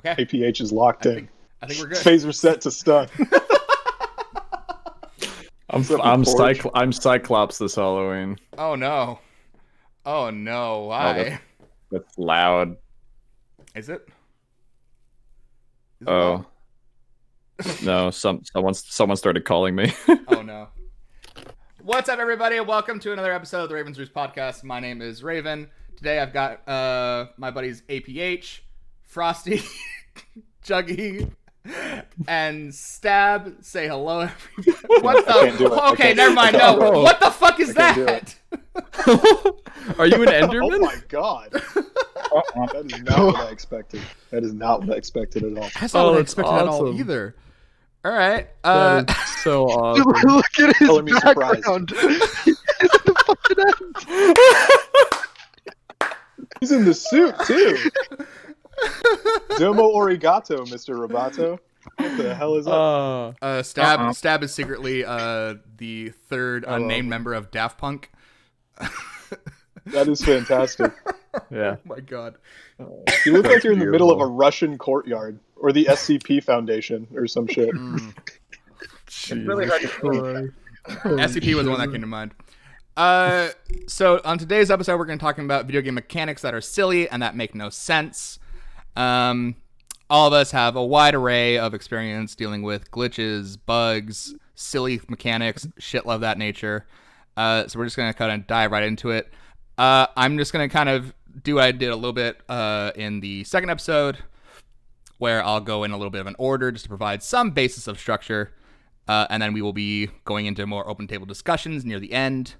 Okay. APH is locked in. I think we're good. Phaser set to stun. I'm Cyclops this Halloween. Oh no. Oh no. Why? That's loud. Is it? Oh. No, someone started calling me. Oh no. What's up, everybody? Welcome to another episode of the Ravens Roost podcast. My name is Raven. Today I've got my buddies APH, Frosty, Juggy, and Stab. Say hello, everybody. What the? Okay, never mind. No, what the fuck is that? Are you an Enderman? Oh my god. That is not what I expected. That is not what I expected at all. That's not what I expected at all either. All right. So awesome. Look at his Color me surprised. background. He's in the fucking end. He's in the suit too. Domo Origato, Mr. Roboto. What the hell is up? Stab is secretly the third unnamed member of Daft Punk. That is fantastic. Yeah. Oh my god. You look like you're in the middle of a Russian courtyard or the SCP Foundation or some shit. It's really hard to explain. SCP was the one that came to mind. So on today's episode, we're going to be talking about video game mechanics that are silly and that make no sense. All of us have a wide array of experience dealing with glitches, bugs, silly mechanics, shit of that nature. So we're just going to kind of dive right into it. I'm just going to kind of do what I did a little bit in the second episode, where I'll go in a little bit of an order just to provide some basis of structure. And then we will be going into more open table discussions near the end.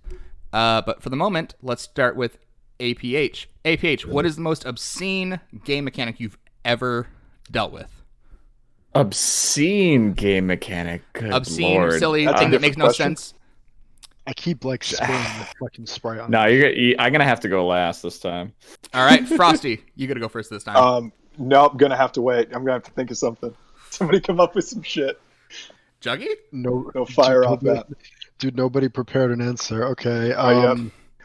But for the moment, let's start with APH. APH, what is the most obscene game mechanic you've ever dealt with? Obscene game mechanic. Good Obscene Lord. or silly That's a thing that makes no different question. sense? I keep like spraying the fucking spray on. No, I'm gonna have to go last this time. All right, Frosty, you got to go first this time. No, I'm gonna have to wait. I'm gonna have to think of something. Somebody come up with some shit. Juggy? No, Fire off that. Dude, nobody prepared an answer. Okay. Yep.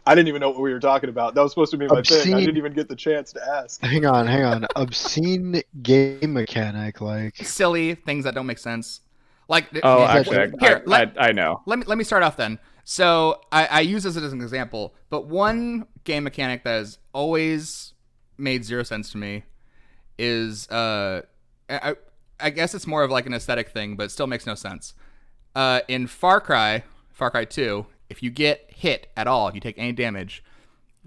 I didn't even know what we were talking about. That was supposed to be my thing. I Obscene- didn't even get the chance to ask. Hang on. Obscene game mechanic, like Silly things that don't make sense. Like, Oh, He's actually, here, I know. Let me start off then. So I use this as an example, but one game mechanic that has always made zero sense to me is I guess it's more of like an aesthetic thing, but it still makes no sense. In Far Cry 2, if you get hit at all, if you take any damage,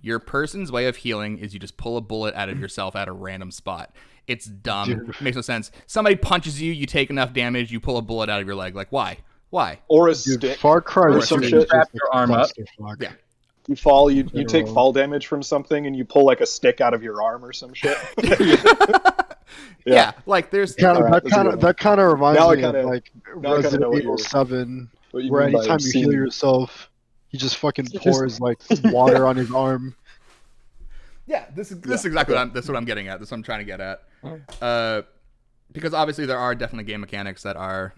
your person's way of healing is you just pull a bullet out of yourself at a random spot. It's dumb. Dude. It makes no sense. Somebody punches you, you take enough damage, you pull a bullet out of your leg. Like, why? Why? Or a dude, stick. Far Cry Or 2 some is shit. just Wrap a your arm up. clusterfuck. Yeah. You fall. You take Literal. fall damage from something, and you pull like a stick out of your arm or some shit. Yeah, like there's Alright, that's a good one. That kind of reminds Now I me kinda- of like now I kinda know Resident what Evil you're- 7, What you where mean by anytime you heal obscene. yourself, he just fucking Just- pours like water on his arm. Yeah, this is exactly what I'm getting at. This is what I'm trying to get at. Because obviously there are definitely game mechanics that are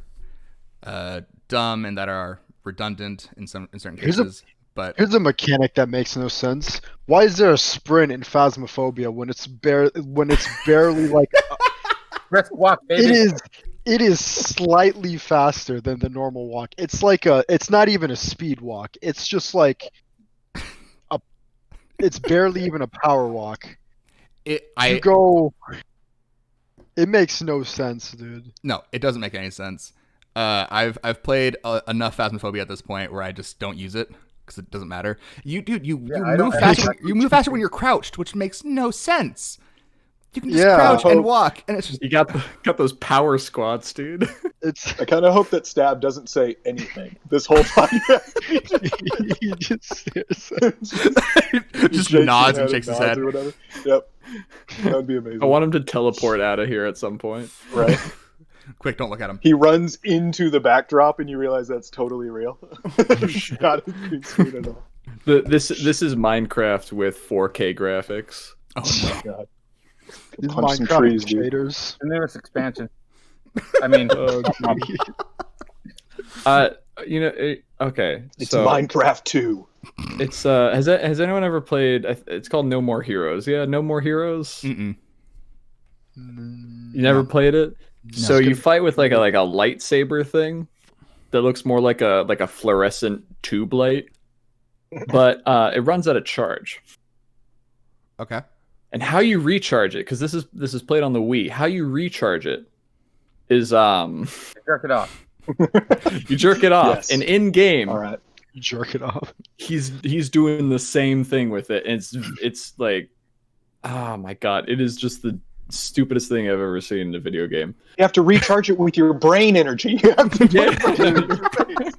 dumb and that are redundant in certain cases. But Here's a mechanic that makes no sense. Why is there a sprint in Phasmophobia when it's barely like Let's walk, baby. it is slightly faster than the normal walk. It's like it's not even a speed walk. It's just like it's barely even a power walk. it makes no sense, dude. no, it doesn't make any sense. I've played enough Phasmophobia at this point where I just don't use it because it doesn't matter. You I move don't- faster. You move faster when you're crouched, which makes no sense. You can just Yeah. crouch and walk, and it's just You got those power squats, dude. It's I kind of hope that Stab doesn't say anything this whole podcast. he just stares. just Shakes nods and his shakes his nods head. or whatever. Yep, that would be amazing. I want him to teleport out of here at some point. Right? Quick, don't look at him. He runs into the backdrop, and you realize that's totally real. Not a green screen at all. This is Minecraft with 4K graphics. Oh no. God. These Punch some Minecraft trees, dude. shaders. The newest expansion. I mean, Okay. It's So Minecraft 2. it's has anyone ever played? It's called No More Heroes. Yeah, No More Heroes. Mm-mm. You never played it? So you fight with like a lightsaber thing that looks more like a fluorescent tube light, but it runs out of charge. Okay. And how you recharge it, because this is played on the Wii. How you recharge it is Jerk it off. you jerk it off, Yes. and in game, All right. You jerk it off. he's doing the same thing with it. And it's like, oh my god, it is just the stupidest thing I've ever seen in a video game. You have to recharge it with your brain energy. You have to put it in your face.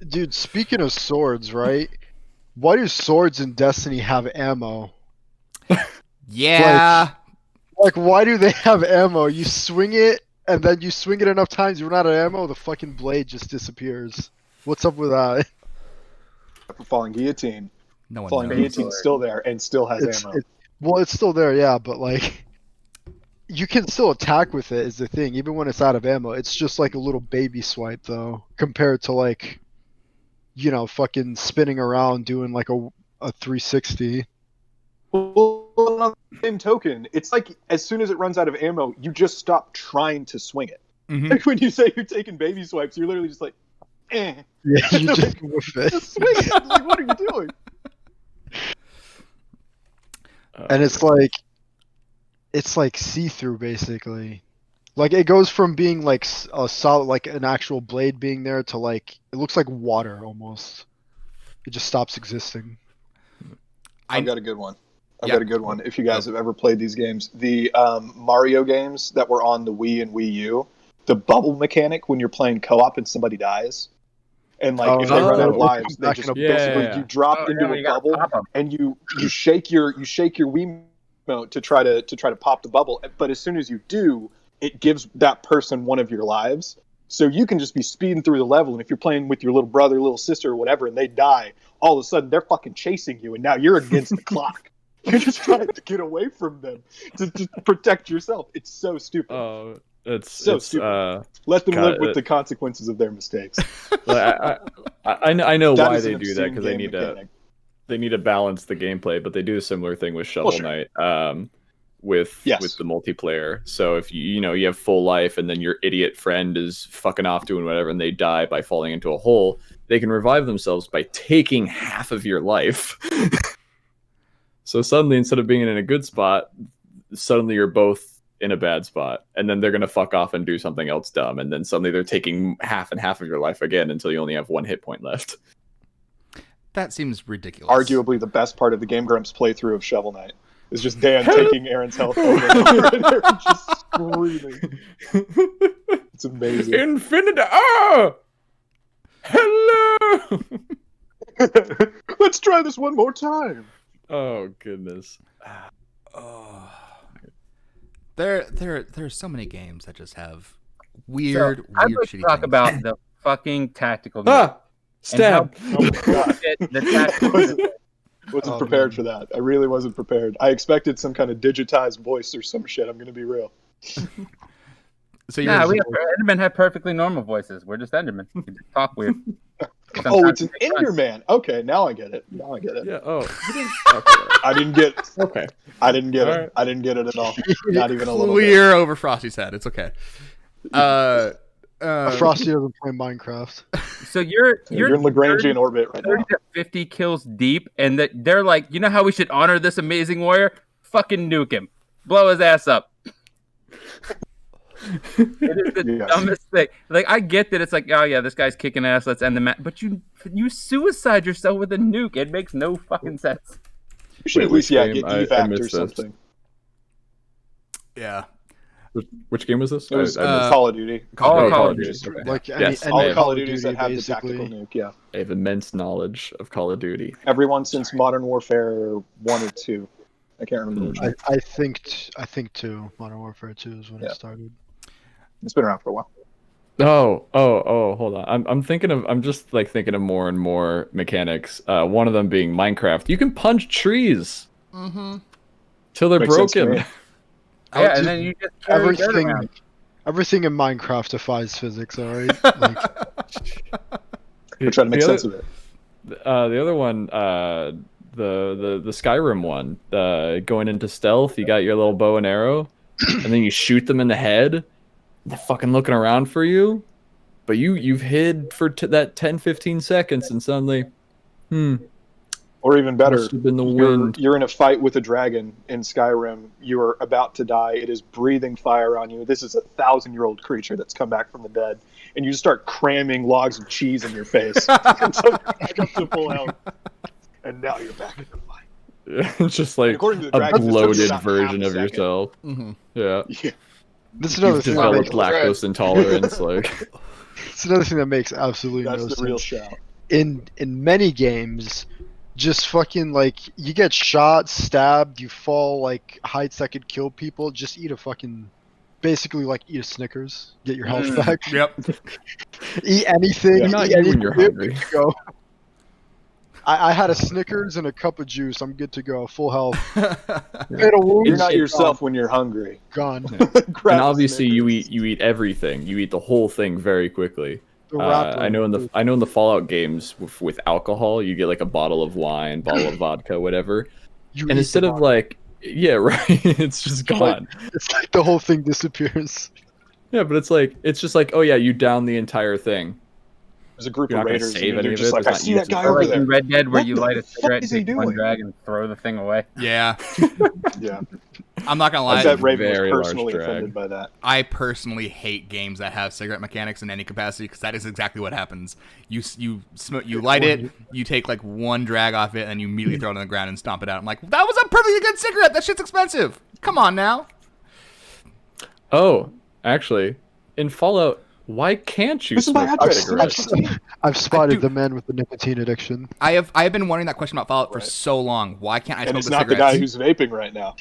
Dude, speaking of swords, right? Why do swords in Destiny have ammo? Yeah. Like, why do they have ammo? You swing it, and then you swing it enough times, you run out of ammo, the fucking blade just disappears. What's up with that? Falling guillotine. No one Falling knows. guillotine's still there and still has ammo. Well, it's still there, yeah, but like, you can still attack with it is the thing, even when it's out of ammo. It's just like a little baby swipe, though, compared to like, you know, fucking spinning around doing like a 360. Well, on the same token, it's like as soon as it runs out of ammo, you just stop trying to swing it. Mhm. Like when you say you're taking baby swipes, you're literally just like, eh. Yeah, you just whiff it. Just swing it. Like, what are you doing? And it's like see-through basically. Like it goes from being like a solid, like an actual blade being there to like it looks like water almost. It just stops existing. I've got a good one. I've Yeah. got a good one. If you guys have ever played these games, the Mario games that were on the Wii and Wii U, the bubble mechanic when you're playing co-op and somebody dies, and like if they run out of lives, they Back just in a basically Yeah. you drop into a you gotta bubble pop 'em. and you shake your Wiimote to try to pop the bubble. But as soon as you do, it gives that person one of your lives. So you can just be speeding through the level, and if you're playing with your little brother, little sister, or whatever, and they die, all of a sudden they're fucking chasing you, and now you're against the clock. You're just trying to get away from them to protect yourself. It's so stupid. Oh, it's So it's stupid. Let them God, live with the consequences of their mistakes. I know That why is an they do that obscene because they game need mechanic. to balance the gameplay, but they do a similar thing with Shovel sure. Knight with Yes. the multiplayer. So if you have full life and then your idiot friend is fucking off doing whatever and they die by falling into a hole, they can revive themselves by taking half of your life. So suddenly, instead of being in a good spot, suddenly you're both in a bad spot, and then they're gonna fuck off and do something else dumb, and then suddenly they're taking half and half of your life again until you only have one hit point left. That seems ridiculous. Arguably the best part of the Game Grumps playthrough of Shovel Knight is just Dan taking Aaron's health over and over, and Aaron just screaming. It's amazing. Infinite! Ah! Hello! Let's try this one more time. Oh goodness. Oh. There's so many games that just have weird, I'd weird like to shitty talk things. about the fucking tactical game. Ah! Stab! Oh my god. The tactical Wasn't Oh, prepared man. for that. I really wasn't prepared. I expected some kind of digitized voice or some shit. I'm gonna be real. So you're Nah, Endermen have perfectly normal voices. We're just Endermen. We just talk weird. Oh, it's an Sometimes they make fun. Enderman. Okay, now I get it. Yeah, oh. You didn't... Okay. I didn't get it. Okay. I didn't get All it. right. I didn't get it at all. Not even a little bit. clear over Frosty's head. It's okay. Frosty doesn't play Minecraft. So you're You're in Lagrangian orbit right 30 now. to 50 kills deep, and that they're like, you know how we should honor this amazing warrior? Fucking nuke him. Blow his ass up. It is the Yes. dumbest thing. Like, I get that it's like, oh yeah, this guy's kicking ass, let's end the match. But you suicide yourself with a nuke. It makes no fucking sense. You should Wait, at least which get game? I evac or missed this. something. Yeah. Which game was this? It was I missed- Call of Duty. All Oh, Call of Duty. Okay. Like Yes, any All I Call of Duty, Duties that have the basically. tactical nuke, yeah. I have immense knowledge of Call of Duty. Everyone since Modern Warfare 1 or 2. I can't remember which one. I think 2. Modern Warfare 2 is when Yeah. it started. It's been around for a while. Oh, hold on. I'm just like thinking of more and more mechanics. One of them being Minecraft. You can punch trees Mm-hmm. till they're Makes sense to broken. me. Yeah, and then you just carry dirt around. Everything in Minecraft defies physics, alright? Like, We're trying to make The sense other- of it. The other one, the Skyrim one, going into stealth. You got your little bow and arrow. and then you shoot them in the head. They're fucking looking around for you, but you've hid for that 10-15 seconds, and suddenly, Or even better, must have been the wind. you're in a fight with a dragon in Skyrim. You are about to die. It is breathing fire on you. This is a 1,000-year-old creature that's come back from the dead, and you just start cramming logs of cheese in your face until you're back up to full health. And now you're back in the fight. It's just like according to the a dragon, it's bloated about version half a of second. yourself. Mm-hmm. Yeah. Yeah. This is another You've thing. That developed makes, lactose intolerance. Like, it's another thing that makes absolutely That's no the sense. real shout. In many games, just fucking like you get shot, stabbed, you fall like heights that could kill people. Just eat a fucking, basically like eat a Snickers, get your health back. Yep. Eat anything. Yeah. not eat you anything, when you're you're hungry. good to go. I had a Snickers and a cup of juice. I'm good to go. Full health. Fatal wound, You're not it's yourself when you're hungry. Gone. and Grab a obviously you Snickers. eat everything. You eat the whole thing very quickly. The wrapper. I know in the Fallout games with alcohol, you get like a bottle of wine, bottle of vodka, whatever. You And eat instead the of bottle. like, yeah, right, it's just gone. It's like the whole thing disappears. Yeah, but it's just like, oh yeah, you down the entire thing. There's a group You're of not gonna raiders, save and any they're of just it, like, there's I not see that using guy it. Or over like there. in Red Dead where What you the light a fuck cigarette, is he take one doing? drag, and throw the thing away. Yeah. Yeah. I'm not gonna I lie. bet Raven was very large personally drag. offended by that. I personally hate games that have cigarette mechanics in any capacity because that is exactly what happens. You light it, you take like one drag off it, and you immediately throw it on the ground and stomp it out. I'm like, that was a perfectly good cigarette. That shit's expensive. Come on now. Oh, actually, in Fallout, why can't you This is my smoke address. cigarettes? I've spotted do- the man with the nicotine addiction. I have been wondering that question about Fallout for Right. so long. Why can't I And smoke it's the not the cigarettes? guy who's vaping right now.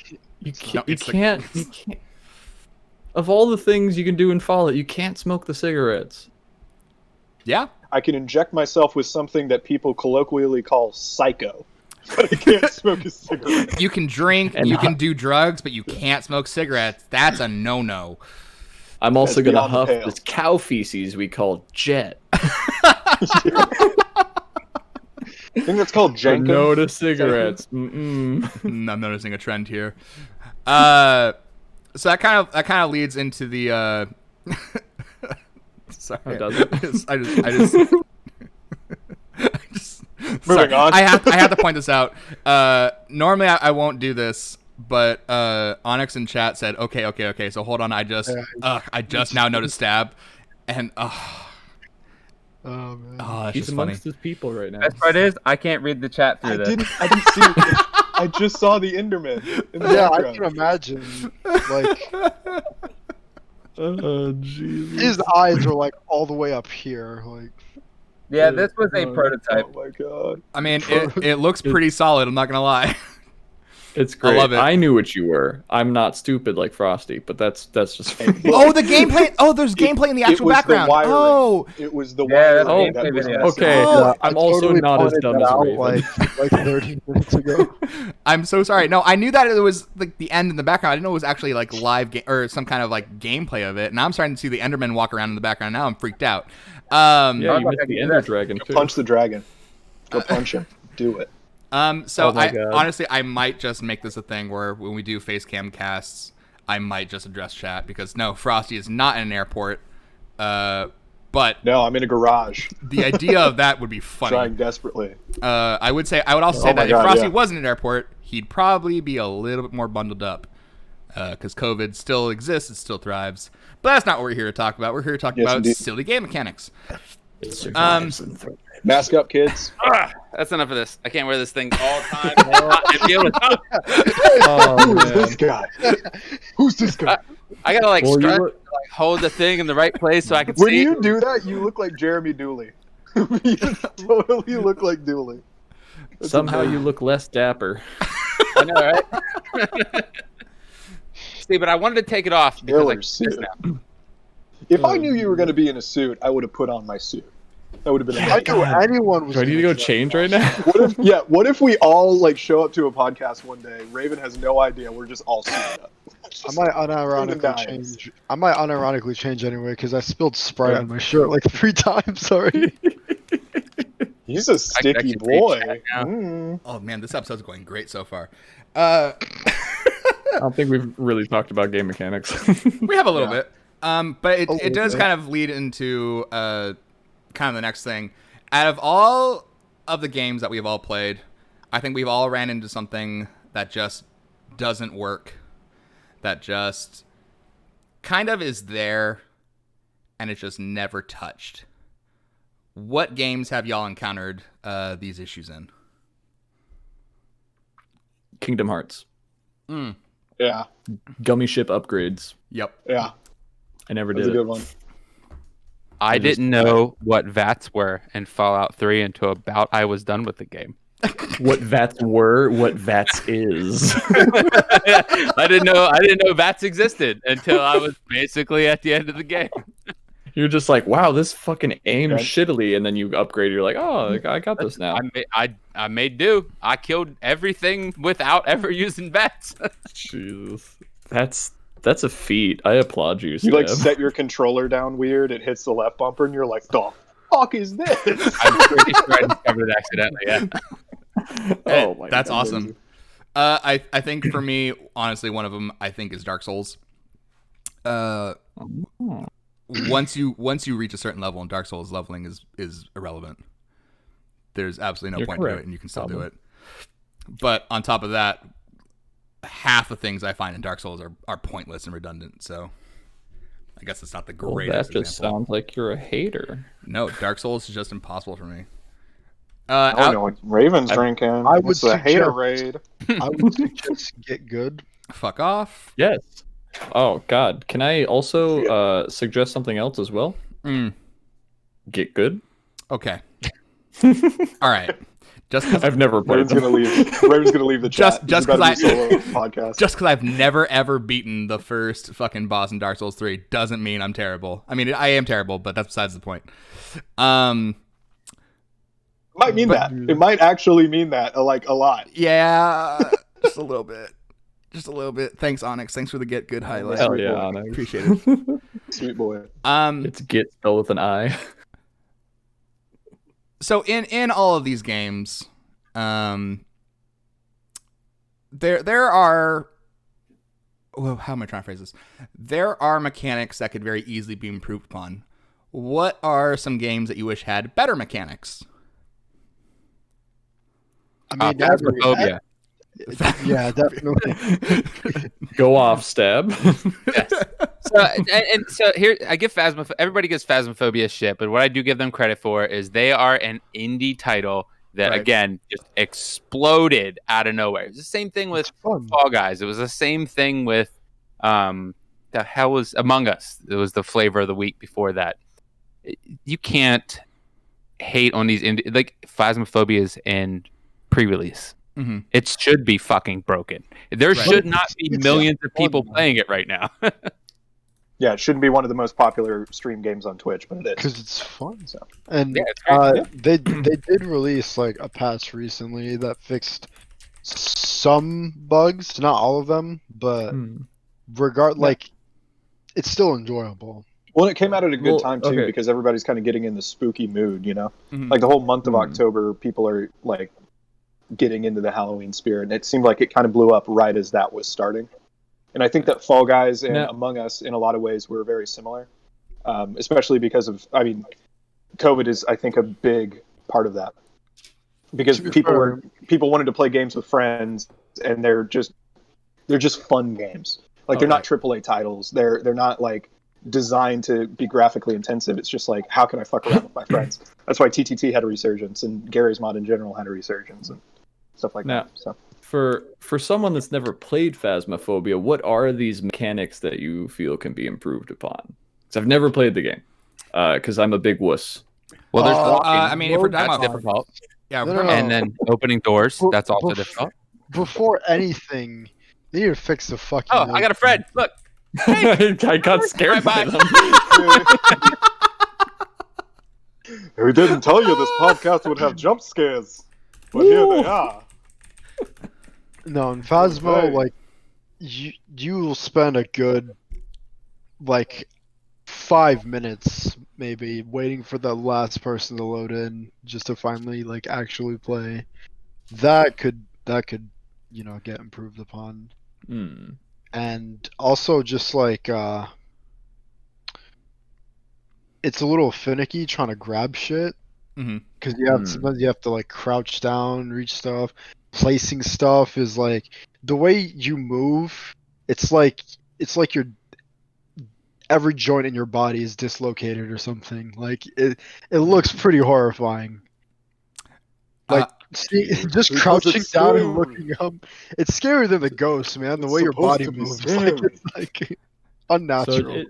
You No, can't. You it's the- can't. You can't. Of all the things you can do in Fallout, you can't smoke the cigarettes. Yeah. I can inject myself with something that people colloquially call psycho, but I can't smoke a cigarette. You can drink, And you not- can do drugs, but you can't smoke cigarettes. That's a no-no. I'm also That's gonna beyond the huff pale. this cow feces we call jet. I think that's called Jenkin. No to cigarettes. Mm-mm. I'm noticing a trend here. So that kind of leads into the. Sorry, Oh, does it? I just. Moving sorry. on. I have to point this out. Normally I won't do this, but Onyx in chat said, "Okay." So hold on. I just now noticed Stab, and Oh man. that's He's just funny. amongst his people right now. Best part is I can't read the chat through I this. didn't see it. I just saw the Enderman. In the Yeah, I background. can imagine. Like Oh Jesus. his eyes are like all the way up here. Like Yeah, this was a prototype. Oh my god. I mean, it looks pretty solid. I'm not gonna lie. It's great. love it. I knew what you were. I'm not stupid like Frosty, but that's just Oh, the gameplay. Oh, there's gaminplay in the actual was background. The wiring. Oh, It was the Yeah, wiring that's that was video. messing Okay. up. Oh, I'm I also totally not as pointed dumb that as out, Raven. like 30 minutes ago. I'm so sorry. No, I knew that it was like the end in the background. I didn't know it was actually like live game or some kind of like gameplay of it. Now I'm starting to see the Enderman walk around in the background. Now I'm freaked out. Yeah, Oh, you look, missed I the can Ender do that. Dragon too. Punch the dragon. Go punch him. Do it. So Oh my I God. honestly I might just make this a thing where when we do face cam casts, I might just address chat because no, Frosty is not in an airport. But No, I'm in a garage, the idea of that would be trying funny. desperately. I would also say Oh my that God, if Frosty yeah. wasn't in an airport, he'd probably be a little bit more bundled up. Because COVID still exists, it still thrives. But that's not what we're here to talk about. We're here to talk Yes, about indeed. silly game mechanics. Mask up, kids. That's enough of this. I can't wear this thing all the time. And deal with- Oh, Who is man. this guy? Who's this guy? I gotta like Well, you strut, look- like hold the thing in the right place so I can When see. you do that, you look like Jeremy Dooley. You totally look like Dooley. That's Somehow amazing. you look less dapper. I know, right? See, but I wanted to take it off because Killer I can do this suit. now. If I knew you were going to be in a suit, I would have put on my suit. That would have been I amazing. knew anyone was. Do I need to gonna go do change that. right now? What if we all like show up to a podcast one day? Raven has no idea. We're just all suited up. I might unironically Nice. change. I might unironically change anyway because I spilled Sprite Yeah. on my shirt like 3 times already. He's a sticky can see boy. chat now. Mm. Oh man, this episode's going great so far. I don't think we've really talked about game mechanics. We have a little bit. But A it little does bit. kind of lead into kind of the next thing. Out of all of the games that we've all played, I think we've all ran into something that just doesn't work. That just kind of is there and it's just never touched. What games have y'all encountered these issues in? Kingdom Hearts. Yeah, Gummy ship upgrades. Yep. yeah, I never that's did a it. good one. I just- didn't know what VATs were in Fallout 3 until about I was done with the game. What VATs were, what VATs is. I didn't know VATs existed until I was basically at the end of the game. You're just like, wow, this fucking aims Okay. shittily, and then you upgrade. You're like, oh, I got this now. I made do. I killed everything without ever using VATs. Jesus, that's a feat. I applaud you. You like Stab. set your controller down weird. It hits the left bumper, and you're like, "The fuck is this?" I'm pretty sure I discovered it accidentally. Yeah. Oh my That's God. awesome. I think for me, honestly, one of them I think is Dark Souls. Once you reach a certain level in Dark Souls, leveling is irrelevant. There's absolutely no You're point to correct, it, and you can still do probably. it. But on top of that, half the things I find in Dark Souls are pointless and redundant. So I guess it's not the Well, greatest that just example. sounds like you're a hater. No, Dark Souls is just impossible for me. I don't know what Raven's drinking. I would It's the hater suggest- raid. I would suggest Get Good. Fuck off. Yes. Oh God. Can I also suggest something else as well? Get good. Okay. All right. Just 'cause I've never played Raven's gonna them. leave. Raven's gonna leave the chat. Just This is 'cause about to be a solo podcast. Just because I've never ever beaten the first fucking boss in Dark Souls 3 doesn't mean I'm terrible. I mean, I am terrible, but that's besides the point. Might mean that. It might actually mean that, like a lot. Yeah, just a little bit. Just a little bit. Thanks, Onyx. Thanks for the get good highlight. Hell yeah, Onyx. Appreciate it. Sweet boy. It's get spelled with an I. So in all of these games, there are. Well, how am I trying to phrase this? There are mechanics that could very easily be improved upon. What are some games that you wish had better mechanics? I mean, every- Phasmophobia. yeah, definitely. Go off, Stab. Yes. So here I give everybody gives Phasmophobia shit, but what I do give them credit for is they are an indie title that Right. again just exploded out of nowhere. It's the same thing with It's fun. Fall Guys. It was the same thing with the hell was Among Us. It was the flavor of the week before that. You can't hate on these indie like Phasmophobia is in pre-release. Mm-hmm. It should be fucking broken. There Right. should not be It's millions of fun, people though. playing it right now. Yeah, it shouldn't be one of the most popular stream games on Twitch, but it is. Because it's fun. So. And Yeah, it's great. they did release like a patch recently that fixed some bugs, not all of them, but like it's still enjoyable. Well, it came out at a good Well, time too okay. because everybody's kind of getting in the spooky mood, you know. Mhm. Like the whole month of Hmm. October, people are like getting into the Halloween spirit, and it seemed like it kind of blew up right as that was starting. And I think that Fall Guys and Now- Among Us, in a lot of ways, were very similar, especially because of, I mean, COVID is, I think, a big part of that. Because To be people fair- people wanted to play games with friends, and they're just fun games. Like they're not AAA titles. They're not like designed to be graphically intensive. It's just like, how can I fuck around with my friends? That's why TTT had a resurgence, and Gary's Mod in general had a resurgence, and stuff like Now- that. So. For someone that's never played Phasmophobia, what are these mechanics that you feel can be improved upon? Because I've never played the game. Because I'm a big wuss. Well, there's Uh, walking. I mean, if we're talking that's about difficult. yeah, No, we're no, talking And then opening doors, Bef- that's also bef- difficult. Before anything, they need to fix the fucking. Oh, I got a friend. Look. I got scared by Bye-bye. them. We didn't tell you this podcast would have jump scares, but here they are. No, in Phasmo, Okay. like you will spend a good like 5 minutes maybe waiting for the last person to load in just to finally like actually play. That could get improved upon. And also just like it's a little finicky trying to grab shit because sometimes you have to like crouch down, reach stuff. Placing stuff is like the way you move. It's like your every joint in your body is dislocated or something. Like it looks pretty horrifying. Like just crouching down and looking up. It's scarier than the ghost, man. The way your body moves, it's like unnatural.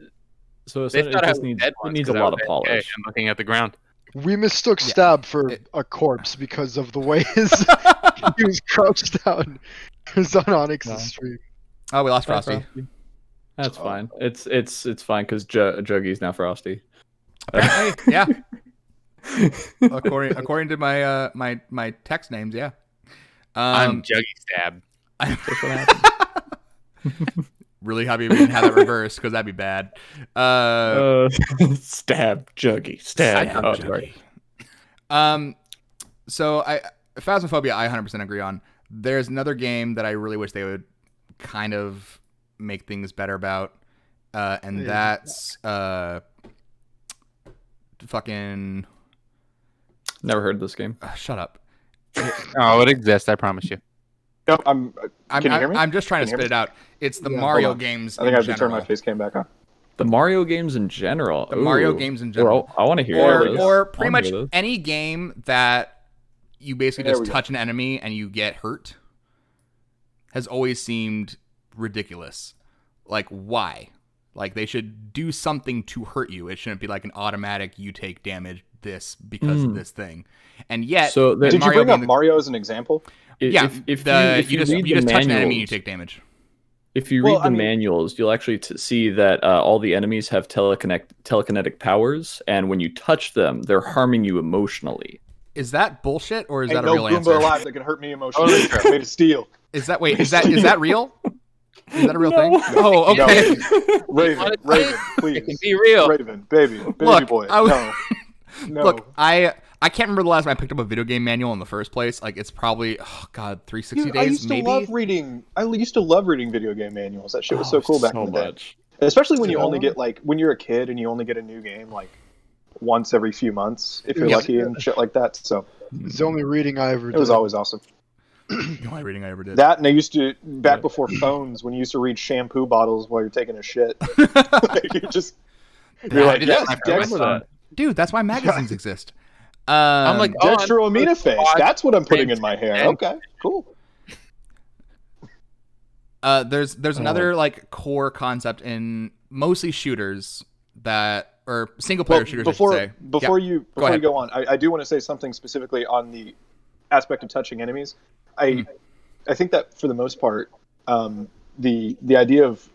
So it just needs a lot of polish. I'm looking at the ground. We mistook Stab for a corpse because of the way he was crouched down. It was on Onyx's stream. Oh, we lost Frosty. That's fine. It's fine because Juggy's now Frosty. Apparently, yeah. according to my text names, yeah. I'm Juggy Stab. That's what happened. Really happy we didn't have that reversed because that'd be bad. Stab Juggy. Stab Juggy. So Phasmophobia, I 100% agree on. There's another game that I really wish they would kind of make things better about, and that's fucking. Never heard of this game. Shut up. Oh, it exists. I promise you. No, can you hear me? I'm just trying to spit it out. It's the Mario games. I think I have to turn my face cam back on. The Mario games in general. The Mario games in general. I want to hear those. Or pretty much any game that you basically just touch an enemy and you get hurt has always seemed ridiculous. Like, why? Like, they should do something to hurt you. It shouldn't be like an automatic, you take damage because of this thing. And yet, so did you bring up Mario as an example? Yeah, if you just touch an enemy, you take damage. If you read the manuals, you'll actually see that all the enemies have telekinetic powers, and when you touch them, they're harming you emotionally. Is that bullshit, or is that a real answer? No Goomba alive that can hurt me emotionally. Made of steel. Is that is that real? Is that a real thing? Oh, okay. No. Raven, please. It can be real. Raven, baby Look, boy. No. Look, I can't remember the last time I picked up a video game manual in the first place. Like, it's probably 360 days. I used to love reading video game manuals. That shit was so cool back in the day. Especially when you only get when you're a kid and you only get a new game like once every few months if you're lucky and shit like that. So it's the only reading I ever did. It was always awesome. The only reading I ever did. That, and I used to back before phones when you used to read shampoo bottles while you're taking a shit. You're like, yes, dude, that's why magazines exist. I'm like, dextroaminophase. That's what I'm putting in my hair. Okay, cool. There's another like core concept in mostly shooters or single player shooters. Before you go on, I do want to say something specifically on the aspect of touching enemies. I think that for the most part, the idea of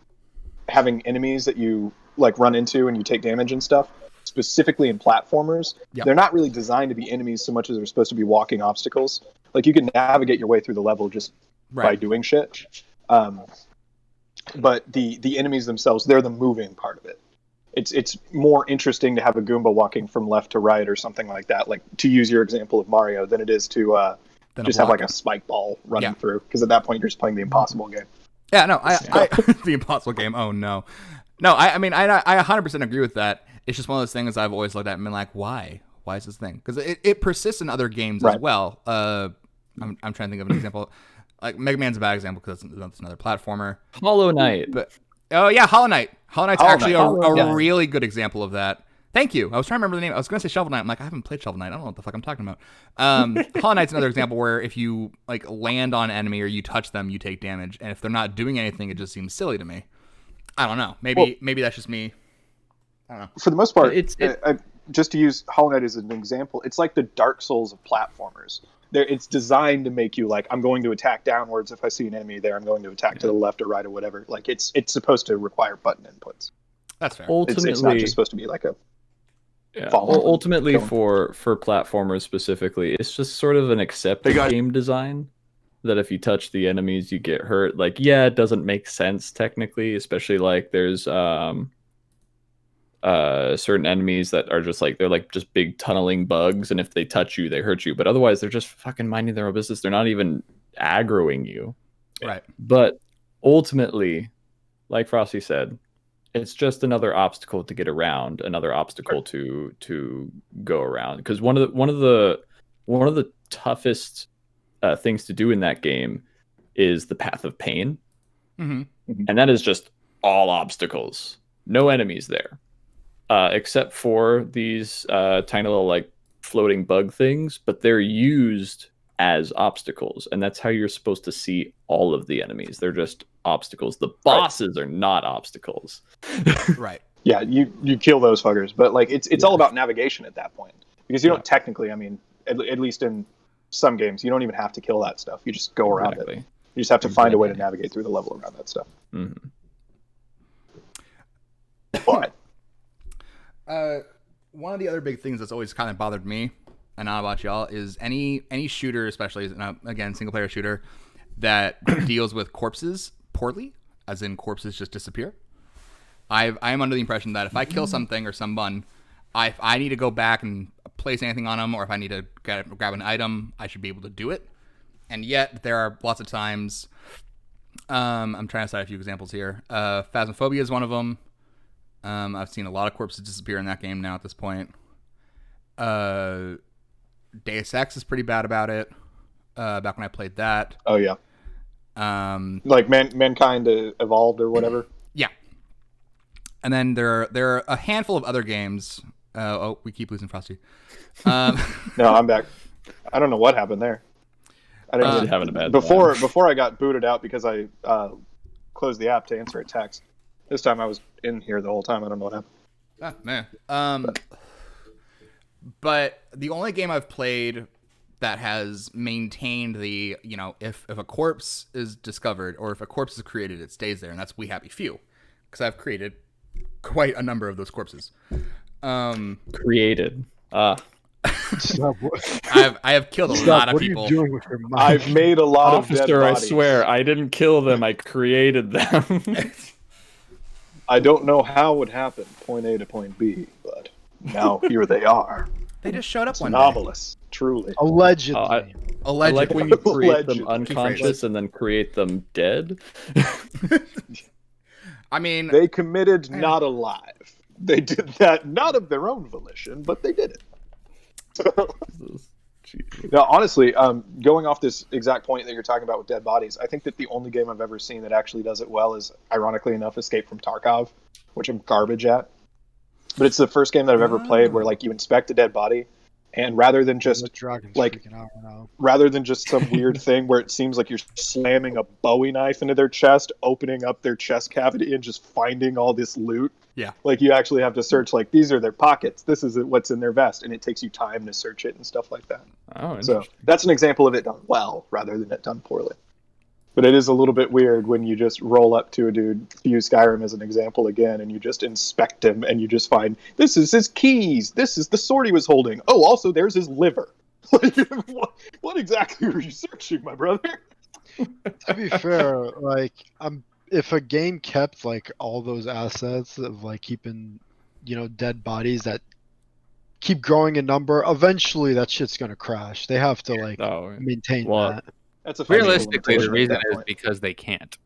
having enemies that you like run into and you take damage and stuff, specifically in platformers, they're not really designed to be enemies so much as they're supposed to be walking obstacles. Like, you can navigate your way through the level just by doing shit. But the enemies themselves, they're the moving part of it. It's more interesting to have a Goomba walking from left to right or something like that, like to use your example of Mario, than it is to just have like a spike ball running through, because at that point you're just playing the impossible game. Yeah, no, I the impossible game. Oh no, I mean I 100% agree with that. It's just one of those things I've always looked at and been like, why is this thing? Because it persists in other games as well. I'm trying to think of an example. Like Mega Man's a bad example because that's another platformer. Hollow Knight. But Hollow Knight. Hollow Knight's actually a really good example of that. Thank you. I was trying to remember the name. I was going to say Shovel Knight. I'm like, I haven't played Shovel Knight. I don't know what the fuck I'm talking about. Hollow Knight's another example where if you like land on an enemy or you touch them, you take damage, and if they're not doing anything, it just seems silly to me. I don't know. Maybe that's just me. I don't know. For the most part, just to use Hollow Knight as an example, it's like the Dark Souls of platformers. It's designed to make you like, I'm going to attack downwards if I see an enemy there. I'm going to attack to the left or right or whatever. Like, it's supposed to require button inputs. That's fair. Ultimately, it's not just supposed to be like a. Ultimately, for platformers specifically, it's just sort of an accepted game design that if you touch the enemies, you get hurt. Like, it doesn't make sense technically, especially like there's certain enemies that are just like, they're like just big tunneling bugs, and if they touch you, they hurt you. But otherwise, they're just fucking minding their own business. They're not even aggroing you. Right. But ultimately, like Frosty said, it's just another obstacle to get around, another obstacle to go around. Because one of the toughest things to do in that game is the path of pain, Mm-hmm. and that is just all obstacles, no enemies there, except for these tiny little like floating bug things, but they're used as obstacles, and that's how you're supposed to see all of the enemies. They're just obstacles. The bosses are not obstacles. Right. Yeah, you kill those fuckers, but like it's all about navigation at that point, because you don't technically, I mean, at least in some games, you don't even have to kill that stuff. You just go around it. You just have to find a way to navigate through the level around that stuff. Mm-hmm. But one of the other big things that's always kind of bothered me, and not about y'all, is any shooter, especially again single player shooter, that deals with corpses poorly, as in corpses just disappear. I am under the impression that if I kill something or someone, if I need to go back and place anything on them, or if I need to grab an item, I should be able to do it. And yet there are lots of times. I'm trying to cite a few examples here. Phasmophobia is one of them. I've seen a lot of corpses disappear in that game now at this point. Deus Ex is pretty bad about it. Back when I played that. oh yeah, like mankind evolved or whatever. Yeah. And then there are a handful of other games. We keep losing Frosty. No, I'm back. I don't know what happened there. I didn't He's having a bad before I got booted out because I closed the app to answer a text. This time I was in here the whole time. I don't know what happened. Ah, man. But the only game I've played that has maintained the, if a corpse is discovered or if a corpse is created, it stays there, and that's We Happy Few, because I've created quite a number of those corpses. Created. I have killed a lot of people. What are you doing with your mind? I've made a lot of dead Officer, I bodies. swear, I didn't kill them. I created them. I don't know how it happened, point A to point B, but now here they are. They just showed up It's one day. anomalous, truly. Allegedly. I Allegedly. like when you create them Allegedly. unconscious and then create them dead. I mean, They committed not alive. They did that not of their own volition, but they did it. Now, honestly, going off this exact point that you're talking about with dead bodies, I think that the only game I've ever seen that actually does it well is, ironically enough, Escape from Tarkov, which I'm garbage at. But it's the first game that I've ever played where, like, you inspect a dead body, and rather than just The dragon's like- freaking out right now. rather than just some weird thing where it seems like you're slamming a Bowie knife into their chest, opening up their chest cavity, and just finding all this loot. Yeah. Like, you actually have to search, like, these are their pockets, this is what's in their vest, and it takes you time to search it and stuff like that. Oh, So interesting. that's an example of it done well rather than it done poorly. But it is a little bit weird when you just roll up to a dude, use Skyrim as an example again, and you just inspect him and you just find, this is his keys, this is the sword he was holding. Oh, also there's his liver. What exactly were you searching, my brother? To be fair, like if a game kept like all those assets of like keeping, dead bodies that keep growing in number, eventually that shit's gonna crash. They have to like maintain well, that. That's a financial Realistically, the limitation at reason that is point. because they can't.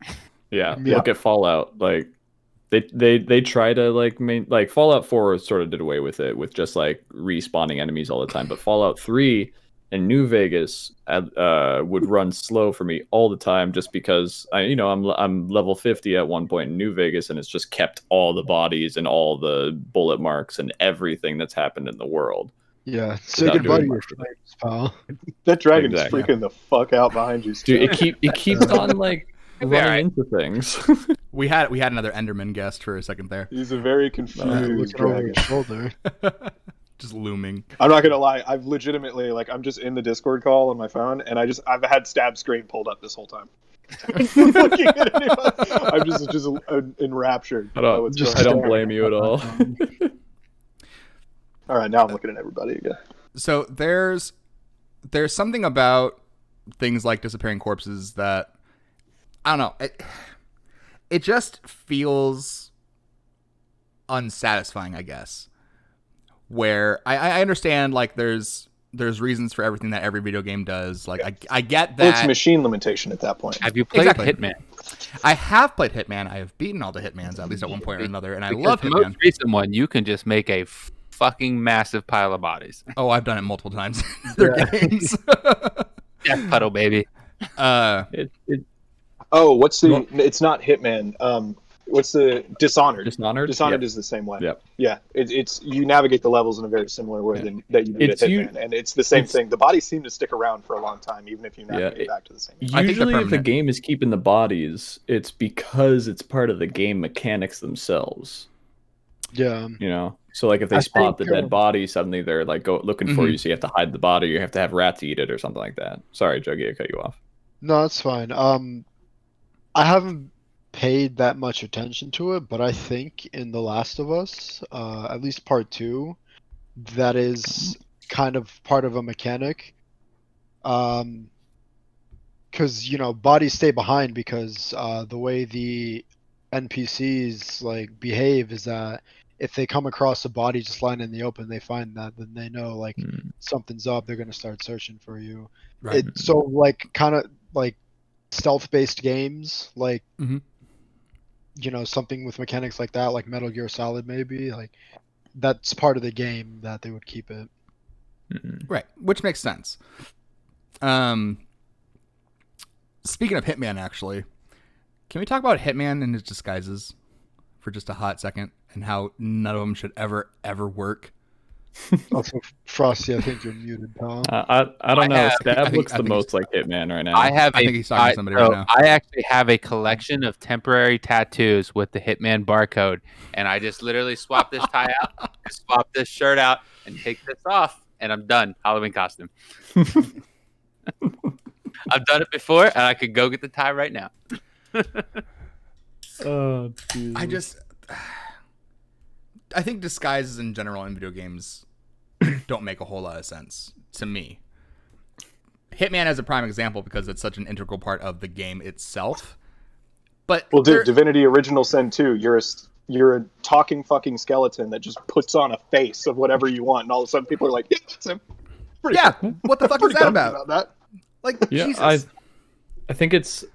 Yeah, Yeah. look at Fallout. Like they try to like Fallout 4 sort of did away with it with just like respawning enemies all the time. But Fallout 3 and New Vegas would run slow for me all the time just because I'm level 50 at one point in New Vegas, and it's just kept all the bodies and all the bullet marks and everything that's happened in the world. Yeah. Say Without goodbye to doing your much with it. flames, pal. That dragon's Exactly. freaking the fuck out behind you, Dude, Stu. it keeps on like It'll be running alright. into things. we had another Enderman guest for a second there. He's a very confused Looking over dragon. his shoulder. Just looming. I'm not gonna lie, I've legitimately, like, I'm just in the Discord call on my phone, and I've had Stab screen pulled up this whole time. Looking at anybody. I'm just enraptured. by what's going I don't on. blame you at all. All right, now I'm looking at everybody again. So there's something about things like disappearing corpses that I don't know. It just feels unsatisfying, I guess. Where I understand, like, there's there's reasons for everything that every video game does. Like I get Well, it's that. machine limitation at that point. Have you played Exactly. Hitman? I have played Hitman. I have beaten all the Hitmans at least at one point or another, and I Because love the Hitman. most recent one, you can just make a fucking massive pile of bodies. Oh, I've done it multiple times in their games. Death puddle, baby. Oh, what's the? It's not Hitman. What's the Dishonored? Dishonored? Dishonored Yep. is the same way. Yep. Yeah, it's you navigate the levels in a very similar way that you do It's at Hitman, and it's the same thing. The bodies seem to stick around for a long time, even if you navigate back to the same. I think they're Usually, if the permanent. game is keeping the bodies, it's because it's part of the game mechanics themselves. Yeah. You know, so like if they I spot think, the dead body, suddenly they're like looking for Mhm. you, so you have to hide the body, or you have to have rats eat it, or something like that. Sorry, Juggy, I cut you off. No, that's fine. I haven't paid that much attention to it, but I think in The Last of Us, at least part 2, that is kind of part of a mechanic. Because bodies stay behind because the way the NPCs like behave is that if they come across a body just lying in the open, they find that, then they know like something's up. They're gonna start searching for you. Right. So like kind of like stealth-based games, like Mhm. Something with mechanics like that, like Metal Gear Solid, maybe like that's part of the game that they would keep it. Right, which makes sense. Speaking of Hitman, actually, can we talk about Hitman and his disguises for just a hot second, and how none of them should ever work? Also, Frosty, I think you're muted, pal. I don't know. have- Stab looks I the think most like Hitman right now. I have. I think he's talking to somebody right now. I actually have a collection of temporary tattoos with the Hitman barcode, and I just literally swap this tie out, swap this shirt out, and take this off, and I'm done. Halloween costume. I've done it before, and I could go get the tie right now. Oh, dude. I think disguises in general in video games don't make a whole lot of sense to me. Hitman is a prime example because it's such an integral part of the game itself. But Well, dude, Divinity Original Sin 2, you're a talking fucking skeleton that just puts on a face of whatever you want, and all of a sudden people are like, yeah, that's him. yeah, what the fuck is that about? That. Like, Yeah, Jesus. I think it's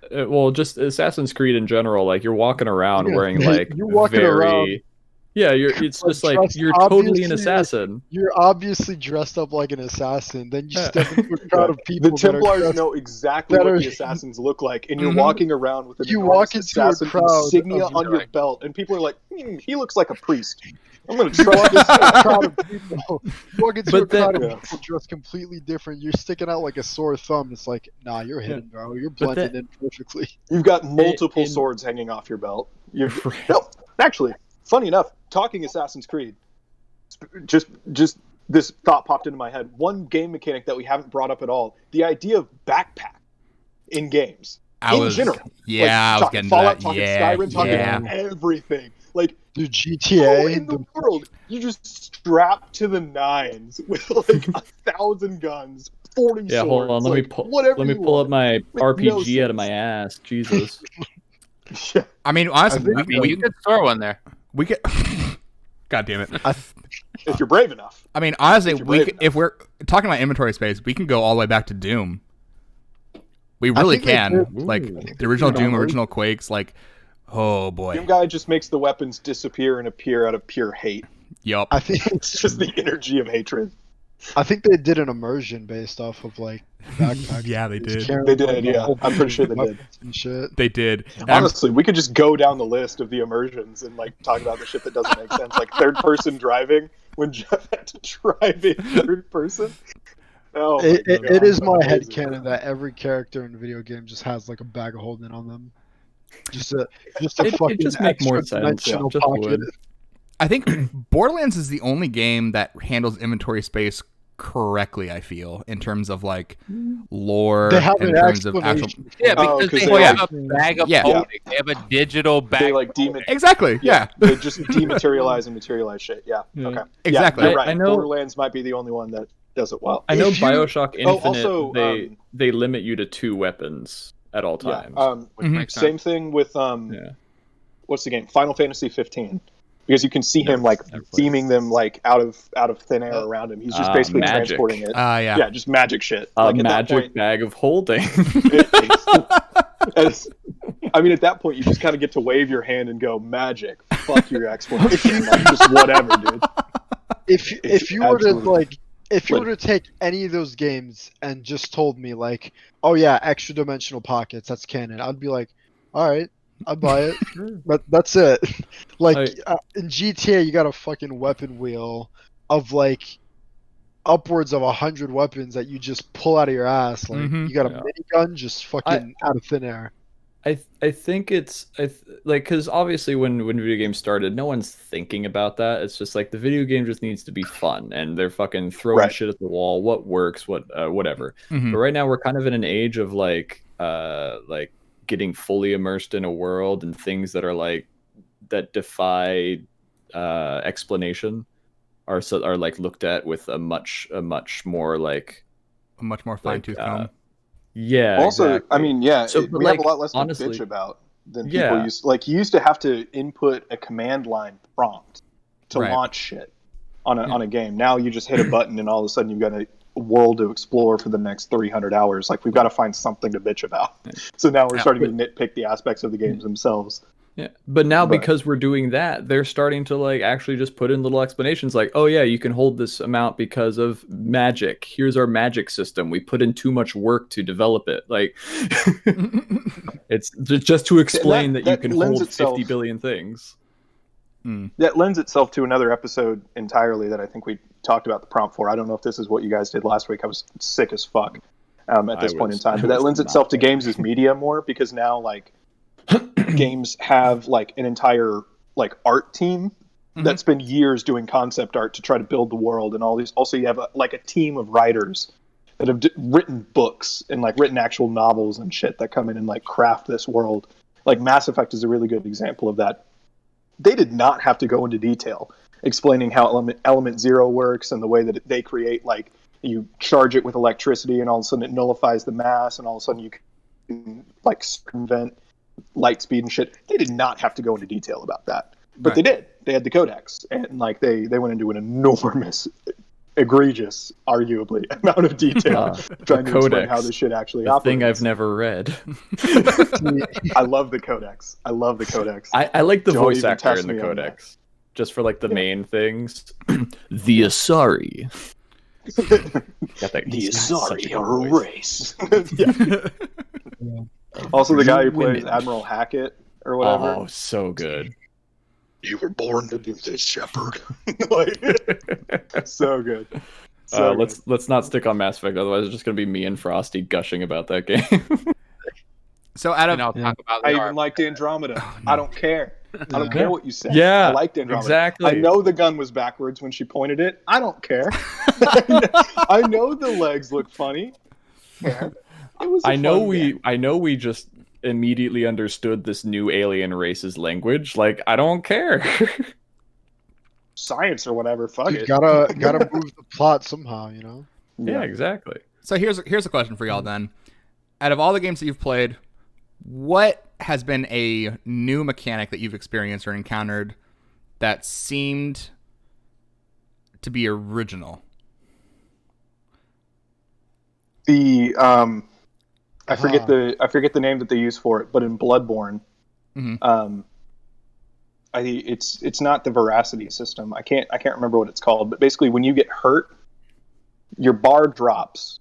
just Assassin's Creed in general. Like you're walking around wearing like You're walking very, around- yeah. It's just like Trust- you're totally obviously an assassin. You're obviously dressed up like an assassin. Then you step into a crowd of The people. that are Templars dressed- know exactly that what are- the assassins look like, and you're Mhm. walking around with an You enormous walk into a assassin crowd insignia of- on your Right. belt, and people are like, he looks like a priest. I'm gonna You walk trust into a this. crowd of people. You walk into a But then- crowd of Yeah. people dressed completely different. You're sticking out like a sore thumb. It's like, nah, you're hidden, bro. You're But blended then- in perfectly. You've got multiple in- swords hanging off your belt. Right. No, actually, funny enough, talking Assassin's Creed, just this thought popped into my head. One game mechanic that we haven't brought up at all: the idea of backpack in games. I in was, general. yeah, I was talking getting Fallout, to that. talking Yeah, Skyrim, talking yeah. everything. Like, Dude, how GTA, in the world you just strap to the nines with like 1,000 guns, 40 Yeah, swords? hold on. Let me like, pull. whatever Let me you pull up want. my no RPG out of sense. my ass. Jesus. Yeah. I mean, honestly, I think- We could store one there. we could. God damn it! If you're brave enough. I mean, honestly, If you're brave if we're talking about inventory space, we can go all the way back to Doom. We I really think they can. did. Like Ooh. the original did Doom, already. original Quakes. Like, oh boy, Doom guy just makes the weapons disappear and appear out of pure hate. yup. I think It's just the energy of hatred. they did an immersion based off of like backpacks. Yeah, they did. They did, yeah. I'm pretty sure they did. And shit. They did. And Honestly, we could just go down the list of the immersions and like talk about the shit that doesn't make sense, like third person driving when Jeff had to drive in third person. Oh, my It God, is my amazing. headcanon that every character in a video game just has like a bag of holding on them. Just a It fucking just make more sense, extra-dimensional just pocket. would. I think Borderlands is the only game that handles inventory space correctly. I feel in terms of like lore, They have in an terms of actual. explanation. Yeah, Oh, because 'cause they they have like- a bag of Yeah. holding. They have a digital bag. They like of holding. Exactly. Yeah. They just dematerialize and materialize shit. Yeah. Yeah. Okay. Exactly. Yeah, you're right. I know- Borderlands might be the only one that does it well. I know If you- Bioshock Infinite. also, they limit you to 2 weapons at all Yeah. times. Which Mhm. makes sense. Same thing with Yeah. what's the game? Final Fantasy 15. because you can see him like beaming them like out of thin air around him. He's just basically magic. transporting it. Yeah. Yeah, just magic shit. A Like, at that magic point, bag of holding. I mean, at that point, you just kind of get to wave your hand and go, magic. Fuck your explanation. Like, just whatever, dude. If you were to absolutely- like, if you were to take any of those games and just told me like, oh yeah, extra dimensional pockets, that's canon, I'd be like, all right, I'd buy it. But that's it. Like in GTA, you got a fucking weapon wheel of like upwards of 100 weapons that you just pull out of your ass. Like you got a minigun just fucking out of thin air. I think it's like, because obviously when video games started, no one's thinking about that. It's just like the video game just needs to be fun, and they're fucking throwing shit at the wall. What works, whatever. But right now we're kind of in an age of like getting fully immersed in a world, and things that are like that defy explanation are like looked at with a much more fine-tooth comb. Yeah. Also, exactly. I mean, yeah, So, we have a lot less to honestly, bitch about than people used. Like, you used to have to input a command line prompt to launch shit on a game. Now you just hit a button, and all of a sudden you've got a world to explore for the next 300 hours. Like, we've got to find something to bitch about. So now we're starting to nitpick the aspects of the games themselves. Yeah, but now because we're doing that, they're starting to like actually just put in little explanations like, oh yeah, you can hold this amount because of magic. Here's our magic system. We put in too much work to develop it. Like, it's just to explain that you can hold 50 billion things. That lends itself to another episode entirely that I think we talked about the prompt for. I don't know if this is what you guys did last week. I was sick as fuck at this point in time. But that lends itself to games as media more, because now like games have like an entire like art team that spend years doing concept art to try to build the world and all these. Also, you have a team of writers that have written books and like written actual novels and shit that come in and like craft this world. Like Mass Effect is a really good example of that. They did not have to go into detail explaining how element 0 works and the way that they create, like, you charge it with electricity and all of a sudden it nullifies the mass and all of a sudden you can like circumvent light speed and shit. They did not have to go into detail about that, but they did. They had the codex, and like they went into an enormous, egregious, arguably, amount of detail trying to explain how this shit actually operates. Thing I've never read. I love the codex. I like the voice actor in the codex, just for like the main things. The Asari. The Asari are a race. Also, the guy who plays Admiral Hackett or whatever. Oh, so good. You were born to do this, Shepard. So good. Let's not stick on Mass Effect, otherwise it's just gonna be me and Frosty gushing about that game. So out of, I'll talk about I even liked Andromeda. I don't care. I don't care what you say. Yeah, I liked Andromeda. Exactly. I know the gun was backwards when she pointed it. I don't care. I know the legs look funny. It was I know we just immediately understood this new alien race's language. Like, I don't care. Science or whatever. Fuck it. Gotta move the plot somehow, you know? Yeah, exactly. So here's a question for y'all then. Out of all the games that you've played, what has been a new mechanic that you've experienced or encountered that seemed to be original? The I forget the name that they use for it, but in Bloodborne, it's not the veracity system. I can't remember what it's called, but basically when you get hurt, your bar drops,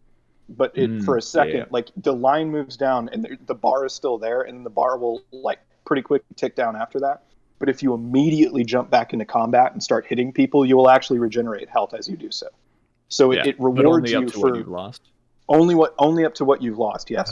but for a second, like the line moves down and the bar is still there, and the bar will like pretty quickly tick down after that. But if you immediately jump back into combat and start hitting people, you will actually regenerate health as you do so. So it rewards you for what you've lost. Only up to what you've lost, yes.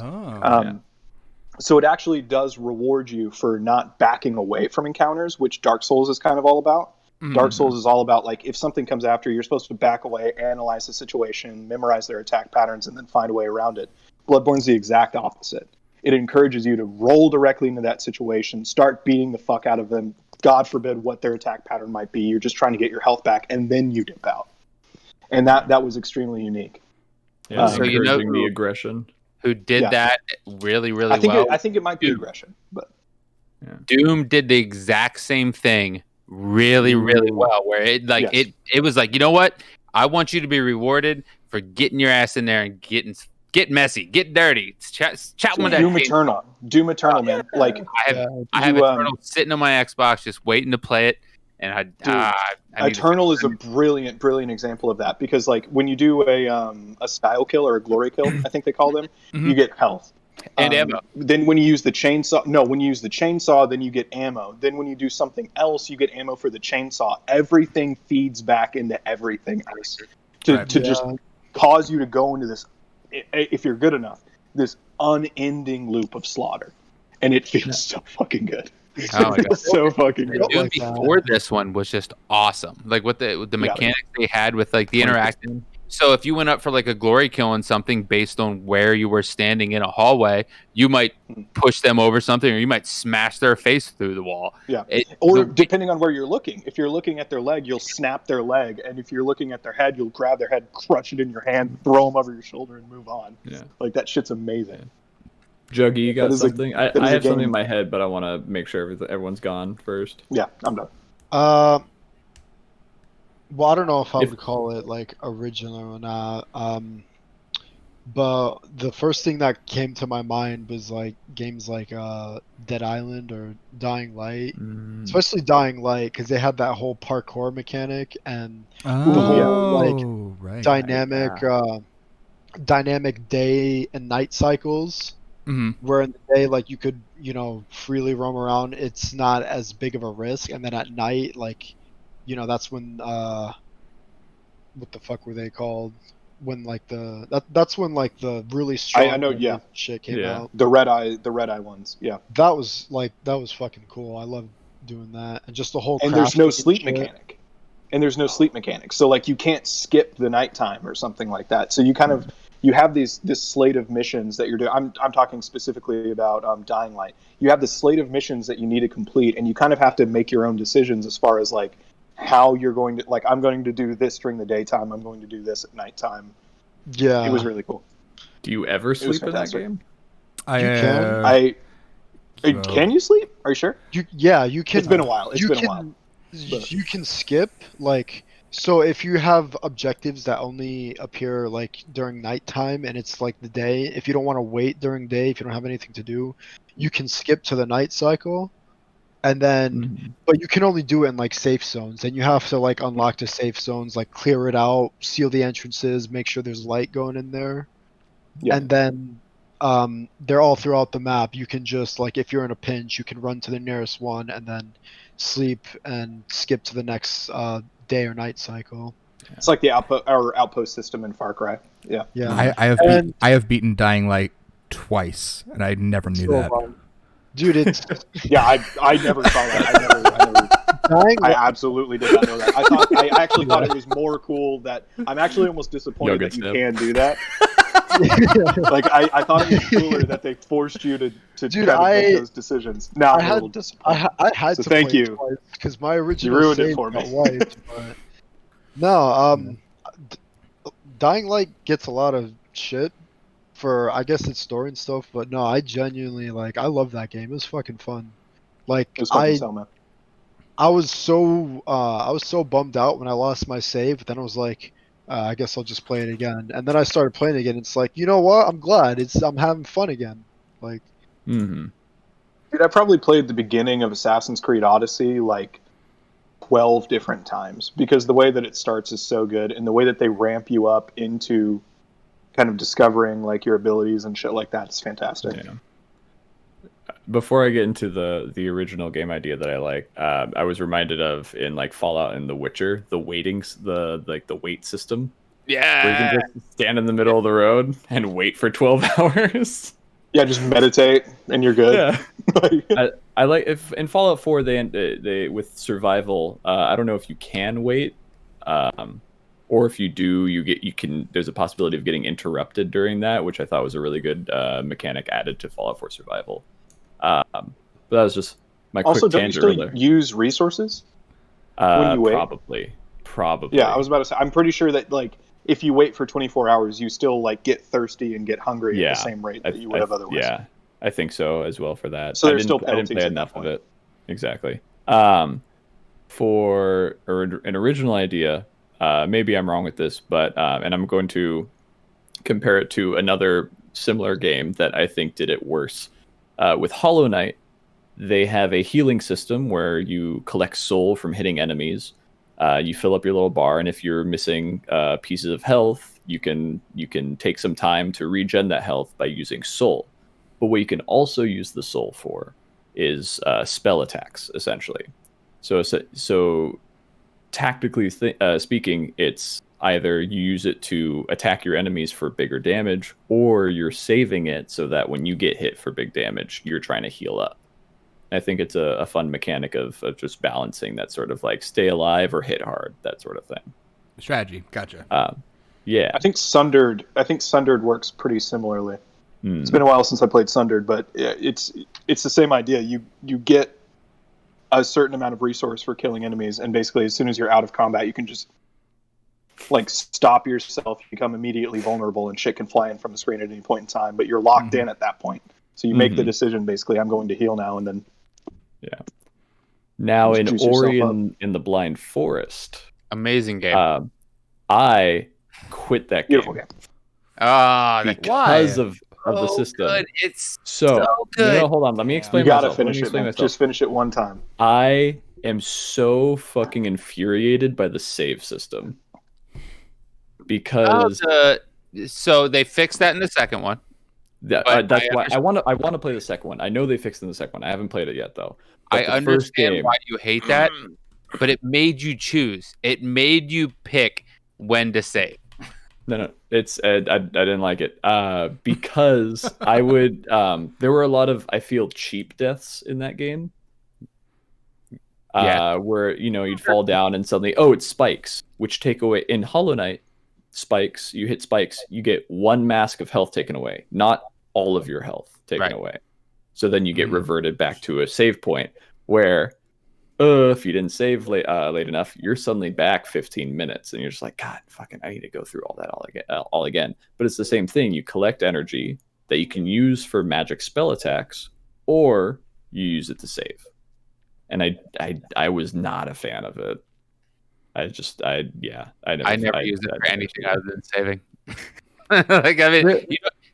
So it actually does reward you for not backing away from encounters, which Dark Souls is kind of all about. Dark Souls is all about, like, if something comes after you, you're supposed to back away, analyze the situation, memorize their attack patterns, and then find a way around it. Bloodborne's the exact opposite. It encourages you to roll directly into that situation, start beating the fuck out of them, God forbid what their attack pattern might be. You're just trying to get your health back, and then you dip out. And that was extremely unique. Yeah, so you know the aggression. Who did that really, really well? I think it might be aggression, but Doom did the exact same thing really, really well. Where it like Yes. it was like, you know what? I want you to be rewarded for getting your ass in there and get messy, get dirty, chat with that. Doom Eternal. Doom Eternal, man. Like I have Eternal sitting on my Xbox, just waiting to play it. And I need Eternal is a brilliant example of that, because like when you do a style kill or a glory kill, I think they call them, you get health. and ammo. Then when you use the chainsaw, then you get ammo. Then when you do something else, you get ammo for the chainsaw. Everything feeds back into everything else to just cause you to go into this, if you're good enough, this unending loop of slaughter, and it feels so fucking good. Oh my God. So fucking good. Doom before this one was just awesome. Like with the mechanics they had with like the interaction. So if you went up for like a glory kill on something based on where you were standing in a hallway, you might push them over something, or you might smash their face through the wall. Yeah. Depending on where you're looking. If you're looking at their leg, you'll snap their leg, and if you're looking at their head, you'll grab their head, crush it in your hand, throw them over your shoulder, and move on. Yeah. Like that shit's amazing. Juggy, you got something? I have something in my head, but I want to make sure everyone's gone first. Yeah, I'm done. Well, I don't know if I would call it like original or not. But the first thing that came to my mind was like games like Dead Island or Dying Light, especially Dying Light, because they had that whole parkour mechanic and the whole dynamic day and night cycles. Where in the day, like you could, freely roam around. It's not as big of a risk, and then at night, like, that's when what the fuck were they called? When like that's when like the really strong shit came out. The red eye ones. Yeah. That was fucking cool. I love doing that, and just the whole. And there's no sleep mechanic. So like you can't skip the nighttime or something like that. So you kind of. You have this slate of missions that you're doing. I'm talking specifically about Dying Light. You have this slate of missions that you need to complete, and you kind of have to make your own decisions as far as like how you're going to, like, I'm going to do this during the daytime, I'm going to do this at nighttime. Yeah, it was really cool. Do you ever sleep in that game? Can you sleep? Are you sure? You can. It's been a while. You can skip like. So if you have objectives that only appear like during nighttime and it's like the day, if you don't want to wait during day, if you don't have anything to do, you can skip to the night cycle. And then, but you can only do it in like safe zones, and you have to like unlock the safe zones, like clear it out, seal the entrances, make sure there's light going in there. Yeah. And then they're all throughout the map. You can just like, if you're in a pinch, you can run to the nearest one and then sleep and skip to the next day or night cycle. It's like the outpost system in Far Cry. Yeah. Yeah. I have beaten Dying Light twice, and I never knew that. Dude, it's I never saw that. I absolutely did not know that. I actually thought it was more cool that I'm actually almost disappointed that you can do that. Like I thought it was cooler that they forced you to make those decisions. Now I'm a little disappointed. I had to thank you because my original you ruined save it for me. got wiped, but no, Dying Light gets a lot of shit for, I guess, its story and stuff, but no, I genuinely I love that game. It was fucking fun. Like I was so bummed out when I lost my save, but then I was like, I guess I'll just play it again. And then I started playing again. It's like, you know what? I'm glad. I'm having fun again. Like, Dude, I probably played the beginning of Assassin's Creed Odyssey like 12 different times, because the way that it starts is so good, and the way that they ramp you up into kind of discovering like your abilities and shit like that is fantastic. Yeah. Before I get into the original game idea that I like, I was reminded of in like Fallout and The Witcher, the wait system. Yeah, where you can just stand in the middle of the road and wait for 12 hours. Yeah, just meditate and you're good. Yeah. I like if in Fallout 4 they with survival. I don't know if you can wait, or if you do, there's a possibility of getting interrupted during that, which I thought was a really good mechanic added to Fallout 4 survival. But that was just my quick tangent. Also, don't you still use resources when you wait? Probably. Yeah, I was about to say. I'm pretty sure that like if you wait for 24 hours, you still like get thirsty and get hungry at the same rate that you would have otherwise. Yeah, I think so as well for that. So there's still I didn't play penalties enough of it. Exactly. for an original idea. Maybe I'm wrong with this, but and I'm going to compare it to another similar game that I think did it worse. With Hollow Knight, they have a healing system where you collect soul from hitting enemies. You fill up your little bar, and if you're missing pieces of health, you can take some time to regen that health by using soul. But what you can also use the soul for is spell attacks, essentially. So tactically speaking, it's either you use it to attack your enemies for bigger damage, or you're saving it so that when you get hit for big damage, you're trying to heal up. I think it's a fun mechanic of just balancing that sort of like stay alive or hit hard, that sort of thing. Strategy, gotcha. Yeah. I think Sundered works pretty similarly. It's been a while since I played Sundered, but it's the same idea. You get a certain amount of resource for killing enemies, and basically as soon as you're out of combat, you can just like stop yourself, become immediately vulnerable, and shit can fly in from the screen at any point in time, but you're locked in at that point. So you make the decision, basically, I'm going to heal now, and then Now in Ori in the Blind Forest, amazing game. I quit that game. Beautiful game. Because of the system. Good. It's so good. No, hold on. Let me explain. You gotta myself. finish it, man. Just finish it one time. I am so fucking infuriated by the save system because so they fixed that in the second one. That's why I want to play the second one. I know they fixed it in the second one. I haven't played it yet though. I understand why you hate that, but it made you choose. It made you pick when to save. No, it's I didn't like it because I would. There were a lot of I feel cheap deaths in that game. Where you'd fall down and suddenly it's spikes, which take away in Hollow Knight. Spikes, you hit spikes, you get one mask of health taken away, not all of your health taken away. So then you get reverted back to a save point where if you didn't save late enough, you're suddenly back 15 minutes and you're just like, God, fucking, I need to go through all that all again. But it's the same thing. You collect energy that you can use for magic spell attacks, or you use it to save. And I was not a fan of it. I never use it for anything other than saving. Like, I mean,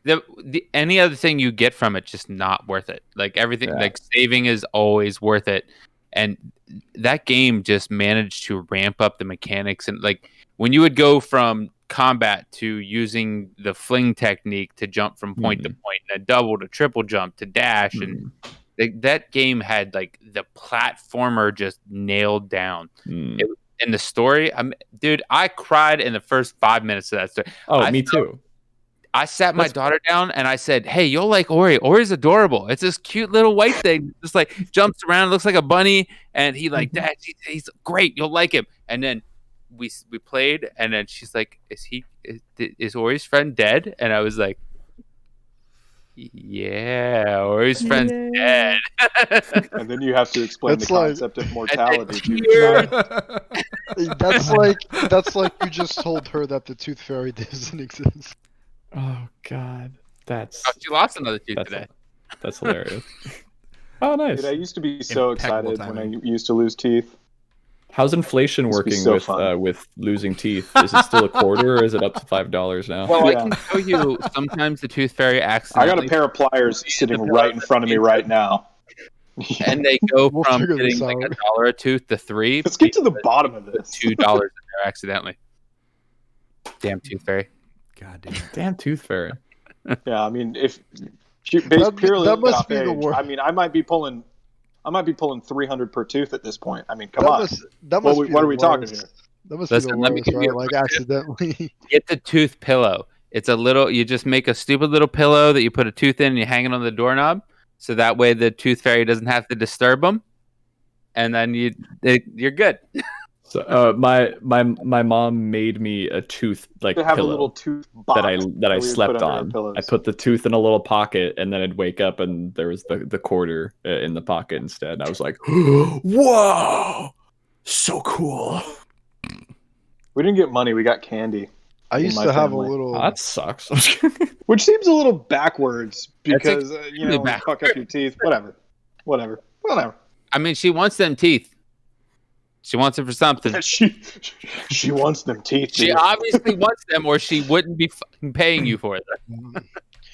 the any other thing you get from it, just not worth it. Like everything, like saving is always worth it. And that game just managed to ramp up the mechanics. And like when you would go from combat to using the fling technique to jump from point to point, and a double to triple jump to dash, and that game had like the platformer just nailed down. In the story, dude, I cried in the first 5 minutes of that story. Me too. I sat my daughter down and I said, "Hey, you'll like Ori. Ori's adorable. It's this cute little white thing, just like jumps around, looks like a bunny, and he like Dad, he's great. You'll like him." And then we played, and then she's like, "Is Ori's friend dead?" And I was like, "Yeah, Ori's friend's dead." And then you have to explain the concept of mortality. That's like you just told her that the Tooth Fairy doesn't exist. Oh God, she lost another tooth today. That's hilarious. Oh, nice. Dude, I used to be so excited when I used to lose teeth. How's inflation working with losing teeth? Is it still a quarter, or is it up to $5 now? Well, I can show you. Sometimes the Tooth Fairy accidentally. I got a pair of pliers sitting right in front of me right now. And they go from getting like $1 a tooth to $3. Let's get to the bottom of this. $2 in there accidentally. Damn Tooth Fairy. God damn Tooth Fairy. Yeah, I mean, if based purely that must be age, the worst. I mean, I might be pulling 300 per tooth at this point. I mean, come on. What are we talking here? That must be the worst, right? Like accidentally. Get the tooth pillow. It's a little. You just make a stupid little pillow that you put a tooth in and you hang it on the doorknob, so that way the Tooth Fairy doesn't have to disturb them, and then you're good. So my mom made me a tooth have a little tooth box that I slept on. I put the tooth in a little pocket, and then I'd wake up and there was the quarter in the pocket instead. And I was like, "Whoa, so cool!" We didn't get money; we got candy. I used to have a little. Oh, that sucks. Which seems a little backwards because fuck up your teeth. Whatever. I mean, she wants them teeth. She wants it for something. She wants them teeth. She dude. obviously wants them, or she wouldn't be fucking paying you for it.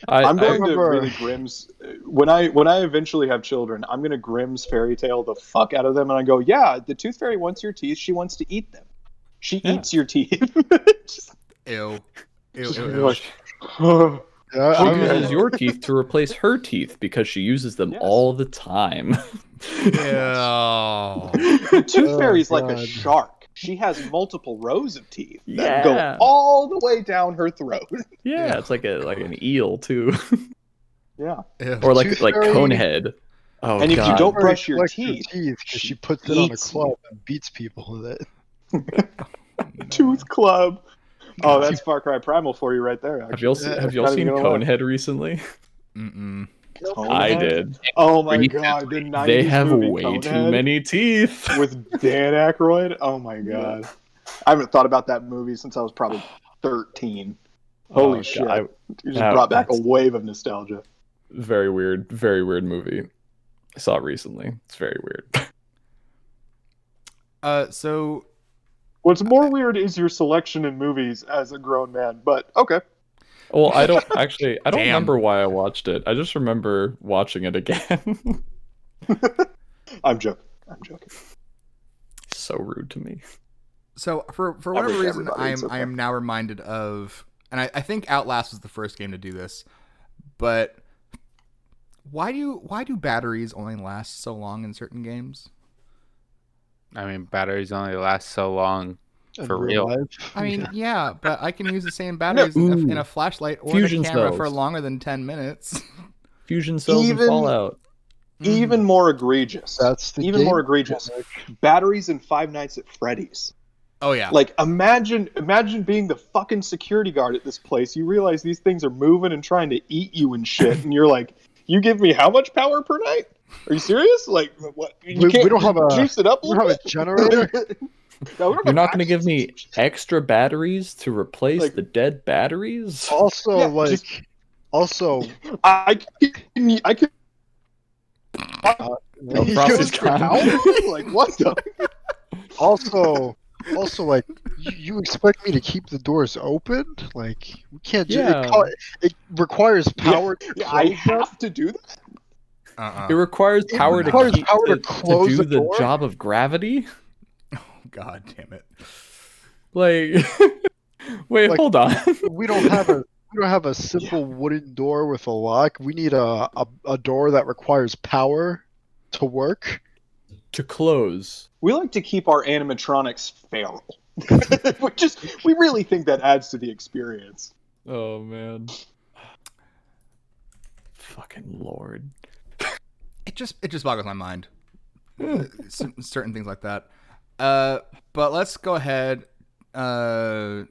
I'm going to remember- really Grimm's when I eventually have children. I'm going to Grimm's fairy tale the fuck out of them, and I go, yeah, the tooth fairy wants your teeth. She wants to eat them. She eats your teeth. Ew. You're like, Yeah, She I mean, uses your teeth to replace her teeth because she uses them Yes. all the time. Ew. the tooth Oh, fairy's like a God. shark. She has multiple rows of teeth that Yeah. go all the way down her throat. Yeah, it's like an eel too, Yeah. Ew. or Tooth like fairy- Conehead. Oh And if you god! don't brush your collects teeth, because she she puts it on a eats club and beats people with it. Tooth Club. Oh, that's Far Cry Primal for you right there. have y'all Actually. have y'all Not seen even gonna lie. Conehead recently? Mm-mm. I Conehead? did. Oh my Recently. god, the 90s They have movie way too Conehead many teeth. with Dan Aykroyd. Oh my god, I haven't thought about that movie since I was probably 13. Holy Oh, shit! God, You just that- brought back a that's- wave of nostalgia. very weird movie. I saw it recently. It's very weird. So What's more weird is your selection in movies as a grown man. But okay, Well, I don't Damn. remember why I watched it. I just remember watching it again. I'm joking. So rude to me. So for I whatever wish reason, everybody was I am now reminded of, and I think Outlast was the first game to do this, but why do batteries only last so long in certain games? I mean, batteries only last so long. In For real. life. I mean, yeah, but I can use the same batteries in a flashlight or Fusion in a camera cells. for longer than 10 minutes. Fusion cells and Even- Fallout. Even more egregious. That's the even game more egregious. Batteries in Five Nights at Freddy's. Oh yeah. Like imagine being the fucking security guard at this place. You realize these things are moving and trying to eat you and shit, and you're like, "You give me how much power per night? Are you serious? Like what? You We can't don't have a- juice it up a we don't little have a generator. bit? No, we don't You're have not going to batteries. give me extra batteries to replace Like- the dead batteries? Also, Yeah, like, just- also, I can. Oh, he Frosty's goes- gone. Like what the? also, like, you expect me to keep the doors open? Like, we can't. Yeah. It requires power. to Yeah, I close them. have to do that. Uh-uh. It requires It power requires to keep power to to close do the the door? job of gravity. God damn it. Like, wait, Like- hold on. We don't have a simple wooden door with a lock. We need a door that requires power to work. To close. We like to keep our animatronics feral. we really think that adds to the experience. Oh man. Fucking lord. It just boggles my mind. Certain things like that. But let's go ahead. I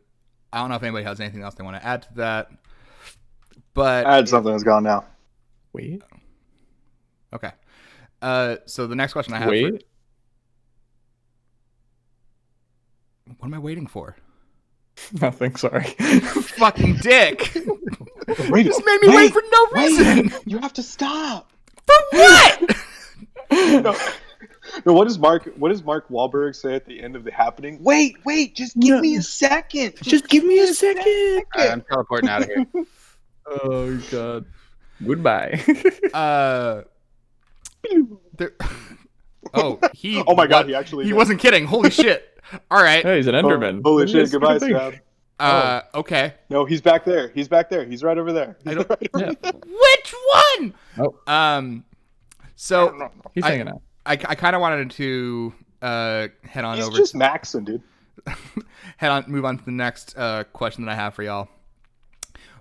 don't know if anybody has anything else they want to add to that. But Add something that's gone now. Wait. okay. So the next question I have. Wait. What am I waiting for? Nothing, sorry. Fucking dick! Wait, Just made me wait for no reason. You have to stop. For what? No, what does Mark Wahlberg say at the end of The Happening? Wait, just give me a second. Just give me a second. I'm teleporting out of here. Oh god. Goodbye. There... Oh, he. Oh my god, he actually He did. wasn't kidding. Holy shit! All right. Hey, he's an Enderman. Holy What do you shit, goodbye, think? Scab. Okay. No, he's back there. He's right over there. I don't- Yeah, Which one? Oh. So he's I- hanging out. I kind of wanted to head on He's over. just Maxon, dude. Move on to the next question that I have for y'all,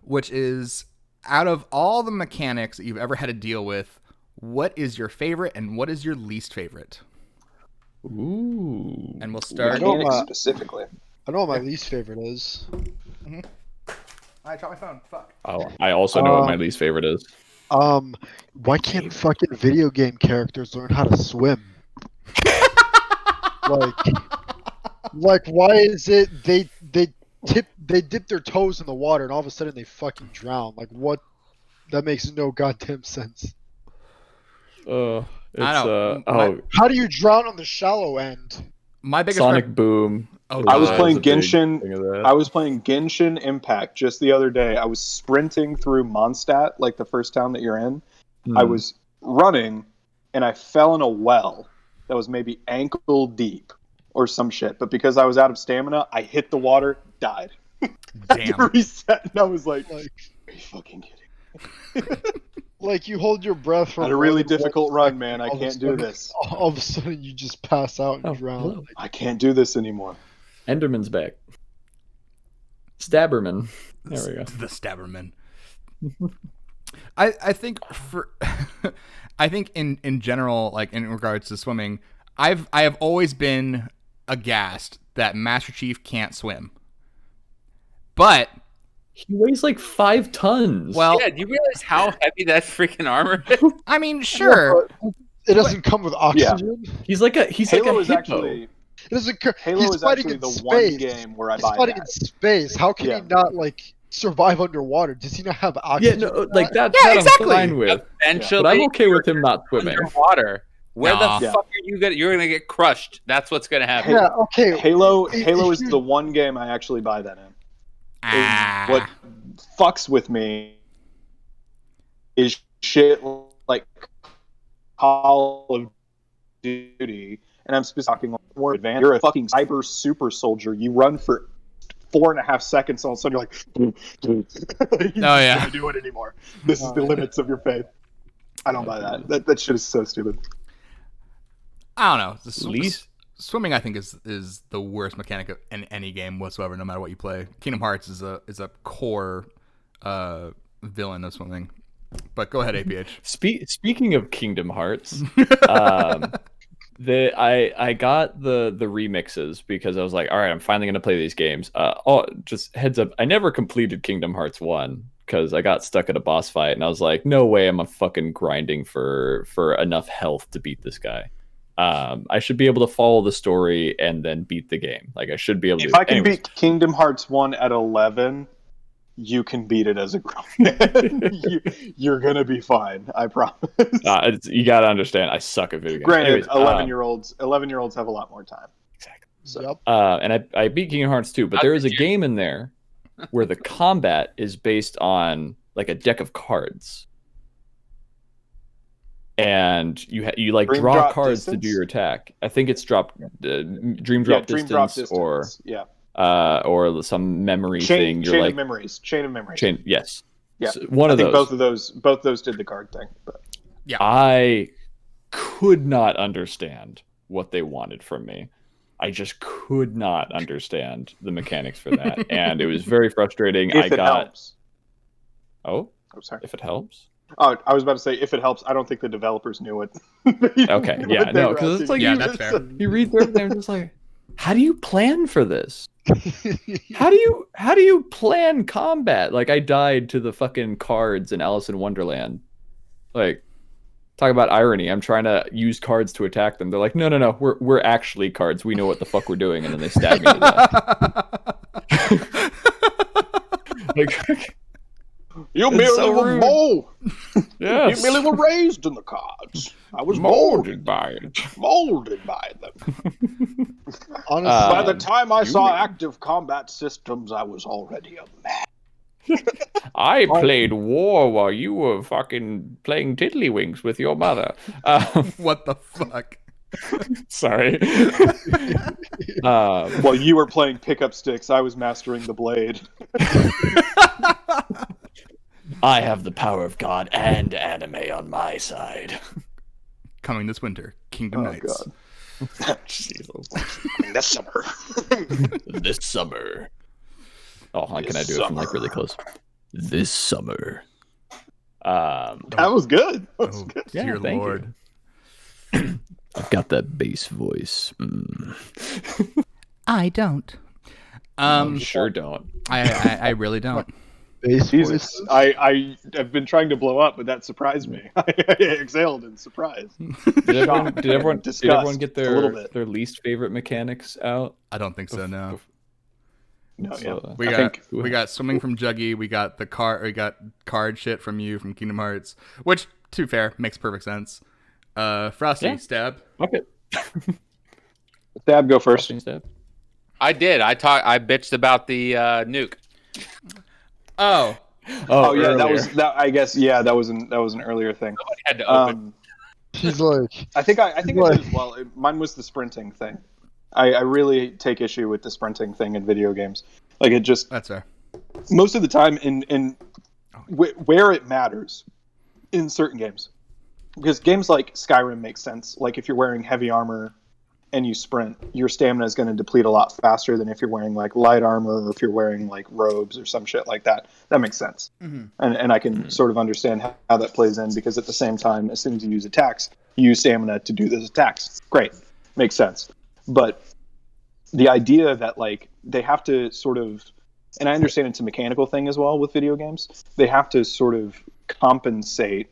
which is, out of all the mechanics that you've ever had to deal with, what is your favorite and what is your least favorite? Ooh. And we'll start. know Mechanics my- specifically. I know what my least favorite is. I dropped my phone. Fuck. Oh, I also know what my least favorite is. Why can't fucking video game characters learn how to swim? like, why is it they dip their toes in the water and all of a sudden they fucking drown? Like, what? That makes no goddamn sense. It's I don't- oh How do you drown on the shallow end? My biggest Sonic Boom. Oh, I was God. playing a big Genshin. thing of that. I was playing Genshin Impact just the other day. I was sprinting through Mondstadt, like the first town that you're in. I was running, and I fell in a well that was maybe ankle deep or some shit. But because I was out of stamina, I hit the water, died. I had to Damn. reset, and I was like, Like, "Are you fucking kidding?" like you hold your breath for Had a more really than 1 difficult run, second, man. I all of a can't do sudden- this. All of a sudden, you just pass out and Oh, drown. hello. I can't do this anymore. Enderman's back. Stabberman. There we go. The Stabberman. I think for I think in general, like in regards to swimming, I have always been aghast that Master Chief can't swim. But He weighs like 5 tons. well, Yeah, do you realize how heavy that freaking armor is? I mean, sure. It doesn't come with oxygen. he's like a Halo is hippo. actually It doesn't. Halo He's is fighting actually in the space. one game where I He's buy fighting in that. space. How can Yeah. he not like survive underwater? Does he not have Yeah, oxygen? no, in like that? that Yeah, exactly. I'm fine with. Eventually, But I'm okay with him not swimming. underwater. Where Nah. the fuck are you gonna? You're gonna get crushed. That's what's gonna happen. Yeah. Okay. Halo If is you- the one game I actually buy that in. Ah. What fucks with me is shit like Call of Duty, and I'm specifically talking more advanced. You're a fucking cyber super soldier. You run for 4.5 seconds, all of a sudden you're like, you yeah. can't do it anymore. This is the limits of your faith. I don't buy that. That shit is so stupid. I don't know. Least Swimming, I think, is the worst mechanic in any game whatsoever, no matter what you play. Kingdom Hearts is a core villain of swimming. But go ahead, APH. Speaking of Kingdom Hearts, I got the remixes because I was like, all right, I'm finally gonna play these games. Just heads up, I never completed Kingdom Hearts 1 because I got stuck at a boss fight and I was like, no way, I'm fucking grinding for enough health to beat this guy. I should be able to follow the story and then beat the game. Like I should be able to. If I can beat Kingdom Hearts 1 at 11, you can beat it as a grown man. You're gonna be fine. I promise. You gotta understand, I suck at video games. Granted, Anyways, 11-year-olds have a lot more time. Exactly. So. Yep. And I beat Kingdom Hearts 2, but there is a game in there where the combat is based on like a deck of cards, and you like Dream draw drop cards to distance? do your attack. I think it's dream drop distance, or some memory thing. You're chain like of memories. Chain of memories. chain. Yes. Yeah. So one I of think those. both those did the card thing. But I could not understand what they wanted from me. I just could not understand the mechanics for that, and it was very frustrating. if it helps. Oh, Sorry. if it helps. Oh, I was about to say, if it helps, I don't think the developers knew it. Okay, What yeah, they no, were because it's asking. like Yeah, you, that's fair. you read through it and I'm just like, how do you plan for this? How do you plan combat? Like I died to the fucking cards in Alice in Wonderland. Like, talk about irony. I'm trying to use cards to attack them. They're like, no, we're actually cards. We know what the fuck we're doing, and then they stab me to death. Like, You It's merely so were rude. You merely were raised in the cards. I was molded by it. by them. Honestly, By the time I saw you- active combat systems, I was already a man. I played war while you were fucking playing tiddlywinks with your mother. What the fuck? Sorry. While you were playing pickup sticks, I was mastering the blade. I have the power of God and anime on my side. Coming this winter, Kingdom Oh, Knights. God. Jesus. This summer. This summer. Oh, can I do it from like really close? This summer. That was good. That was Oh, good. Yeah, dear thank you. Lord. I've got that bass voice. I don't. Sure don't. I really don't. base Jesus, voices. I have been trying to blow up, but that surprised me. I exhaled in surprise. Did everyone Disgust, get a little bit. their least favorite mechanics out? I don't think so. No. No, So, yeah. We I got think- we got swimming from Juggy. We got card shit from you from Kingdom Hearts, which, to be fair, makes perfect sense. Frosty, Yeah. stab. Okay. Stab, go first. Stab. I did. I bitched about the nuke. Oh, Oh yeah, earlier. I guess that was an earlier thing. Somebody had to open. He's like, I think I did as well. Mine was the sprinting thing. I really take issue with the sprinting thing in video games. Like it just that's fair. most of the time in where it matters in certain games, because games like Skyrim make sense. Like if you're wearing heavy armor and you sprint, your stamina is going to deplete a lot faster than if you're wearing like light armor or if you're wearing like robes or some shit like that. That makes sense. Mm-hmm. And I can sort of understand how that plays in, because at the same time, as soon as you use attacks, you use stamina to do those attacks. Great. Makes sense. But the idea that like they have to sort of, and I understand it's a mechanical thing as well with video games, they have to sort of compensate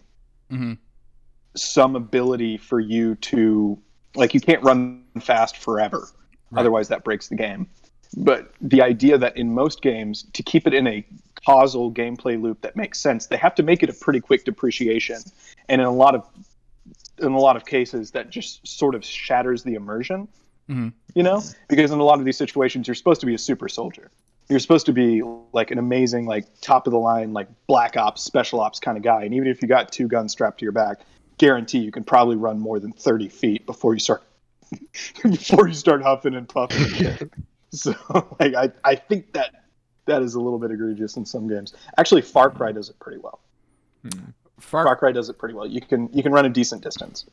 some ability for you to, like, you can't run fast forever. Right. Otherwise that breaks the game. But the idea that in most games, to keep it in a causal gameplay loop that makes sense, they have to make it a pretty quick depreciation. And in a lot of cases, that just sort of shatters the immersion. You know, because in a lot of these situations, you're supposed to be a super soldier. You're supposed to be like an amazing, like top of the line, like black ops, special ops kind of guy. And even if you got 2 guns strapped to your back, guarantee you can probably run more than 30 feet before you start huffing and puffing. So like, I think that is a little bit egregious in some games. Actually, Far Cry does it pretty well. Far Cry does it pretty well. You can run a decent distance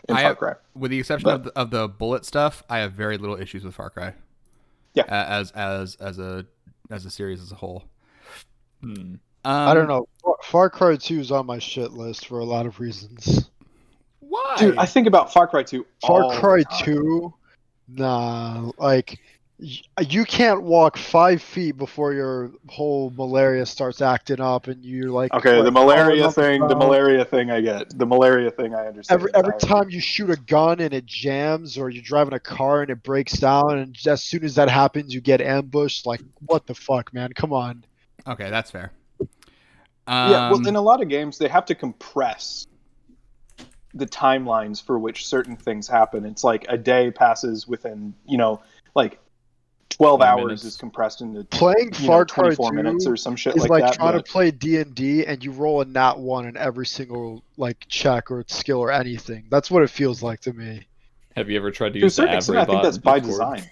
in Far Cry. With the exception of the bullet stuff, I have very little issues with Far Cry. Yeah, as a series as a whole. I don't know. Far Cry 2 is on my shit list for a lot of reasons. Why? Dude, I think about Far Cry 2 Far Cry 2, nah, like you can't walk 5 feet before your whole malaria starts acting up, and you're like, okay, the malaria thing I get. The malaria thing I understand. Every time you shoot a gun and it jams, or you're driving a car and it breaks down, and as soon as that happens, you get ambushed. Like, what the fuck, man? Come on. Okay, that's fair. Yeah, well, in a lot of games, they have to compress the timelines for which certain things happen. It's like a day passes within, like 12 hours minutes. Is compressed into playing Far Cry 24 minutes or some shit is like like that. Trying to play D&D and you roll a nat 1 in every single like check or skill or anything. That's what it feels like to me. Have you ever tried to use the I think that's by design.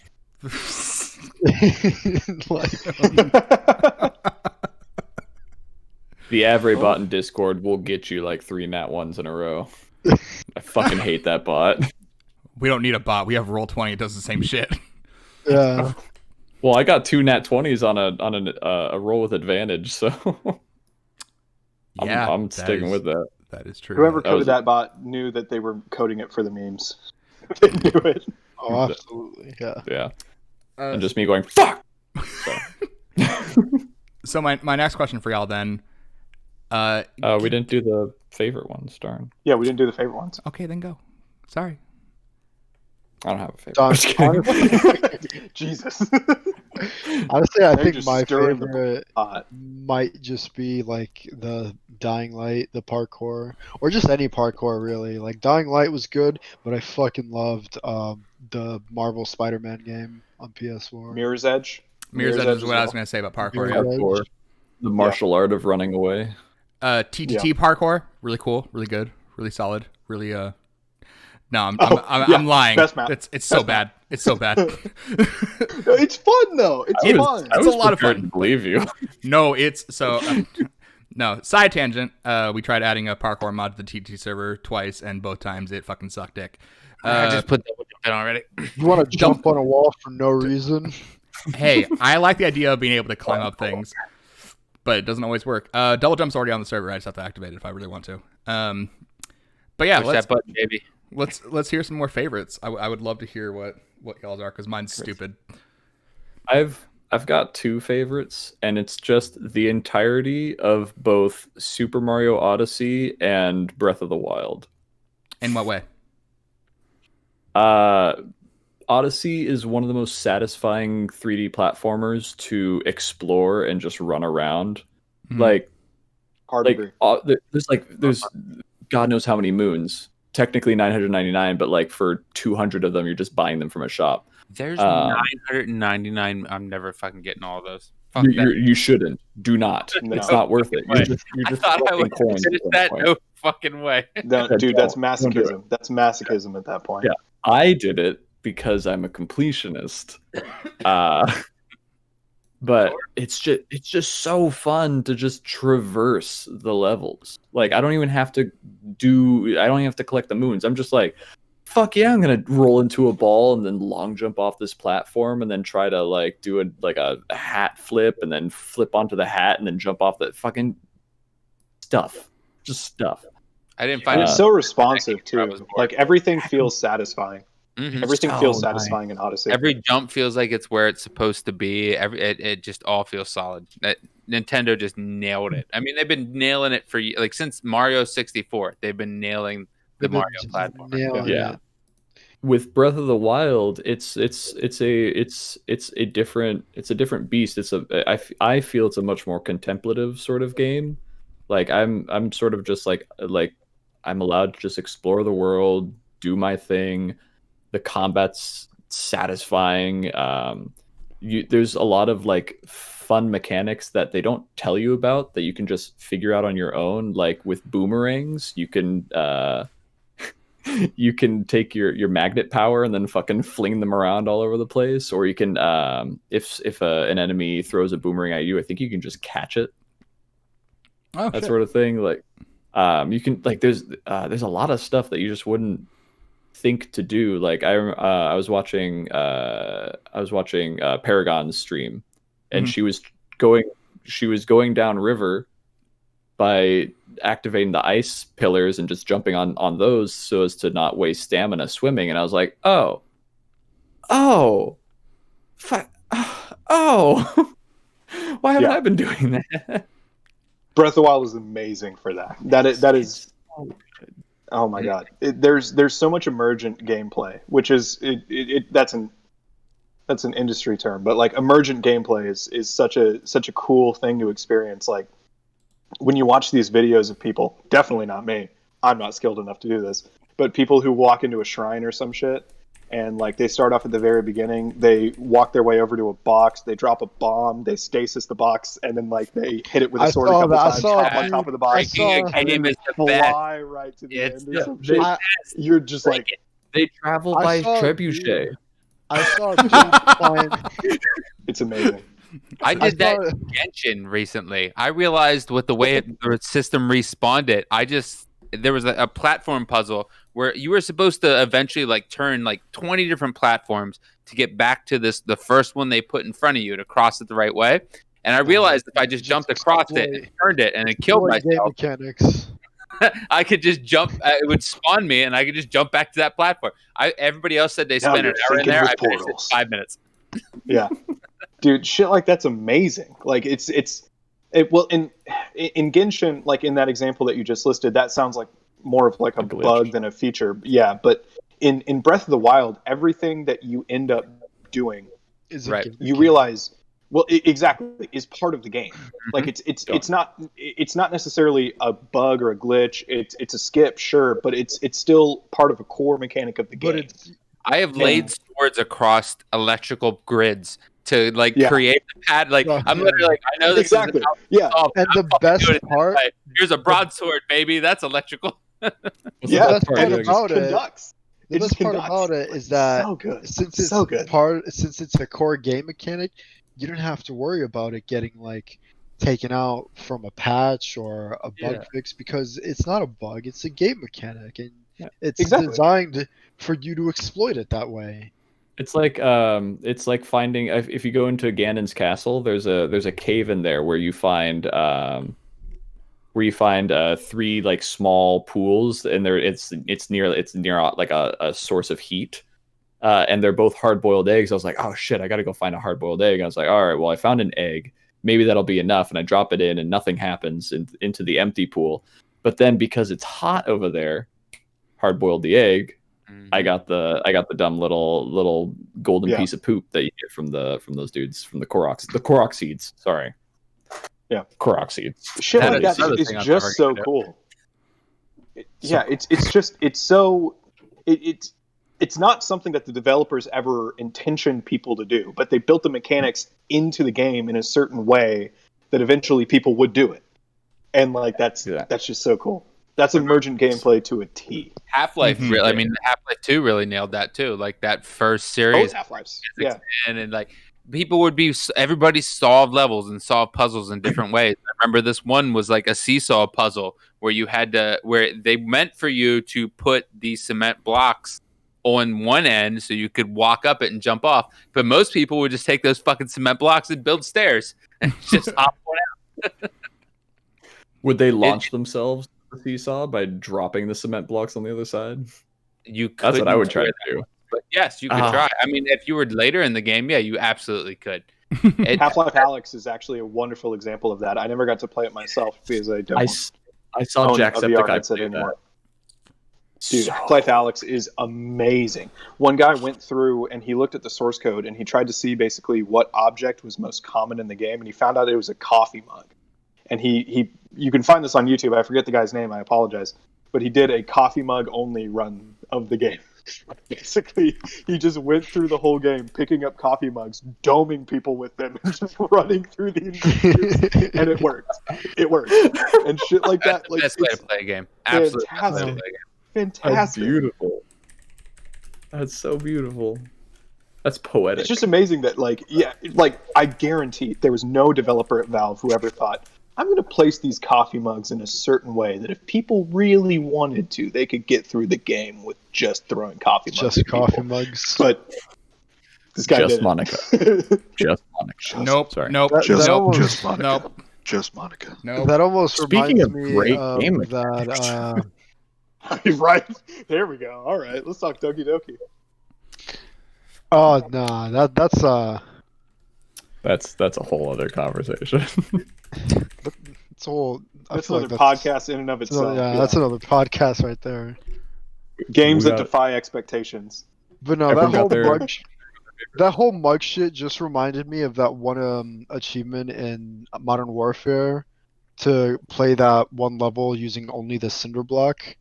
The Avray bot in Discord will get you like 3 nat 1s in a row. I fucking hate that bot. We don't need a bot. We have Roll20. It does the same shit. Yeah. Well, I got 2 nat 20s on a roll with advantage, so I'm sticking with that. That is true. Whoever coded that bot knew that they were coding it for the memes. They knew it. Oh, absolutely. Yeah. Yeah. And just me going, fuck! So my next question for y'all then. We didn't do the favorite ones, darn. Yeah, we didn't do the favorite ones. Okay, then go. Sorry. I don't have a favorite. Jesus. Honestly, I think my favorite might just be like the Dying Light, the parkour, or just any parkour really. Like Dying Light was good, but I fucking loved the Marvel Spider-Man game on PS4. Mirror's Edge. Mirror's Edge is what I was going to say about parkour. The martial art of running away. TTT parkour, really cool, really good, really solid, really No, I'm lying. Best map. It's so bad. It's so bad. It's fun though. It's fun. It's a lot of fun. To believe you. No, it's so. No, side tangent. We tried adding a parkour mod to the TT server twice, and both times it fucking sucked dick. I just put double jump in already. You want to jump on a wall for no reason? Hey, I like the idea of being able to climb up things, but it doesn't always work. Double jump's already on the server. I just have to activate it if I really want to. But yeah, push that button, baby. Let's hear some more favorites. I would love to hear what y'all's are, because mine's stupid. I've got 2 favorites, and it's just the entirety of both Super Mario Odyssey and Breath of the Wild. In what way? Odyssey is one of the most satisfying 3D platformers to explore and just run around. Mm-hmm. Like, hard to agree. There's God knows how many moons technically 999, but like for 200 of them, you're just buying them from a shop. There's 999. I'm never fucking getting all of those. Fuck You shouldn't. Do not. No. It's not worth it. You're I just thought I collecting would coins finish at that. point. No fucking way. Dude, that's Don't do it. masochism. That's masochism at that point. Yeah. I did it because I'm a completionist. But it's just so fun to just traverse the levels. Like I don't even have to collect the moons. I'm just like, fuck yeah, I'm gonna roll into a ball and then long jump off this platform and then try to like do a hat flip and then flip onto the hat and then jump off the fucking stuff. Just stuff. I didn't find And it. it's so responsive I was too. bored. Like everything feels satisfying. Mhm. Everything So feels nice. satisfying in Odyssey. Every jump feels like it's where it's supposed to be. It just all feels solid. Nintendo just nailed it. I mean, they've been nailing it for like since Mario 64. They've been nailing the Mario platform. Yeah. With Breath of the Wild, it's a different beast. I feel it's a much more contemplative sort of game. Like I'm sort of just like I'm allowed to just explore the world, do my thing. The combat's satisfying. There's a lot of like fun mechanics that they don't tell you about that you can just figure out on your own. Like with boomerangs, you can you can take your magnet power and then fucking fling them around all over the place, or you can if an enemy throws a boomerang at you, I think you can just catch it. Oh, That shit. sort of thing. Like you can like there's a lot of stuff that you just wouldn't think to do. Like I was watching Paragon's stream, and she was going down river by activating the ice pillars and just jumping on those so as to not waste stamina swimming. And I was like, oh, why haven't I been doing that? Breath of the Wild is amazing for that. That is. Oh my god! There's so much emergent gameplay, which is that's an industry term, but like emergent gameplay is such a cool thing to experience. Like when you watch these videos of people, definitely not me. I'm not skilled enough to do this, but people who walk into a shrine or some shit, and like they start off at the very beginning, they walk their way over to a box, they drop a bomb, they stasis the box, and then like they hit it with a sword a couple times, hop on top of the box, Breaking a game is the best. fly right to the It's end or some shit. You're just like, They travel by trebuchet. I saw people playing. it's amazing. I did that in Genshin recently. I realized with the way the system respawned it, there was a platform puzzle where you were supposed to eventually like turn like 20 different platforms to get back to the first one they put in front of you to cross it the right way. And I realized if I just jumped across it and turned it and it killed myself, Game mechanics. I could just jump. It would spawn me, and I could just jump back to that platform. Everybody else said they spent an hour in there. I finished it in 5 minutes. Yeah, dude, shit like that's amazing. Like well in Genshin, like in that example that you just listed, that sounds like more of like a bug than a feature. Yeah, but in Breath of the Wild, everything that you end up doing Is Right. you realize, well, exactly, is part of the game. Like it's not necessarily a bug or a glitch. It's a skip, sure, but it's still part of a core mechanic of the game. But it's I have laid swords across electrical grids to like create the pad. Like I'm literally like, I know this Exactly. is Yeah. and the best part. Here's a broadsword, baby. That's electrical. Yeah, the best part and it about just it. conducts. The It just best part conducts. about it is that so good. since it's So good. since it's a core game mechanic, you don't have to worry about it getting like taken out from a patch or a bug fix because it's not a bug, it's a game mechanic, and it's designed for you to exploit it that way. It's like finding if you go into Ganon's castle, there's a cave in there where you find three like small pools, and it's near like a source of heat, and they're both hard-boiled eggs. I was like, oh shit, I gotta go find a hard-boiled egg. And I was like, all right, well, I found an egg, maybe that'll be enough, and I drop it in and nothing happens into the empty pool. But then because it's hot over there, hard-boiled the egg. I got the dumb little golden piece of poop that you get from those dudes from the Korok seeds. Sorry. Yeah, Korok seeds. Shit like that another is thing I'm just never so gonna do. cool. It's not something that the developers ever intentioned people to do, but they built the mechanics into the game in a certain way that eventually people would do it, and like that's just so cool. That's emergent gameplay to a T. Half-Life, I mean, Half-Life 2 really nailed that too. Like that first series, Half-Lives, and like everybody solved levels and solved puzzles in different ways. I remember this one was like a seesaw puzzle where where they meant for you to put these cement blocks on one end so you could walk up it and jump off. But most people would just take those fucking cement blocks and build stairs and just hop one out. Would they launch themselves the seesaw by dropping the cement blocks on the other side? That's what I would try to do. But yes, you could try. I mean, if you were later in the game, yeah, you absolutely could. Half-Life Alyx is actually a wonderful example of that. I never got to play it myself because I don't. I saw Jacksepticeye play anymore. Dude, Half-Life Alyx is amazing. One guy went through and he looked at the source code and he tried to see basically what object was most common in the game, and he found out it was a coffee mug. And you can find this on YouTube. I forget the guy's name. I apologize, but he did a coffee mug only run of the game. Basically, he just went through the whole game, picking up coffee mugs, doming people with them, and just running through the inventories, and it worked. It worked, and shit like that. Like, best way to play a game. Absolutely, fantastic. Fantastic. That's beautiful. That's so beautiful. That's poetic. It's just amazing that, I guarantee there was no developer at Valve who ever thought, I'm going to place these coffee mugs in a certain way that if people really wanted to, they could get through the game with just throwing coffee mugs. Just coffee mugs. But this guy just Monica. Just Monica. Nope. Sorry. Nope. Just Monica. Nope. Just Monica. Nope. That almost Speaking reminds of me great of game that. Right. There we go. All right. Let's talk Doki Doki. Oh no, that's a whole other conversation. it's all. That's another podcast in and of itself. That's another podcast right there. Games that defy expectations. But no, that whole mug shit just reminded me of that one achievement in Modern Warfare to play that one level using only the cinder block.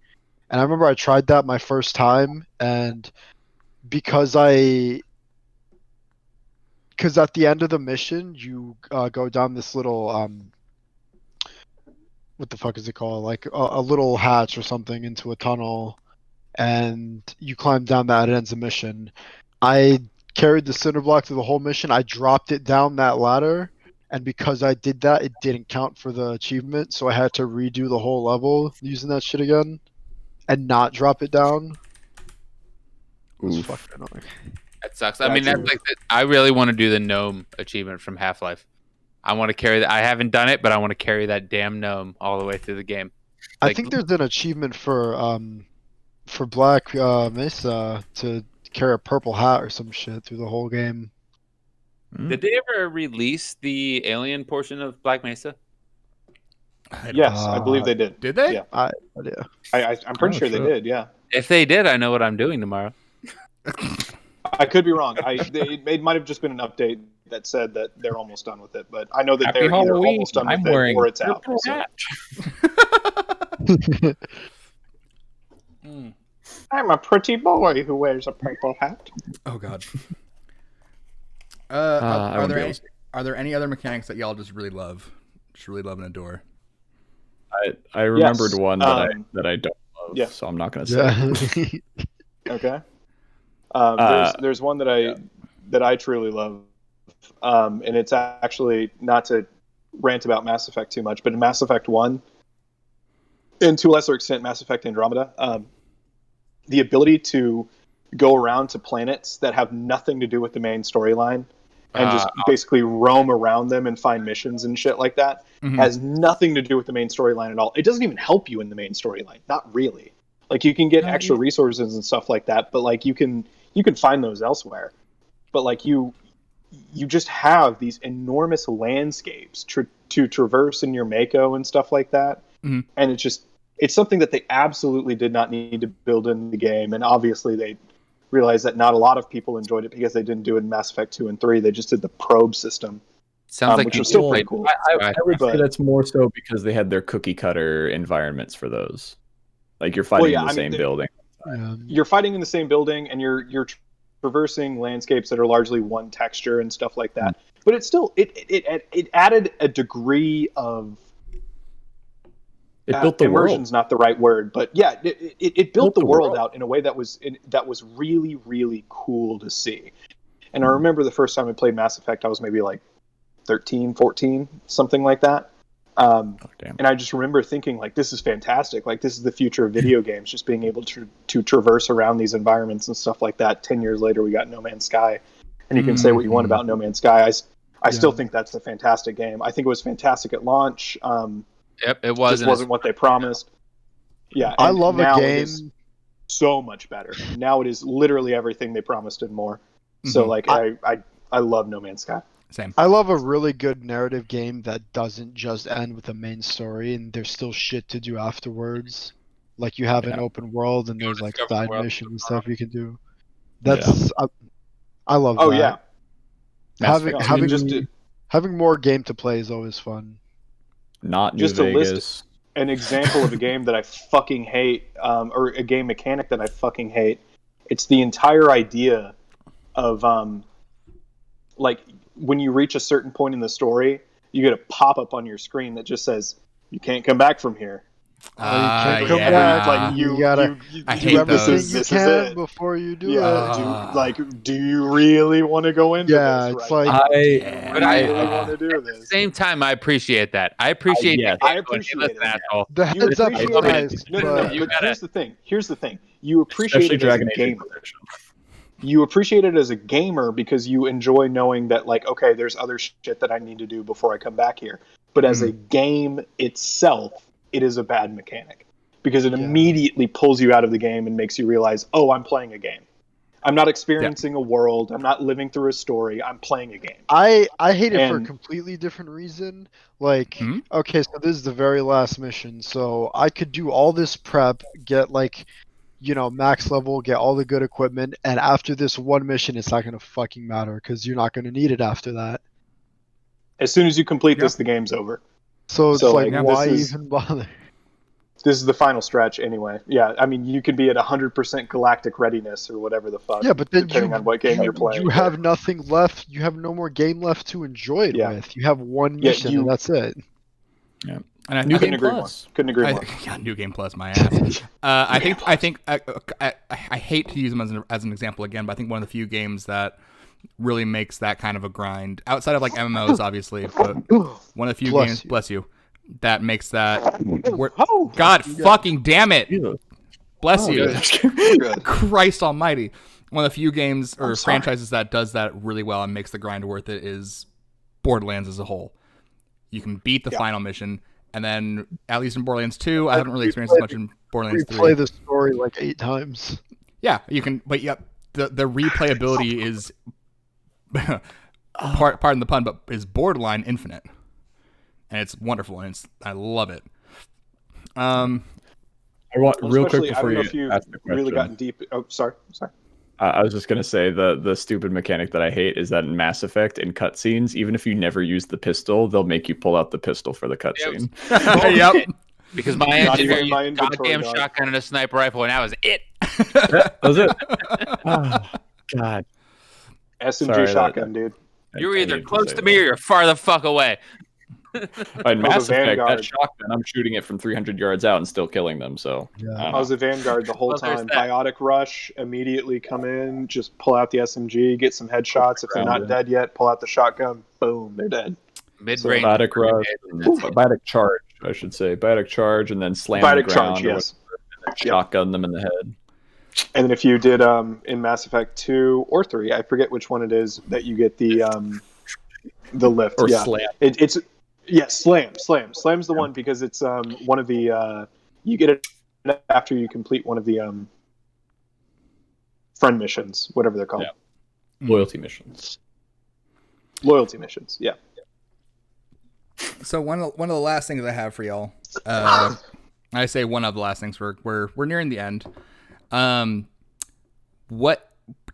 And I remember I tried that my first time, and because at the end of the mission you go down this little what the fuck is it called, like a little hatch or something into a tunnel, and you climb down that, it ends the mission. I carried the cinder block through the whole mission. I dropped it down that ladder, and because I did that, it didn't count for the achievement, so I had to redo the whole level using that shit again and not drop it down. It was fucking annoying. That sucks. I mean, I really want to do the gnome achievement from Half-Life. I want to carry that. I haven't done it, but I want to carry that damn gnome all the way through the game. I think there's an achievement for Black Mesa to carry a purple hat or some shit through the whole game. Did they ever release the alien portion of Black Mesa? Yes, I believe they did. Did they? Yeah. I'm pretty sure true. they did, yeah. If they did, I know what I'm doing tomorrow. I could be wrong. It might have just been an update that said that they're almost done with it, but I know that Happy they're either Halloween. almost done with I'm it wearing or it's out. purple So. hat. I'm a pretty boy who wears a purple hat. Oh God. I won't be able to. Are there any other mechanics that y'all just really love and adore? I remembered one that I don't love, yeah. so I'm not going to say. Okay. There's one that I truly love, and it's actually, not to rant about Mass Effect too much, but in Mass Effect 1, and to a lesser extent Mass Effect Andromeda, the ability to go around to planets that have nothing to do with the main storyline and just basically roam around them and find missions and shit like that has nothing to do with the main storyline at all. It doesn't even help you in the main storyline. Not really. Like, you can get extra resources and stuff like that, but like you can find those elsewhere. But like you just have these enormous landscapes to traverse in your Mako and stuff like that. And it's something that they absolutely did not need to build in the game. And obviously they realized that not a lot of people enjoyed it because they didn't do it in Mass Effect 2 and 3. They just did the probe system. Sounds like which was still pretty cool. I would say that's more so because they had their cookie cutter environments for those. Like you're fighting yeah, in the I mean, same building. Yeah. You're fighting in the same building, and you're traversing landscapes that are largely one texture and stuff like that. But it still it added a degree of It built the immersion's world. not the right word, but yeah, it built the the world world. out in a way that was really, really cool to see. And I remember the first time I played Mass Effect, I was maybe like 13, 14, something like that. Damn. And I just remember thinking, like, this is fantastic. Like, this is the future of video games, just being able to traverse around these environments and stuff like that. 10 years later, we got No Man's Sky. And you can say what you want about No Man's Sky. I still think that's a fantastic game. I think it was fantastic at launch. Yep, it was. Just wasn't what they promised. Yeah, I and love a now it game. is so much better. Now it is literally everything they promised and more. So, like, I love No Man's Sky. Same. I love a really good narrative game that doesn't just end with a main story and there's still shit to do afterwards. Like you have an open world and there's like discover the side world. missions and stuff you can do. That's I love Oh, that. yeah. Mass Having Effect having just having more game to play is always fun. Not New just a Vegas. list, an example of a game that I fucking hate, or a game mechanic that I fucking hate. It's the entire idea of like when you reach a certain point in the story, you get a pop-up on your screen that just says you can't come back from here. can't come Yeah. back. Like You gotta I do hate everything those. you This is can it. before you do Yeah, it. do you really want to go into Yeah, this? it's right like now? Do you Yeah. But I- really want to do At the this? same time, I appreciate that. I appreciate. yes. the I game going, appreciate "Hey, listen, it. asshole." the You heads up is appreciate it. nice, No, but You but gotta- here's the thing. Here's the thing. You appreciate Especially it as a Dragon Age gamer. Inquisition. You appreciate it as a gamer because you enjoy knowing that, like, okay, there's other shit that I need to do before I come back here. But as a game itself, it is a bad mechanic because it immediately pulls you out of the game and makes you realize, oh, I'm playing a game. I'm not experiencing a world. I'm not living through a story. I'm playing a game. I hate it for a And- completely different reason. Like, Hmm? okay, so this is the very last mission. So I could do all this prep, get like, max level, get all the good equipment, and after this one mission, it's not gonna fucking matter because you're not gonna need it after that. As soon as you complete this, the game's over. So it's So, like, like, why this is- even bother? This is the final stretch anyway. Yeah, I mean, you can be at 100% galactic readiness or whatever the fuck. Yeah, but then depending on what game you're playing. you have nothing left. You have no more game left to enjoy it Yeah. with. You have one Yeah, mission, and that's it. And I New think Game Couldn't agree more. Couldn't agree more. yeah, New Game Plus, my ass. I think I hate to use them as an example again, but I think one of the few games that really makes that kind of a grind outside of like MMOs, obviously, but one of the few Bless games, you. bless you, that makes that. Oh, God fucking damn it, Jesus. bless you, good. Christ Almighty. One of the few games or I'm sorry. franchises that does that really well and makes the grind worth it is Borderlands as a whole. You can beat the final mission. And then, at least in Borderlands 2, I haven't really experienced as much in Borderlands 3. Replay the story like 8 times. Yeah, you can, but yeah, the replayability is, pardon the pun, but is borderline infinite, and it's wonderful, and I love it. I want Well, real quick especially, before I don't know you if you've ask the question. really gotten deep. Oh, sorry. I was just gonna say the stupid mechanic that I hate is that in Mass Effect in cutscenes, even if you never use the pistol, they'll make you pull out the pistol for the cutscene. Yep. Because my Not engineer even my used a inventory, goddamn dog. shotgun and a sniper rifle, and that was it. That was it. Oh, God. SMG Sorry, shotgun, dude. You're I either needed close say to me or you're far the fuck away. In Mass Effect, Vanguard. that shotgun, I'm shooting it from 300 yards out and still killing them. So Yeah. I was a Vanguard the whole Well, there's time. that. Biotic rush, immediately come in, just pull out the SMG, get some headshots. If they're not dead yet, pull out the shotgun. Boom, they're dead. Mid-range. Biotic rush, That's it. Biotic charge, I should say. Biotic charge, and then slam the Biotic ground, charge, or yes. whatever, and then shotgun them in the head. And then if you did in Mass Effect 2 or 3, I forget which one it is, that you get the lift. Or yeah. slam. It's slam. Slam's the one because it's one of the you get it after you complete one of the friend missions, whatever they're called. Yeah. Loyalty missions. Loyalty missions. Yeah. So one of the last things I have for y'all, I say one of the last things, we're nearing the end.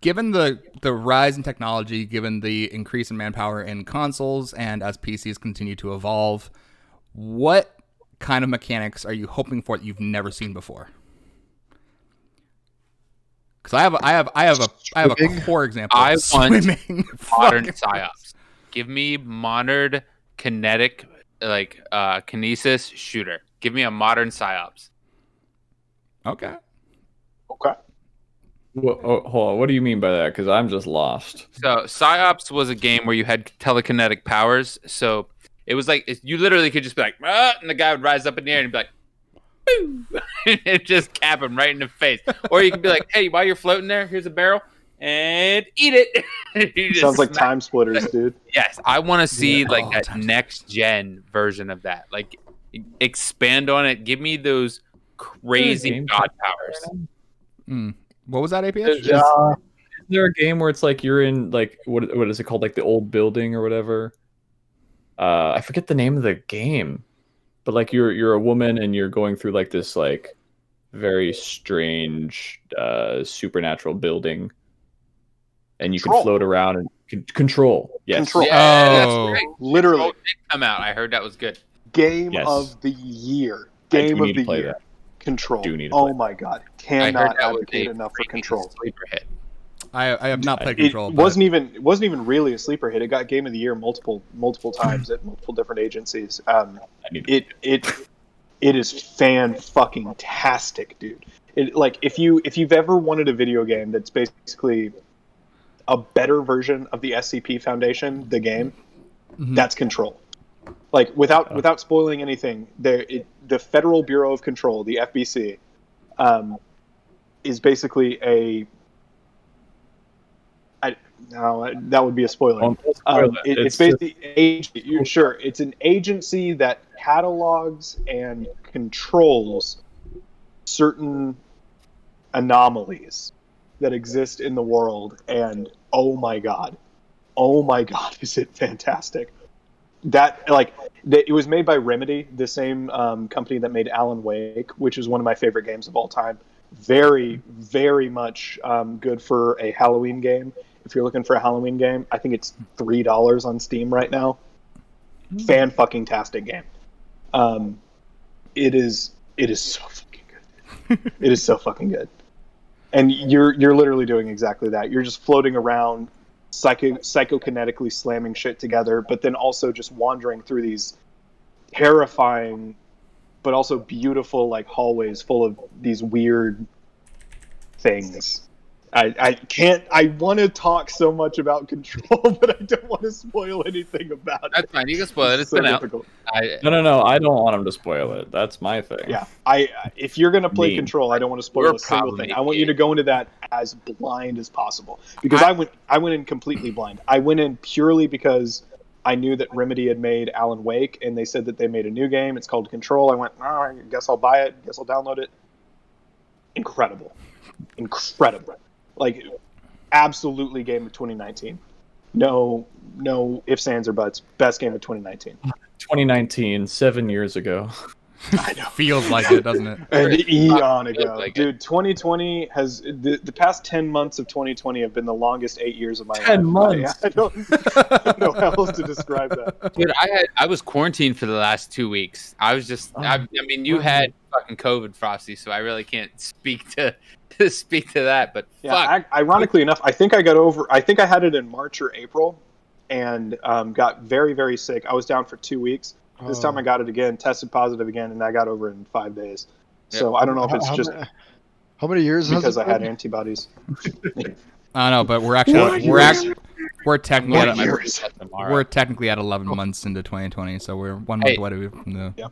Given the rise in technology, given the increase in manpower in consoles, and as PCs continue to evolve, what kind of mechanics are you hoping for that you've never seen before? Because I have a Swimming? core example. I of want swimming. Modern Fucking- psyops. Give me modern kinetic, like kinesis shooter. Give me a modern psyops. Okay. Okay. Hold on. What do you mean by that? Because I'm just lost. So psyops was a game where you had telekinetic powers. So it was like you literally could just be like, and the guy would rise up in the air and be like, boo, and just cap him right in the face. Or you could be like, hey, while you're floating there, here's a barrel and eat it. You just Sounds like smack- Time Splitters, dude. Yes, I want to see like Oh, that times- next gen version of that. Like expand on it. Give me those crazy Game god powers. What was that, APH? Is there a game where it's like you're in like what is it called, like the old building or whatever? I forget the name of the game, but like you're a woman and you're going through like this like very strange supernatural building, and you can Control. float around and control. Yes. Control. Yeah, that's Oh. right. Literally, Control did come out. I heard that was good. game Yes. of the year. I do Game of need to the play year. that. Control. Do need to Oh play my god. I heard Cannot that was advocate a enough for freaking Control. sleeper hit. I have not played It Control. but- wasn't even really a sleeper hit. It got Game of the Year multiple times at multiple different agencies. I need to It is fan-fucking-tastic, dude. It, like if you've ever wanted a video game that's basically a better version of the SCP Foundation, the game, that's Control. Like without spoiling anything, the Federal Bureau of Control, the FBC, is basically that would be a spoiler. Don't spoil it. It's basically it's an agency that catalogs and controls certain anomalies that exist in the world, and oh my god, is it fantastic! It was made by Remedy, the same company that made Alan Wake, which is one of my favorite games of all time. Very, very much good for a Halloween game. If you're looking for a Halloween game, I think it's $3 on Steam right now. Fan-fucking-tastic game. It is so fucking good. It is so fucking good. And you're literally doing exactly that. You're just floating around, psychokinetically slamming shit together, but then also just wandering through these terrifying but also beautiful like hallways full of these weird things. I want to talk so much about Control, but I don't want to spoil anything about it. That's fine. You can spoil it. It's so been out. difficult. No. I don't want him to spoil it. That's my thing. Yeah, if you're gonna play Me. Control, I don't want to spoil We're a single probably thing. I want you to go into that as blind as possible, because I went in completely blind. I went in purely because I knew that Remedy had made Alan Wake, and they said that they made a new game. It's called Control. I went, I guess I'll buy it. Guess I'll download it. Incredible. Like, absolutely game of 2019. No ifs, ands, or buts. Best game of 2019. 2019, 7 years ago. I know. Feels like it, doesn't it? An eon ago. Like Dude, 2020 has... The past 10 months of 2020 have been the longest 8 years of my life. 10 months? I don't know how else to describe that. Dude, I was quarantined for the last 2 weeks. I was just I mean, you had fucking COVID, Frosty, so I really can't speak to that. But Yeah, fuck, ironically enough, I think I had it in March or April, and got very, very sick. I was down for 2 weeks. This time I got it again, tested positive again, and I got over it in 5 days. So I don't know if it's just How many years has because it I had been? antibodies. I don't know, but we're technically I'm at, gonna test tomorrow. we're technically at 11 months into 2020, so we're 1 month Hey. away from the.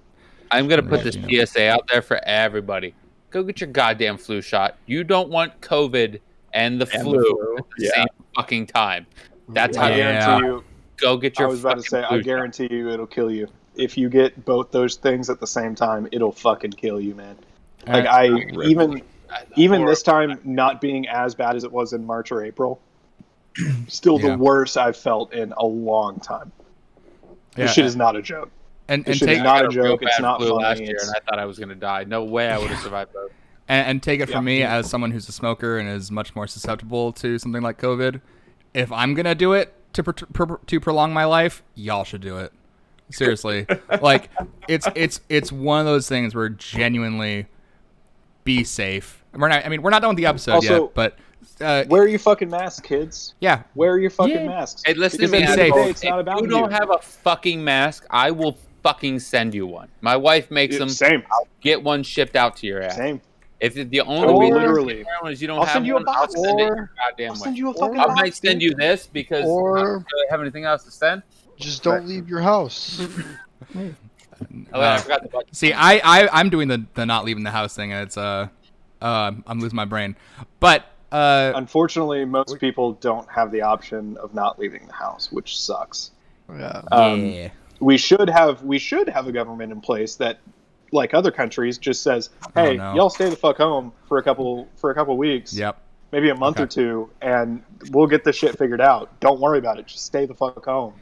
I'm gonna put this Yeah. PSA out there for everybody. Go get your goddamn flu shot. You don't want COVID and the flu at the same fucking time. That's how I you guarantee you. go get I your was about to fucking say, I flu shot. guarantee you, it'll kill you if you get both those things at the same time. It'll fucking kill you, man. Like even this time not being as bad as it was in March or April, still Yeah. the worst I've felt in a long time. This Yeah, shit is not a joke. and this shit is take not I a got real joke. It's bad not flu funny. last year, It's- and I thought I was gonna die. No way I would have survived both. and take it from Yeah. me as someone who's a smoker and is much more susceptible to something like COVID. If I'm gonna do it to prolong my life, y'all should do it. Seriously, like it's one of those things where genuinely be safe We're not done with the episode Also, yet, but Wear your fucking mask, kids. yeah, Wear your fucking masks. Hey, listen Because to me. at the end of the day, If it's not about you don't have a fucking mask, I will fucking send you one. My wife makes them. Same. Get one shipped out to your ass. Same. If the Or only literally. one is you don't I'll have send you a one, I'll box. send it your Or- goddamn I'll way. send you a fucking I box, might send you this because I Or- don't really have anything else to send. Just don't leave your house. Oh, wait, I forgot the button. see, I'm doing the not leaving the house thing, and it's I'm losing my brain, but Unfortunately, most people don't have the option of not leaving the house, which sucks. Yeah. yeah. We should have a government in place that, like other countries, just says, "Hey, no. y'all stay the fuck home for a couple weeks, Yep. maybe a month Okay. or two, and we'll get this shit figured out. Don't worry about it. Just stay the fuck home."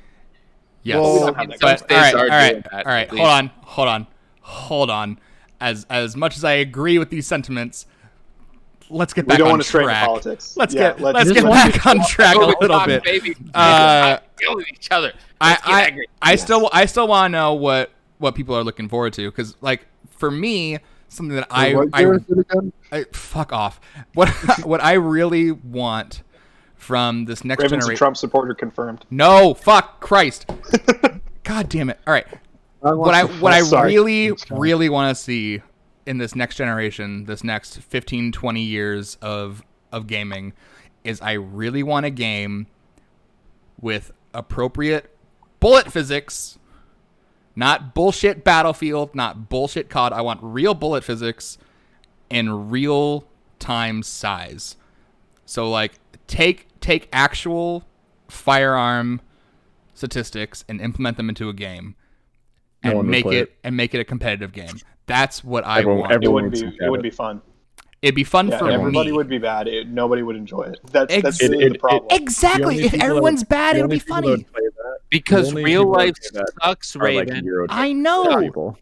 Yes. Well, We don't have that But Some states are doing that, all right. at least. Hold on. As much as I agree with these sentiments, let's get We back don't on want to stray into track. politics. Let's Yeah, get get let's- back on track a little bit. Baby. Uh, Killing each other. Let's get I angry. still want to know what people are looking forward to, because like for me, something that What year is it again? I fuck off. What I really want from this next Raven's a generation. Trump supporter confirmed. No, fuck Christ. God damn it. All right. What I Sorry. really want to see in this next generation, this next 15, 20 years of gaming, is I really want a game with appropriate bullet physics, not bullshit Battlefield, not bullshit COD. I want real bullet physics in real time size. So like take actual firearm statistics and implement them into a game No and one would make play it a competitive game. That's what I Everyone- want. It everyone- would be fun. It'd be fun Yeah, for everybody me. would be bad. Nobody would enjoy it. That's Ex- really the problem. Exactly. If everyone's bad, it'll be funny. Because The only real people that life do that sucks, Are like Raven. Euro I know. people.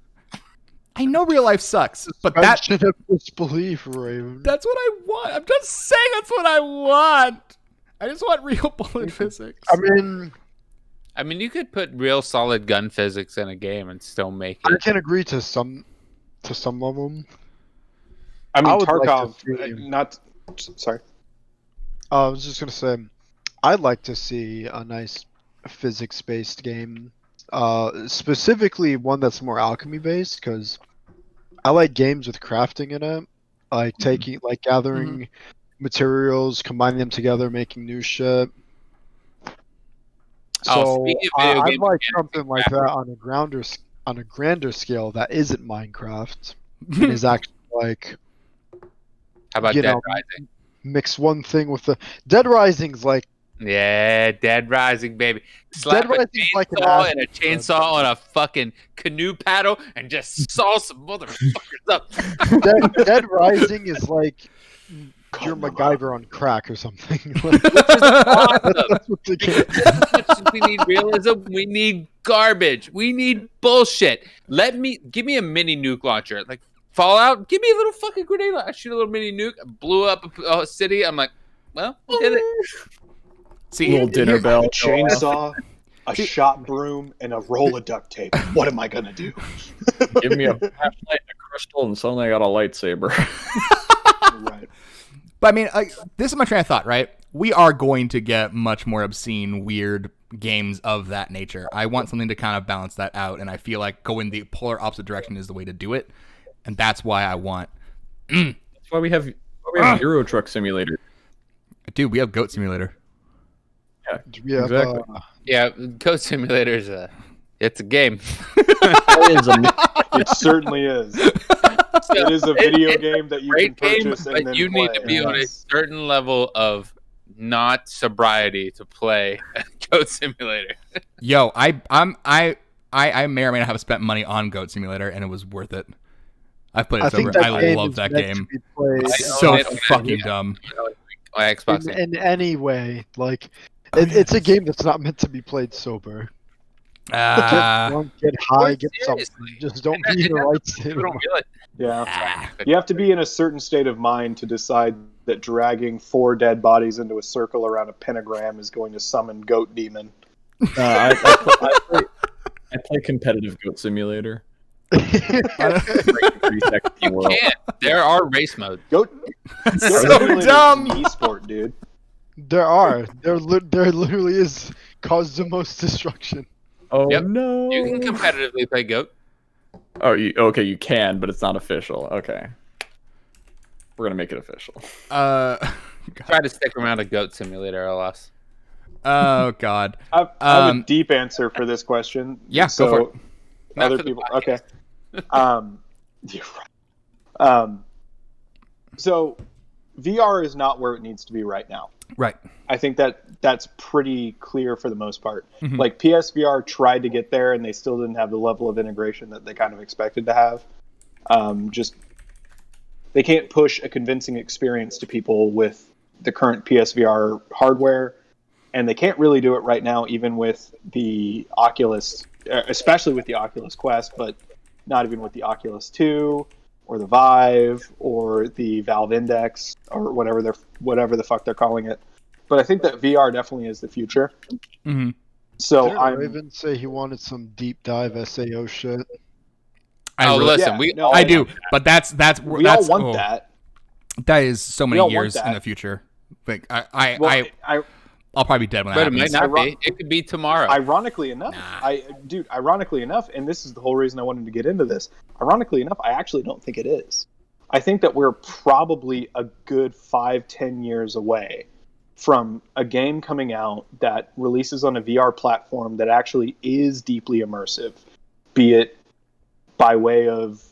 I know real life sucks, but that Suspension of disbelief, Raven. that's what I want. I'm just saying that's what I want. I just want real bullet physics. I mean, you could put real solid gun physics in a game and still make I it. can agree to some level. I mean, I would like to Tarkov, see- not. Sorry. I was just gonna say, I'd like to see a nice physics-based game, specifically one that's more alchemy-based, because I like games with crafting in it, like gathering materials, combining them together, making new shit. Oh, So speaking of video I'd games, like again, something like that on a grander scale that isn't Minecraft and is actually like How about you Dead know, Rising? mix one thing with the Dead Rising's like Yeah, Dead Rising, baby. Slap a Rising's like an chainsaw ass- and a chainsaw on a fucking canoe paddle and just saw some motherfuckers up. Dead Rising is like you're MacGyver on crack or something. Like, Awesome. that's what the game As much as we need realism, we need garbage. We need bullshit. Give me a mini nuke launcher. Like Fallout, give me a little fucking grenade. I shoot a little mini nuke, blew up a city. I'm like, well, we did it. See, Little dinner bell. A chainsaw, a shot broom, and a roll of duct tape. What am I gonna do? Give me a flashlight and a crystal, and suddenly I got a lightsaber. Right. But I mean, this is my train of thought, right? We are going to get much more obscene, weird games of that nature. I want something to kind of balance that out, and I feel like going the polar opposite direction is the way to do it, and that's why I want. That's why we have Euro Truck Simulator. Dude, we have Goat Simulator. we have, Exactly. Yeah, Goat Simulator's it's a game. It certainly is. It is a video game that you can Great game, purchase and but then you play. need to be on a Yes. certain level of not sobriety to play Goat Simulator. Yo, I may or may not have spent money on Goat Simulator, and it was worth it. I've played I it think sober. that I game love is that meant game. to be played It's so Yeah. fucking dumb. My Xbox. in any way. Like it's a game that's not meant to be played sober. Get drunk, get high, get something. Seriously. Just don't And be in the that- right state of People don't mind. realize. Yeah. You have to be in a certain state of mind to decide that dragging 4 dead bodies into a circle around a pentagram is going to summon Goat Demon. I play competitive Goat Simulator. Can't. There are race modes. Go So dumb. Esport, dude. There are. There literally is cause the most destruction. Oh Yep. no! You can competitively play goat. Oh, okay, you can, but it's not official. Okay, we're gonna make it official. Try to stick around a goat simulator, LS. Oh God. I have a deep answer for this question. Yeah, so go for it. Not Other for the people, podcast. okay. You're right. So VR is not where it needs to be right now. Right. I think that's pretty clear for the most part. Mhm. Like PSVR tried to get there, and they still didn't have the level of integration that they kind of expected to have. Just they can't push a convincing experience to people with the current PSVR hardware, and they can't really do it right now, even with the Oculus, especially with the Oculus Quest, but not even with the Oculus 2 or the Vive or the Valve Index or whatever the fuck they're calling it. But I think that VR definitely is the future. Mm-hmm. So Didn't I'm Raven say he wanted some deep dive SAO shit? Listen, Yeah, I do, but that's we all want that. That is so many all want years in that. the future. Like Well, I'll probably be dead when that but it happens. might not be. It could be tomorrow. ironically enough, ironically enough, and this is the whole reason I wanted to get into this. Ironically enough, I actually don't think it is. I think that we're probably a good 5-10 years away from a game coming out that releases on a VR platform that actually is deeply immersive, be it by way of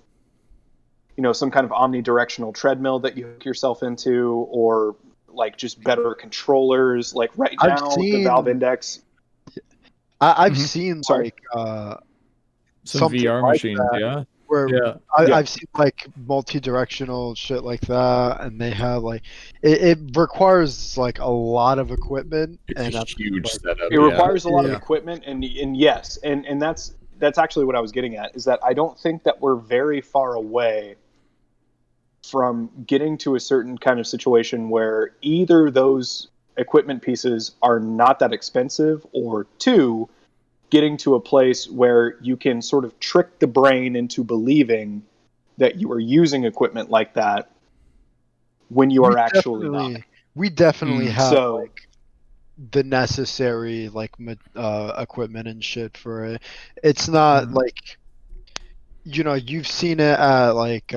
some kind of omnidirectional treadmill that you hook yourself into, or like just better controllers. Like right now, the Valve Index. I've Mhm. seen Sorry. like Some something VR like machines, that, yeah. where Yeah. I've seen like multi-directional shit like that, and they have like it requires like a lot of equipment, It's and a I'm huge like, setup. It requires a lot of Yeah. equipment, and yes, and that's actually what I was getting at, is that I don't think that we're very far away from getting to a certain kind of situation where either those equipment pieces are not that expensive, or two, getting to a place where you can sort of trick the brain into believing that you are using equipment like that when you are actually not. we definitely have So like the necessary like equipment and shit for it. It's not like you've seen it at like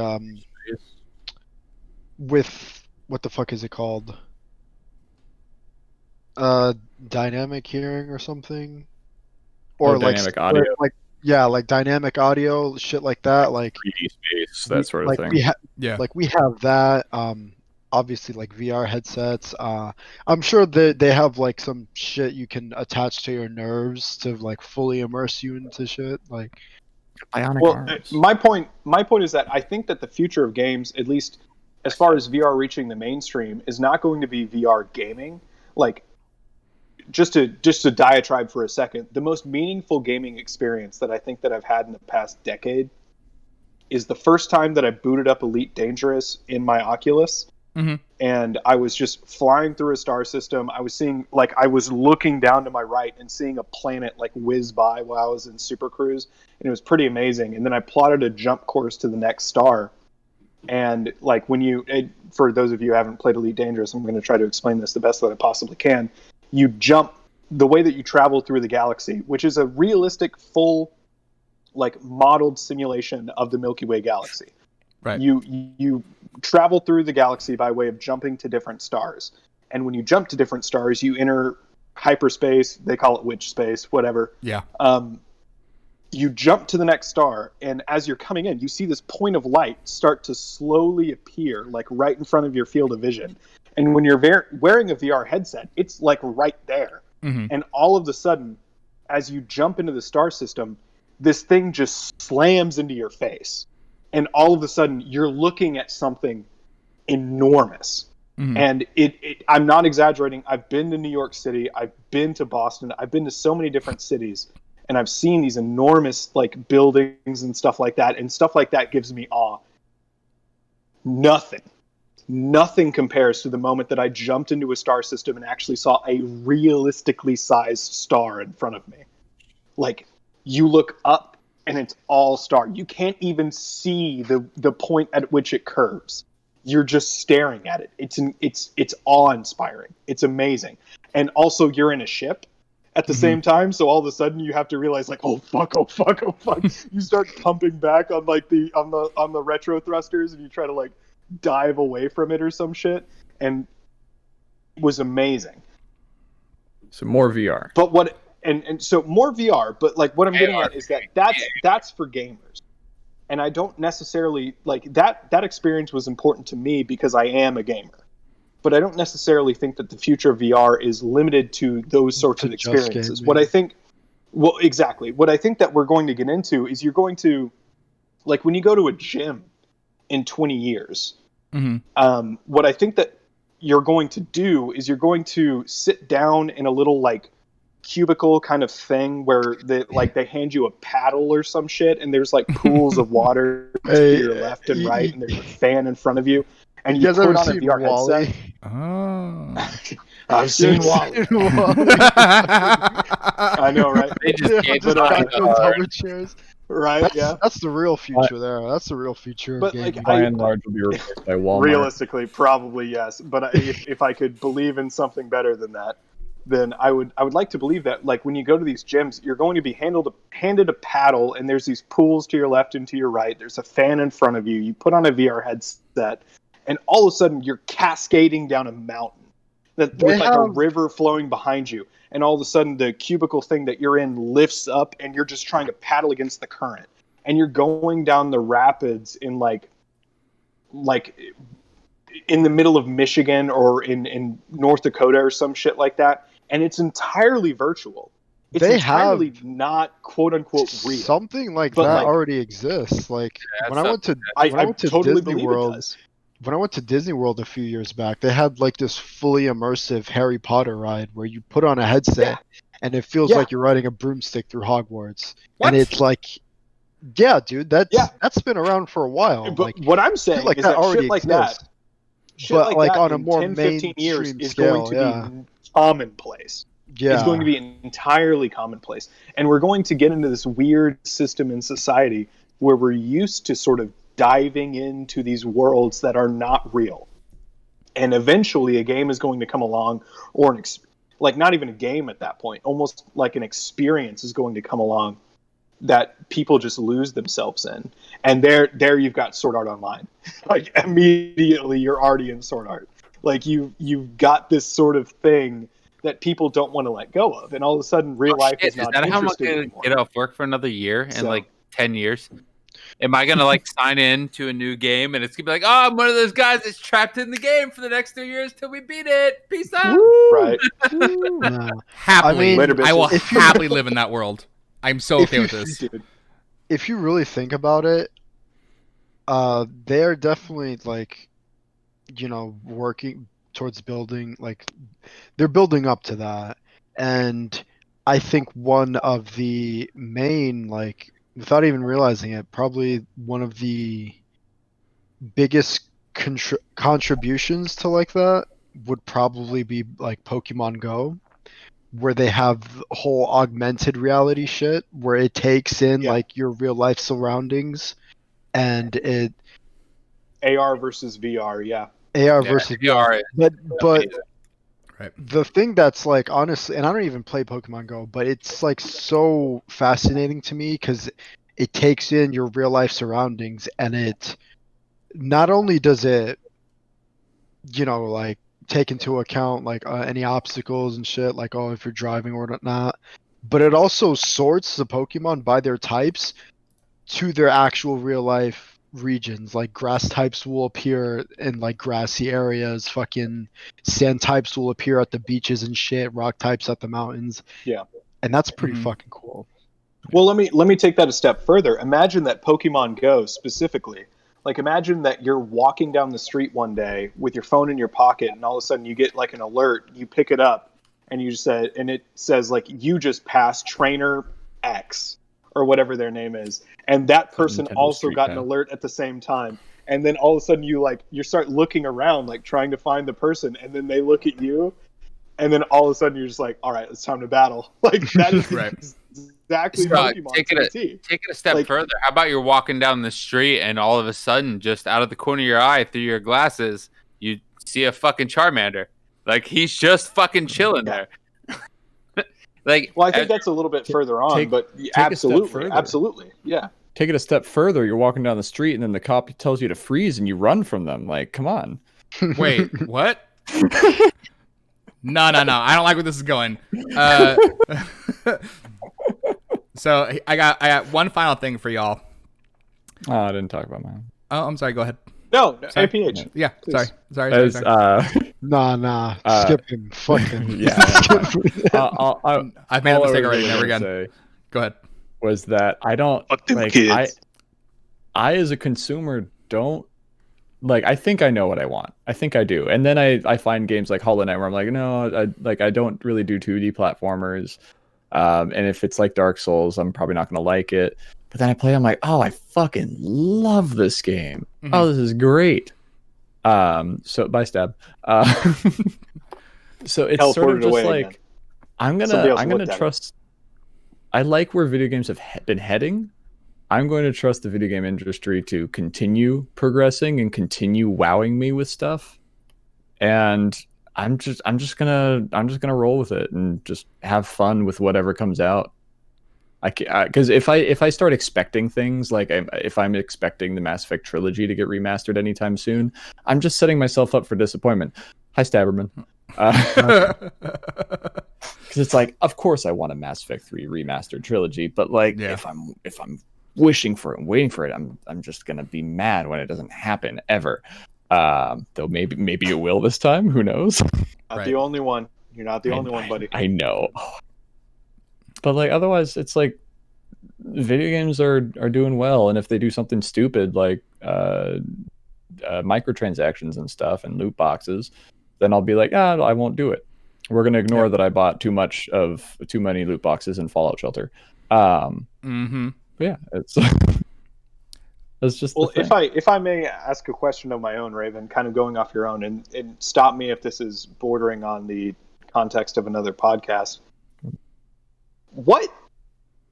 with what the fuck is it called? Dynamic hearing or something, or like dynamic audio. like dynamic audio, shit like that. Like 3D space, that sort of thing. We have that. Obviously like VR headsets. I'm sure they have like some shit you can attach to your nerves to like fully immerse you into shit. Like, Bionic well, arms. my point is that I think that the future of games, at least as far as VR reaching the mainstream, is not going to be VR gaming. Like, just to diatribe for a second, the most meaningful gaming experience that I think that I've had in the past decade is the first time that I booted up Elite Dangerous in my Oculus. Mhm. And I was just flying through a star system. I was looking down to my right and seeing a planet like whiz by while I was in Super Cruise, and it was pretty amazing. And then I plotted a jump course to the next star. And like for those of you who haven't played Elite Dangerous, I'm going to try to explain this the best that I possibly can. You jump the way that you travel through the galaxy, which is a realistic, full, like modeled simulation of the Milky Way galaxy. Right. You travel through the galaxy by way of jumping to different stars. And when you jump to different stars, you enter hyperspace. They call it witch space, whatever. Yeah. You jump to the next star, and as you're coming in, you see this point of light start to slowly appear, like right in front of your field of vision. And when you're wearing a VR headset, it's like right there. Mhm. And all of a sudden, as you jump into the star system, this thing just slams into your face. And all of a sudden, you're looking at something enormous. Mhm. And I'm not exaggerating. I've been to New York City. I've been to Boston. I've been to so many different cities. And I've seen these enormous like buildings and stuff like that. And stuff like that gives me awe. Nothing compares to the moment that I jumped into a star system and actually saw a realistically sized star in front of me. Like, you look up and it's all star. You can't even see the point at which it curves. You're just staring at it. It's awe-inspiring. It's amazing. And also you're in a ship at the same time, so all of a sudden you have to realize like, oh fuck. You start pumping back on like on the retro thrusters, and you try to like dive away from it or some shit, and it was amazing. So more VR. But what and so more VR, but like what I'm getting at is that's for gamers. And I don't necessarily like that experience was important to me because I am a gamer. But I don't necessarily think that the future of VR is limited to those sorts of experiences. What I think what I think that we're going to get into is you're going to, like when you go to a gym in 20 years, what I think that you're going to do is you're going to sit down in a little like cubicle kind of thing where they hand you a paddle or some shit, and there's like pools of water to your left and right, and there's a fan in front of you, and you put on a VR headset. Oh. I've seen Wally. I know, right? They just gave it hover chairs. Right? That's the real future there. That's the real future. But of like, gaming. By and large, will be replaced by Walmart. Realistically, probably yes. But if I could believe in something better than that, then I would like to believe that like when you go to these gyms, you're going to be handed a paddle, and there's these pools to your left and to your right. There's a fan in front of you. You put on a VR headset, and all of a sudden you're cascading down a mountain with like a river flowing behind you. And all of a sudden the cubicle thing that you're in lifts up, and you're just trying to paddle against the current. And you're going down the rapids in like in the middle of Michigan or in North Dakota or some shit like that. And it's entirely virtual. It's entirely not quote unquote real. Something like But, that like, already exists. Like when I went to I totally Disney believe World, it does. when I went to Disney World a few years back, they had like this fully immersive Harry Potter ride where you put on a headset and it feels like you're riding a broomstick through Hogwarts. What? And it's like, yeah, dude, that's been around for a while. But like, what I'm saying like is that that already shit like exists. that, shit But, like, that on a in more 10, 15 years mainstream is scale, going to be commonplace. Yeah. It's going to be entirely commonplace. And we're going to get into this weird system in society where we're used to sort of diving into these worlds that are not real. And eventually a game is going to come along, or like not even a game at that point, almost like an experience is going to come along that people just lose themselves in. And there you've got Sword Art Online. Like immediately you're already in Sword Art. Like you've got this sort of thing that people don't want to let go of, and all of a sudden real life is not that how I'm interesting gonna anymore. get off work for another year in So- like 10 years? Am I gonna like sign in to a new game and it's gonna be like, oh, I'm one of those guys that's trapped in the game for the next 3 years till we beat it? Peace out. Right. Yeah. Happily, I mean, Later, I will bitches. happily live in that world. I'm so If okay you- with this. Dude. If you really think about it, they're definitely like, working towards building, like they're building up to that. And I think one of the main, like, without even realizing it, probably one of the biggest contributions to like that would probably be like Pokemon Go, where they have whole augmented reality shit where it takes in like your real life surroundings, and it AR versus VR, yeah. AR versus VR. But Right. the thing that's like, honestly, and I don't even play Pokemon Go, but it's like so fascinating to me because it takes in your real life surroundings, and it not only does it, like take into account like any obstacles and shit, like if you're driving or not, but it also sorts the Pokemon by their types to their actual real life regions. Like grass types will appear in like grassy areas, fucking sand types will appear at the beaches and shit, rock types at the mountains. Yeah. And that's pretty Mhm. fucking cool. Well, let me take that a step further. Imagine that Pokemon Go specifically. Like imagine that you're walking down the street one day with your phone in your pocket, and all of a sudden you get like an alert. You pick it up, and it says like you just passed Trainer X or whatever their name is, and that person Nintendo also Street got an Pass. alert at the same time. And then all of a sudden you start looking around, like trying to find the person, and then they look at you, and then all of a sudden you're just like, all right, it's time to battle. Like that is Right. exactly Scott, Pokemon take to it a T. Take it a step Like- further. How about you're walking down the street and all of a sudden, just out of the corner of your eye through your glasses, you see a fucking Charmander. Like he's just fucking chilling Yeah. there. Like, Well, I think that's a little bit further on, take- but a step absolutely, further. absolutely, yeah. Take it a step further. You're walking down the street, and then the cop tells you to freeze, and you run from them. Like, come on. Wait, what? No. I don't like where this is going. So I got one final thing for y'all. Oh, I didn't talk about mine. Oh, I'm sorry. Go ahead. No, Sorry. APH. Yeah. Please. Sorry. As, Nah. Skip him. Fuck him. yeah. I've made a mistake already. Never again. Say Go ahead. was that I don't Fuck them like kids. I as a consumer don't like. I think I know what I want. I think I do, and then I find games like Hollow Knight where I'm like, no, I don't really do 2D platformers. And if it's like Dark Souls, I'm probably not going to like it. But then I play, I'm like, oh, I fucking love this game. Mhm. Oh, this is great. So bye, Stab. So it's sort Teleported of just away like again. I'm Somebody else gonna looked at it. trust. I like where video games have been heading. I'm going to trust the video game industry to continue progressing and continue wowing me with stuff. And I'm just gonna roll with it and just have fun with whatever comes out. Because if I start expecting things like if I'm expecting the Mass Effect trilogy to get remastered anytime soon, I'm just setting myself up for disappointment. Hi, Stabberman. Because it's like, of course I want a Mass Effect 3 remastered trilogy, but like Yeah. if I'm wishing for it and waiting for it, I'm just gonna be mad when it doesn't happen ever. Though maybe it will this time. Who knows? Not Right. the only one. You're not the only one, buddy. I know. But like otherwise, it's like video games are doing well, and if they do something stupid like microtransactions and stuff and loot boxes, then I'll be like, I won't do it. We're gonna ignore that I bought too many loot boxes in Fallout Shelter. Mm-hmm. But yeah, it's that's just Well, the thing. if I may ask a question of my own, Raven, kind of going off your own, and stop me if this is bordering on the context of another podcast. What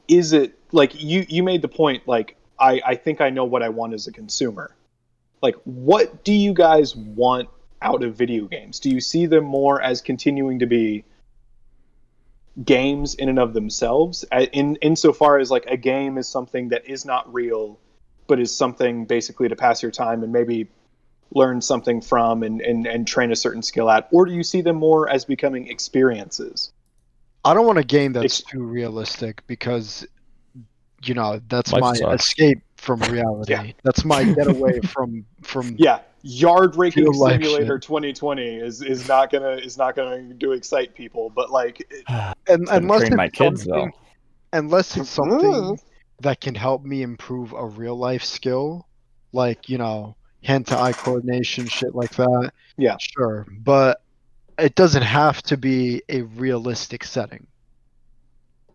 is it like? You made the point. Like I think I know what I want as a consumer. Like, what do you guys want out of video games? Do you see them more as continuing to be games in and of themselves, insofar as like a game is something that is not real, but is something basically to pass your time and maybe learn something from and train a certain skill at? Or do you see them more as becoming experiences? I don't want a game that's too realistic because, that's Life my sucks. escape from reality. Yeah. That's my getaway from. Yeah, Yard Raking Real life Simulator shit. 2020 is not gonna to excite people, but like And Gonna unless train my it's kids though. something, unless it's something that can help me improve a real life skill, like hand-to-eye coordination, shit like that. Yeah. Sure, but it doesn't have to be a realistic setting.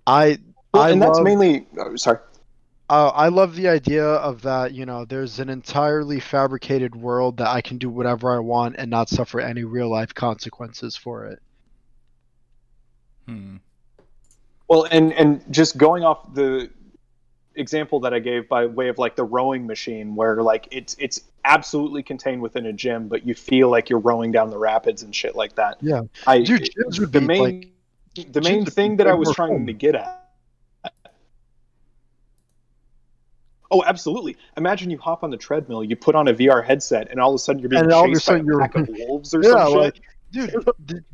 I that's love- mainly sorry. I love the idea of that, there's an entirely fabricated world that I can do whatever I want and not suffer any real life consequences for it. Well, and just going off the example that I gave by way of like the rowing machine, where like it's absolutely contained within a gym, but you feel like you're rowing down the rapids and shit like that. Yeah. I Dude, gyms would the be, main like- the main gyms would thing be that I way was more trying fun. to get at. Oh, absolutely! Imagine you hop on the treadmill, you put on a VR headset, and all of a sudden you're being And all of a chased by sudden a you're- pack of wolves or Yeah, some like, shit, dude,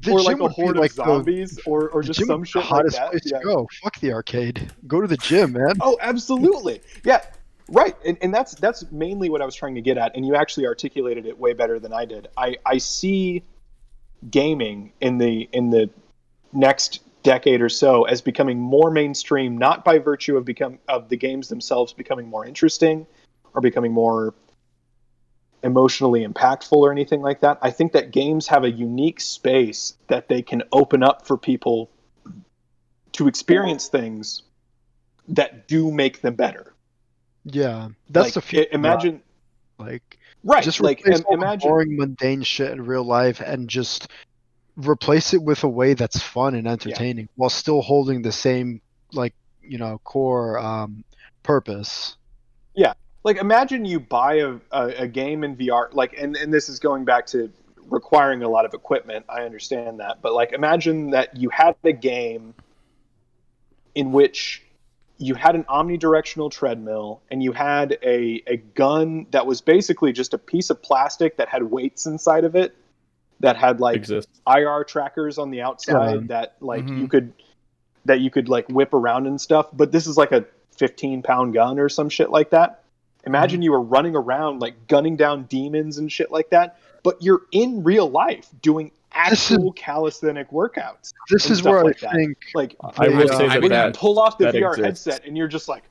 the or gym like a would be horde like of zombies, or the just gym some would be shit the like hottest that. place Yeah. to go. Fuck the arcade. Go to the gym, man. Oh, absolutely. Yeah, right. And that's mainly what I was trying to get at. And you actually articulated it way better than I did. I see gaming in the next decade or so as becoming more mainstream, not by virtue of the games themselves becoming more interesting or becoming more emotionally impactful or anything like that. I think that games have a unique space that they can open up for people to experience things that do make them better. Yeah, that's Like, the future. imagine, Like, right? just Like replace all the imagine, boring, mundane shit in real life and just replace it with a way that's fun and entertaining while still holding the same, like, core purpose. Like, imagine you buy a game in VR, like, and this is going back to requiring a lot of equipment. I understand that, but like, imagine that you had a game in which you had an omnidirectional treadmill and you had a gun that was basically just a piece of plastic that had weights inside of it, that had like Exists. IR trackers on the outside that like you could like whip around and stuff. But this is like a 15-pound gun or some shit like that. Imagine you were running around like gunning down demons and shit like that, but you're in real life doing actual calisthenic workouts. This and is stuff where like I that. think Like, I will Yeah. say when you that pull off the that VR exists. headset and you're just like,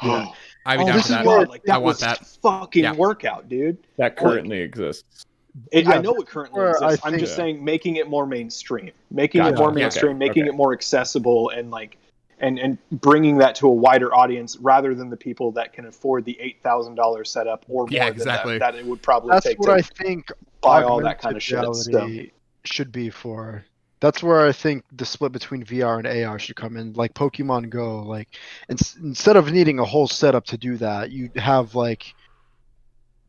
I'd be oh, down this for is that. God, like I that want was that. fucking Yeah. workout, dude. That currently exists. I Yeah, know it currently where exists. I I'm think- just saying, making it more mainstream, making Gotcha. it more Okay. mainstream, making Okay. it more accessible, and like, and bringing that to a wider audience rather than the people that can afford the $8,000 setup or more Yeah, than exactly. that it would probably That's take what to I think buy all that kind of shit. reality should be for. That's where I think the split between VR and AR should come in. Like Pokemon Go, like instead of needing a whole setup to do that, you have like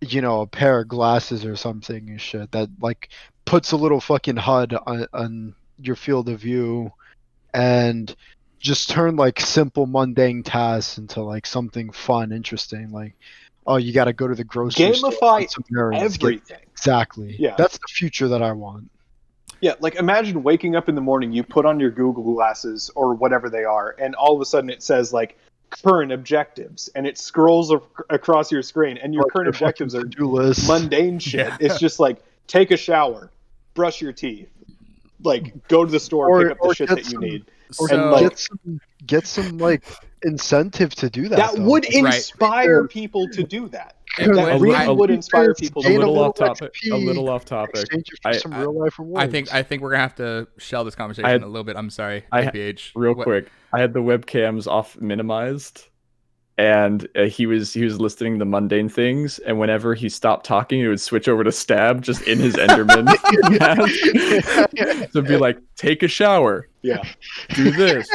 a pair of glasses or something and shit that like puts a little fucking HUD on your field of view and just turn like simple mundane tasks into like something fun, interesting. Like, oh, you got to go to the grocery store. Gamify run some errands, get- everything. Exactly. Yeah. That's the future that I want. Yeah, like imagine waking up in the morning, you put on your Google glasses or whatever they are, and all of a sudden it says like current objectives, and it scrolls across your screen, and your Like current your fucking objectives are to-do list. mundane shit. Yeah. It's just like take a shower, brush your teeth, like go to the store, pick up the shit get that you some- need. Or So- like- get some like incentive to do that. That though. would Right. inspire people to do that. It That would- really I- would inspire people A to Gain do little that. off topic. XP, A little off topic. exchange it for I- some real life rewards. I think we're gonna have to shell this conversation I had- a little bit. I'm sorry, I- APH. Real What- quick, I had the webcams off minimized, and he was listing the mundane things, and whenever he stopped talking, he would switch over to Stab just in his Enderman mask. So be like, take a shower, Yeah, do this.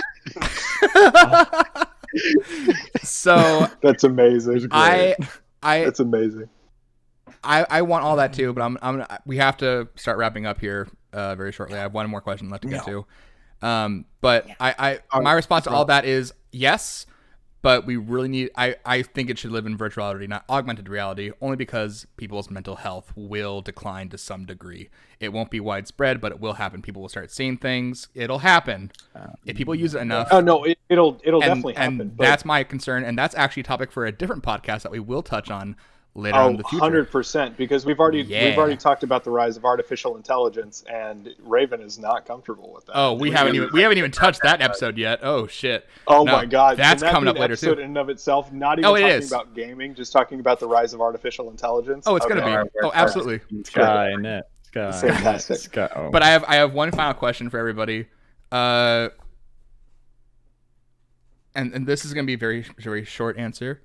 So that's amazing. I That's amazing. I want all that too, but we have to start wrapping up here very shortly. I have one more question left to get to. But my response to all that is yes, but we really need. I think it should live in virtual reality, not augmented reality, only because people's mental health will decline to some degree. It won't be widespread, but it will happen. People will start seeing things. It'll happen if people use it enough. Oh no, it'll definitely happen. And but- that's my concern, and that's actually a topic for a different podcast that we will touch on later on in the future. 100%, because we've already talked about the rise of artificial intelligence, and Raven is not comfortable with that. Oh, we haven't even touched that episode yet. Oh shit. Oh No, my god, that's Can that coming be up an later episode too. in and of itself. Not even Oh, it talking is. about gaming, just talking about the rise of artificial intelligence. Oh, it's gonna Okay. be. Oh, absolutely. Skynet. Fantastic. Sky. Oh. But I have one final question for everybody. And this is gonna be a very very short answer.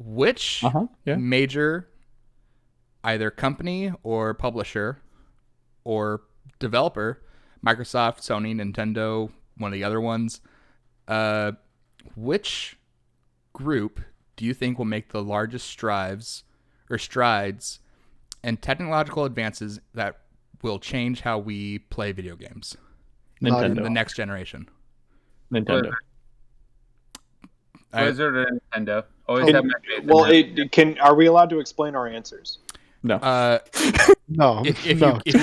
Which Yeah. major either company or publisher or developer, Microsoft, Sony, Nintendo, one of the other ones, which group do you think will make the largest strides and technological advances that will change how we play video games in Nintendo. the next generation? Nintendo. Blizzard or Nintendo. Always And- have my faith in Well, them. are we allowed to explain our answers? No. No, if no. you-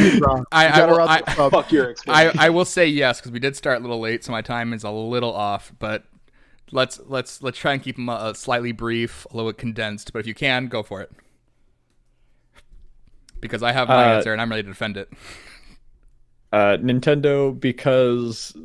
I gotta will- wrap this up. Fuck your explanation. I will say yes because we did start a little late, so my time is a little off. But let's try and keep them slightly brief, a little bit condensed. But if you can, go for it, because I have my answer and I'm ready to defend it. Nintendo, because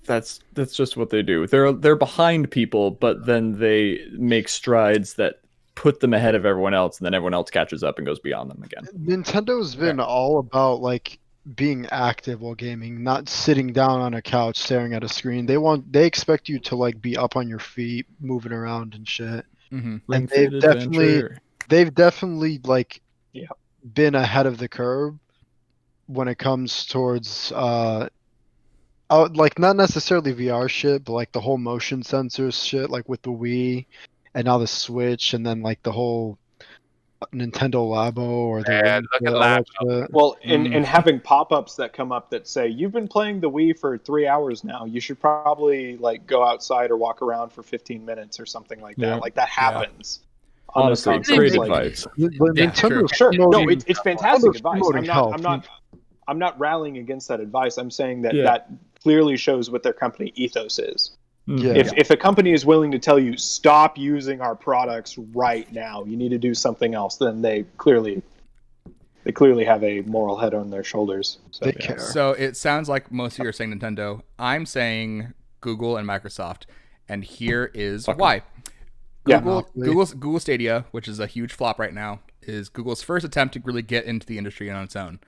that's just what they do. They're behind people, but then they make strides that put them ahead of everyone else, and then everyone else catches up and goes beyond them again. Nintendo's been all about like being active while gaming, not sitting down on a couch staring at a screen. They expect you to like be up on your feet, moving around and shit. Mm-hmm. And Ring-Fit Adventure. they've definitely like Yeah. been ahead of the curve when it comes towards like not necessarily VR shit, but like the whole motion sensors shit, like with the Wii, and now the Switch, and then like the whole Nintendo Labo or the Yeah, Ring look Fit, at all that Labo. shit. Well, and having pop-ups that come up that say you've been playing the Wii for 3 hours now. You should probably like go outside or walk around for 15 minutes or something like that. Yeah. Like that happens. On those Honestly, consoles, great like- advice. Yeah, Nintendo's Sure, no, promoting- it's fantastic Nintendo's advice. promoting health. I'm not rallying against that advice. I'm saying that Yeah. that clearly shows what their company ethos is. Yeah. If a company is willing to tell you stop using our products right now, you need to do something else, then they clearly have a moral head on their shoulders. So, They yeah. care. So it sounds like most of you are saying Nintendo. I'm saying Google and Microsoft, and here is Fuck 'em. why. Yeah. Google Stadia, which is a huge flop right now, is Google's first attempt to really get into the industry on its own.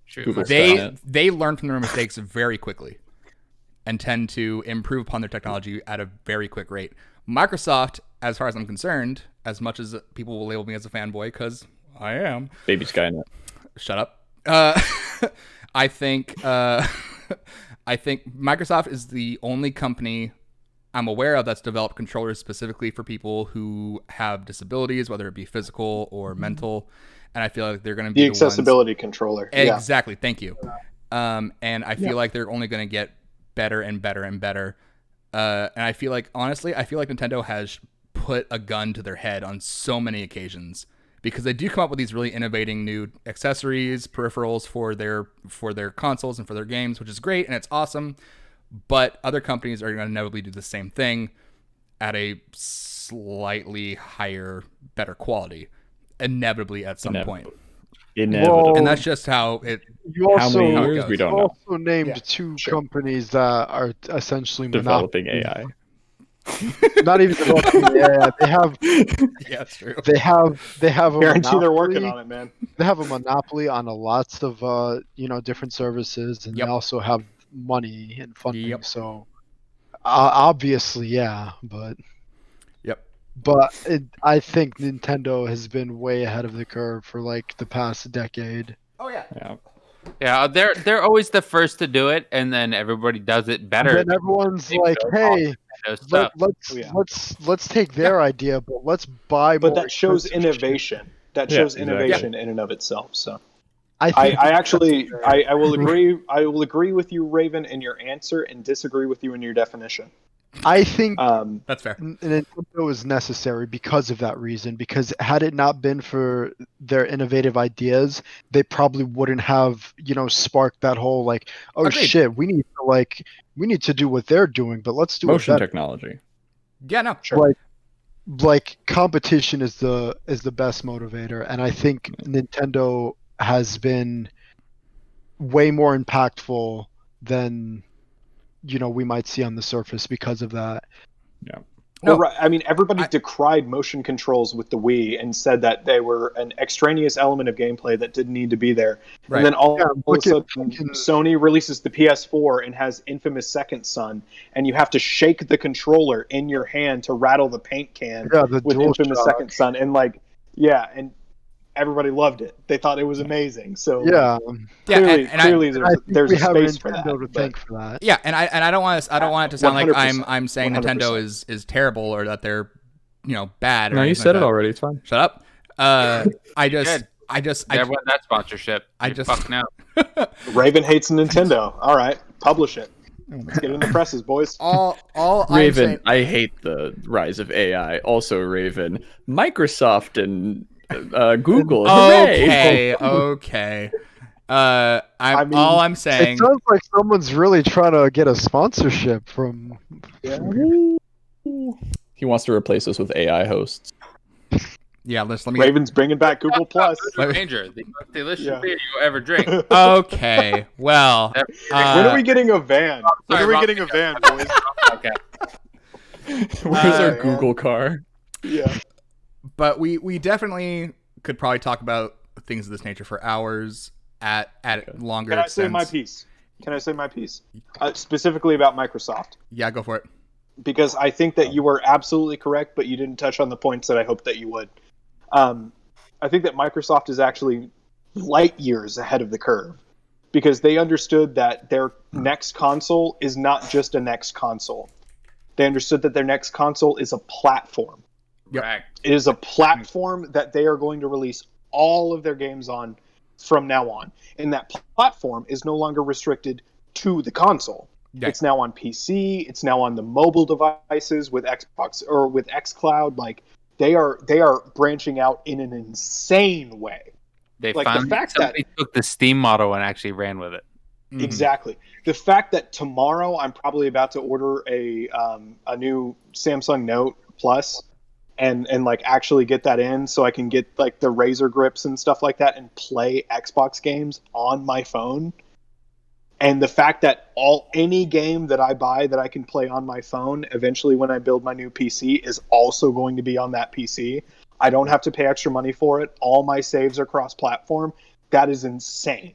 True. Google Stadia. They learn from their mistakes very quickly and tend to improve upon their technology at a very quick rate. Microsoft, as far as I'm concerned, as much as people will label me as a fanboy, because I am, Baby Skynet. shut up. I think Microsoft is the only company I'm aware of that's developed controllers specifically for people who have disabilities, whether it be physical or mental. And I feel like they're going to be The the accessibility controller. Yeah. Exactly. Thank you. And I feel like they're only going to get better and better and better. And I feel like, honestly, Nintendo has put a gun to their head on so many occasions because they do come up with these really innovating new accessories, peripherals for their consoles and for their games, which is great and it's awesome. But other companies are going to inevitably do the same thing at a slightly higher, better quality, inevitably at some point. Inevitable. Well, And that's just how it. You How also, many how it years? goes. We don't you know. also named Yeah, two sure. companies that are essentially Developing AI. Not even developing AI. Yeah, that's true. They have a Guarantee they're monopoly. working on it, man. They have a monopoly on a lots of different services, and Yep. they also have money and funding. Yep. So obviously, yeah, but Yep. I think Nintendo has been way ahead of the curve for like the past decade. Oh yeah. Yeah. Yeah, they're always the first to do it, and then everybody does it better. And then everyone's They like, build "Hey, Nintendo stuff. Oh, yeah. let's take their idea, but let's buy more." But that shows expensive shit." innovation. That Yeah, shows exactly. innovation in and of itself. So I I actually that's I will agree. I will agree with you, Raven, in your answer, and disagree with you in your definition. I think That's fair. Nintendo is necessary because of that reason. Because had it not been for their innovative ideas, they probably wouldn't have, sparked that whole like, oh Agreed. shit, we need to do what they're doing, but let's do Motion it better. technology. Yeah, no. Sure. Like competition is the best motivator, and I think Nintendo has been way more impactful than we might see on the surface because of that. No. Well, right. I mean, everybody I- decried motion controls with the Wii and said that they were an extraneous element of gameplay that didn't need to be there. Right. And then all of a look at sudden, fucking- Sony releases the PS4 and has infamous Second Son, and you have to shake the controller in your hand to rattle the paint can Yeah, the with infamous DualShock. Second Son, and and everybody loved it. They thought it was amazing. So Yeah, Yeah, clearly, and clearly and I there's, think there's we a have space for Nintendo that. to but- thank for that. Yeah, and I don't want it to sound like 100%. I'm saying Nintendo 100%. is terrible or that they're bad. Or No, you anything said like it that. already. It's fine. Shut up. I Good. Never won that sponsorship. I You're just- fucked now. Raven hates Nintendo. All right, publish it. Let's get it in the presses, boys. all I'm Raven, saying, I hate the rise of AI. Also, Raven, Microsoft and Google. Hooray! okay. I mean, all I'm It saying. sounds like someone's really trying to get a sponsorship from. He wants to replace us with AI hosts. Yeah, let me. Raven's bringing back Google Plus. Danger, the most delicious Yeah. beer you ever drink. Okay. Well. When are we getting a van? When sorry, are we wrong getting a van, boys? Okay. Where's our man. Google car? Yeah. But we definitely could probably talk about things of this nature for hours at longer. Can I say my extents. piece? Can I say my piece? Specifically about Microsoft. Yeah, go for it. Because I think that you were absolutely correct, but you didn't touch on the points that I hoped that you would. I think that Microsoft is actually light years ahead of the curve. because they understood that their next console is not just a next console. They understood that their next console is a platform. Correct. It is a platform that they are going to release all of their games on from now on. And that platform is no longer restricted to the console. Yeah. It's now on PC. It's now on the mobile devices with Xbox or with xCloud. Like they are branching out in an insane way. They Like, the finally fact that- somebody took the Steam model and actually ran with it. Mhm. Exactly. The fact that tomorrow I'm probably about to order a new Samsung Note Plus and like actually get that in so I can get like the Razer grips and stuff like that and play Xbox games on my phone. And the fact that any game that I buy that I can play on my phone eventually when I build my new PC is also going to be on that PC. I don't have to pay extra money for it. All my saves are cross-platform. That is insane.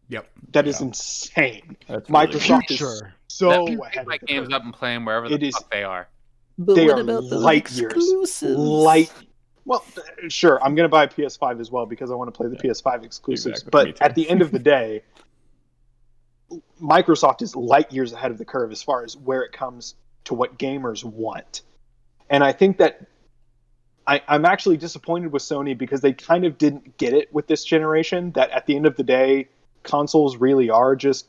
Yep. That is insane. That's really Microsoft is Future. so Let me ahead pick of my the games curve. up and play them wherever It the is- fuck they are. But They what are about those light years. exclusives? Well, sure, I'm going to buy a PS5 as well because I want to play the PS5 exclusives. Exactly, me But too. at the end of the day, Microsoft is light years ahead of the curve as far as where it comes to what gamers want. And I think that I'm actually disappointed with Sony because they kind of didn't get it with this generation, that at the end of the day, consoles really are just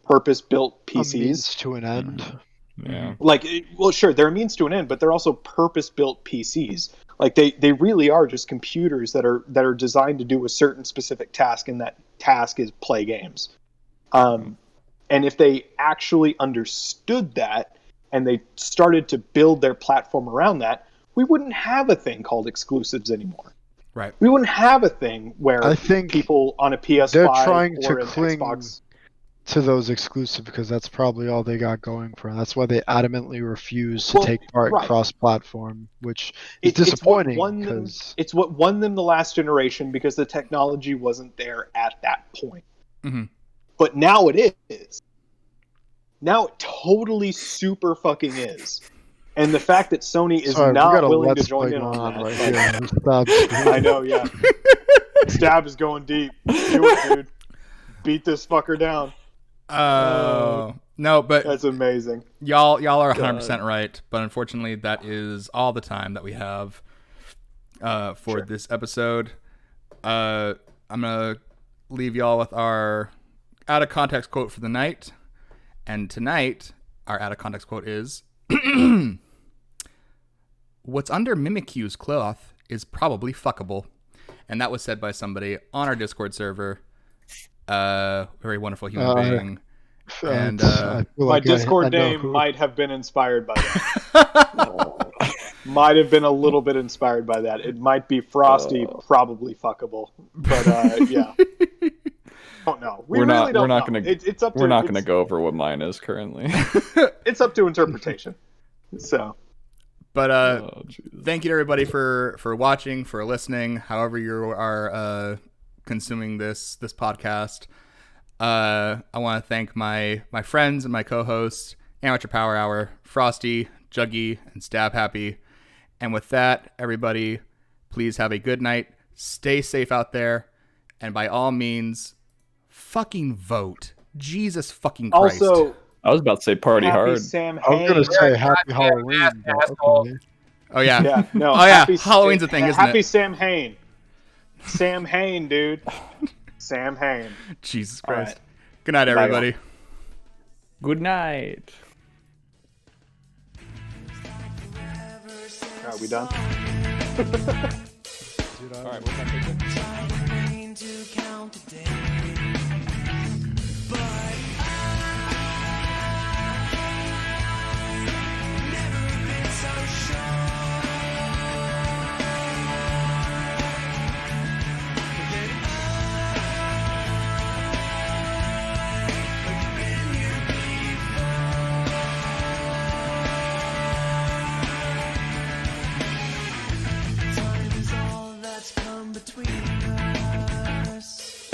purpose-built A means PCs. to an end. Yeah. Like, well, sure, they're a means to an end, but they're also purpose-built PCs. Like, they really are just computers that are designed to do a certain specific task, and that task is play games. And if they actually understood that and they started to build their platform around that, we wouldn't have a thing called exclusives anymore. Right. We wouldn't have a thing where I think people on a PS5 they're trying or to an cling Xbox. to those exclusive because that's probably all they got going for them. That's why they adamantly refuse to Well, take part right. in cross-platform, which is It's what disappointing won them- because It's what won them the last generation because the technology wasn't there at that point. Mhm. But now it is. Now it totally super fucking is. And the fact that Sony is sorry, we not got a willing to let's join play in going on on that. right like, here. Stop screaming. I know, yeah. Stab is going deep. Do it, dude. Beat this fucker down. No, but That's amazing. y'all are 100% right. But unfortunately, that is all the time that we have for Sure. this episode. I'm gonna leave y'all with our out of context quote for the night. And tonight, our out of context quote is, "What's under Mimikyu's cloth is probably fuckable." And that was said by somebody on our Discord server. Very wonderful human being. And, I feel My like Discord I know name who. might have been inspired by that. Might have been a little bit inspired by that. It might be Frosty, probably fuckable. But yeah. Don't know. We We're really not- don't we're not know. gonna- It's up to We're not going to it's- go over what mine is currently. It's up to interpretation. So But Oh, Jesus. thank you to everybody for watching, for listening, however you are consuming this podcast. I want to thank my friends and my co-hosts, Amateur Power Hour, Frosty, Juggy, and Stabhappy. And with that, everybody, please have a good night. Stay safe out there. And by all means, fucking vote. Jesus fucking Christ. also, I was about to say party happy hard. Sam I was Hain. gonna say Happy Halloween, but asshole. okay. Oh, yeah. Yeah, no. Oh, yeah. happy- Halloween's a thing, isn't Happy it? Sam Hain. Sam Hain, dude. Sam Hain. Jesus All Christ. right. Good night, Bye, everybody. Good night. Are we done? All right, what's that picture? Time is all that's come between us.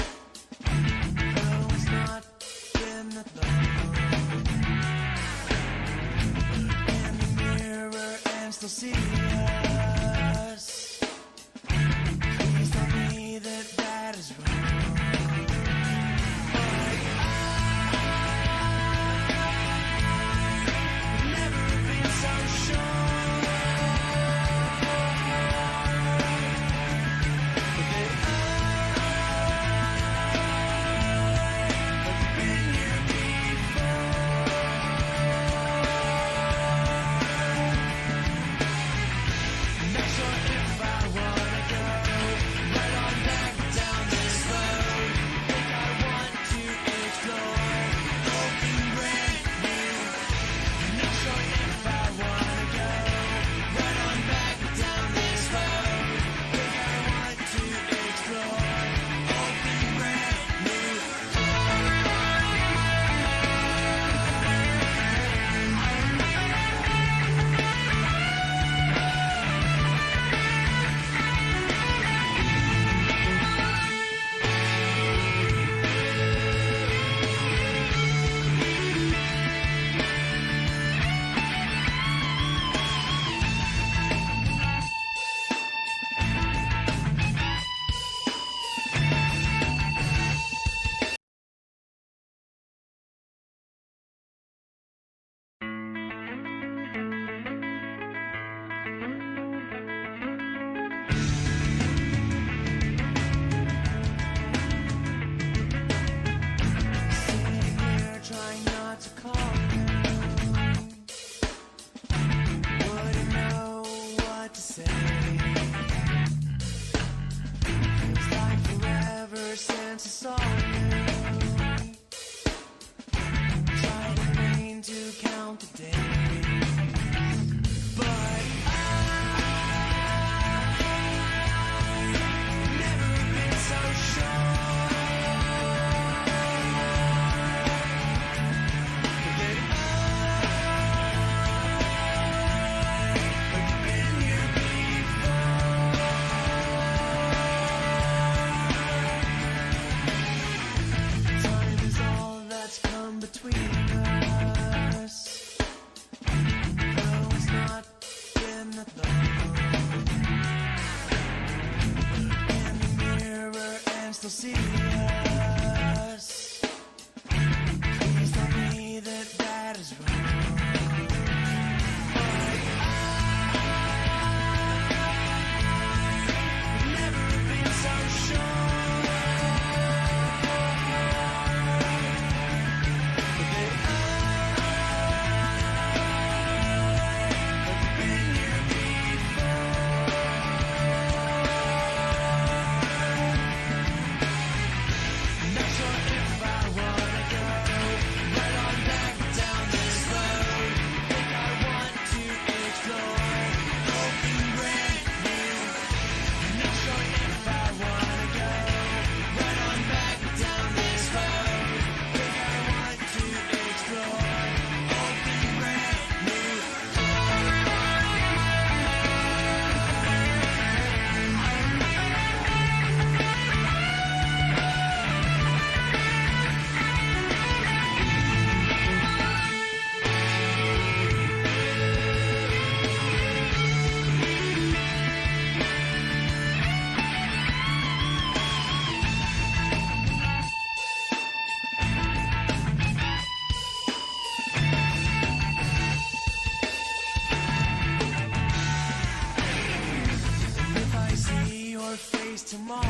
face tomorrow.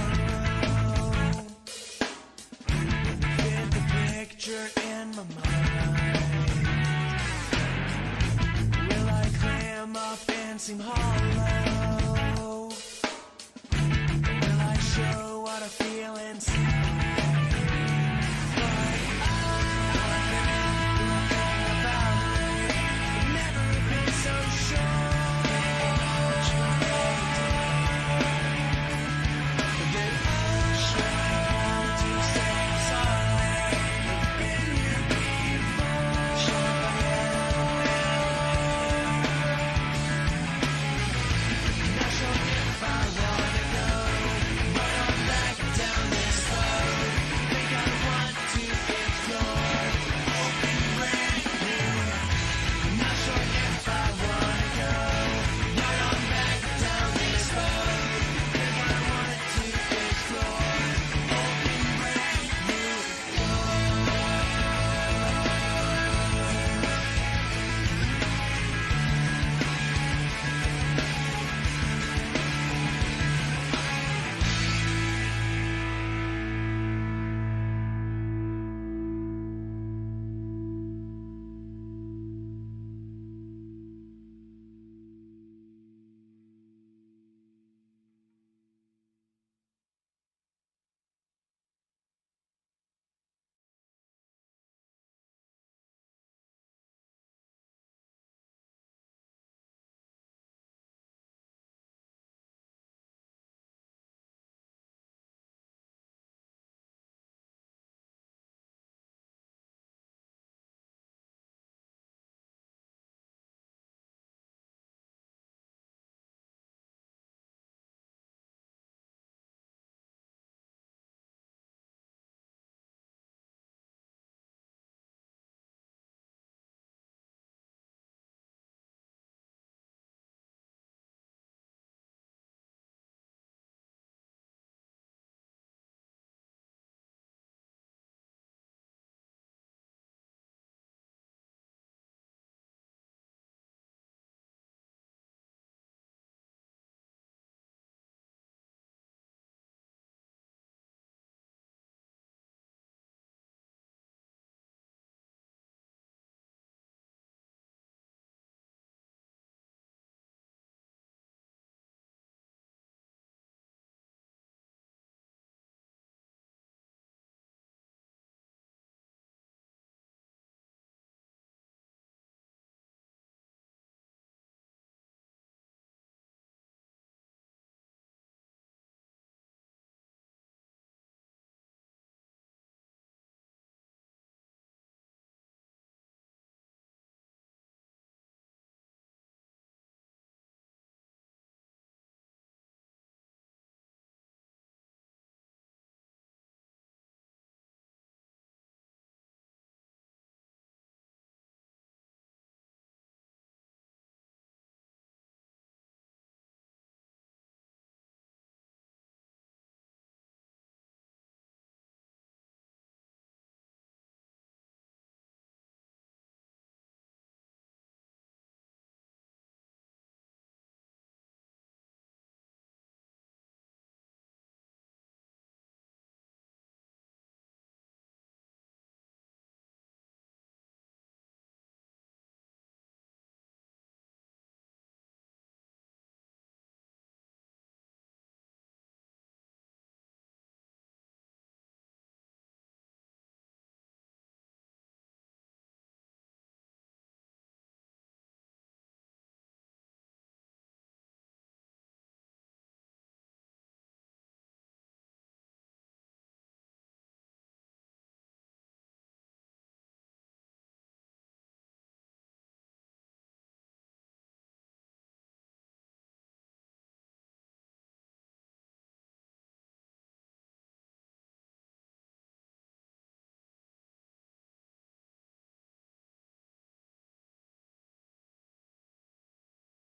Fit the picture in my mind. Will I clam up and seem hollow?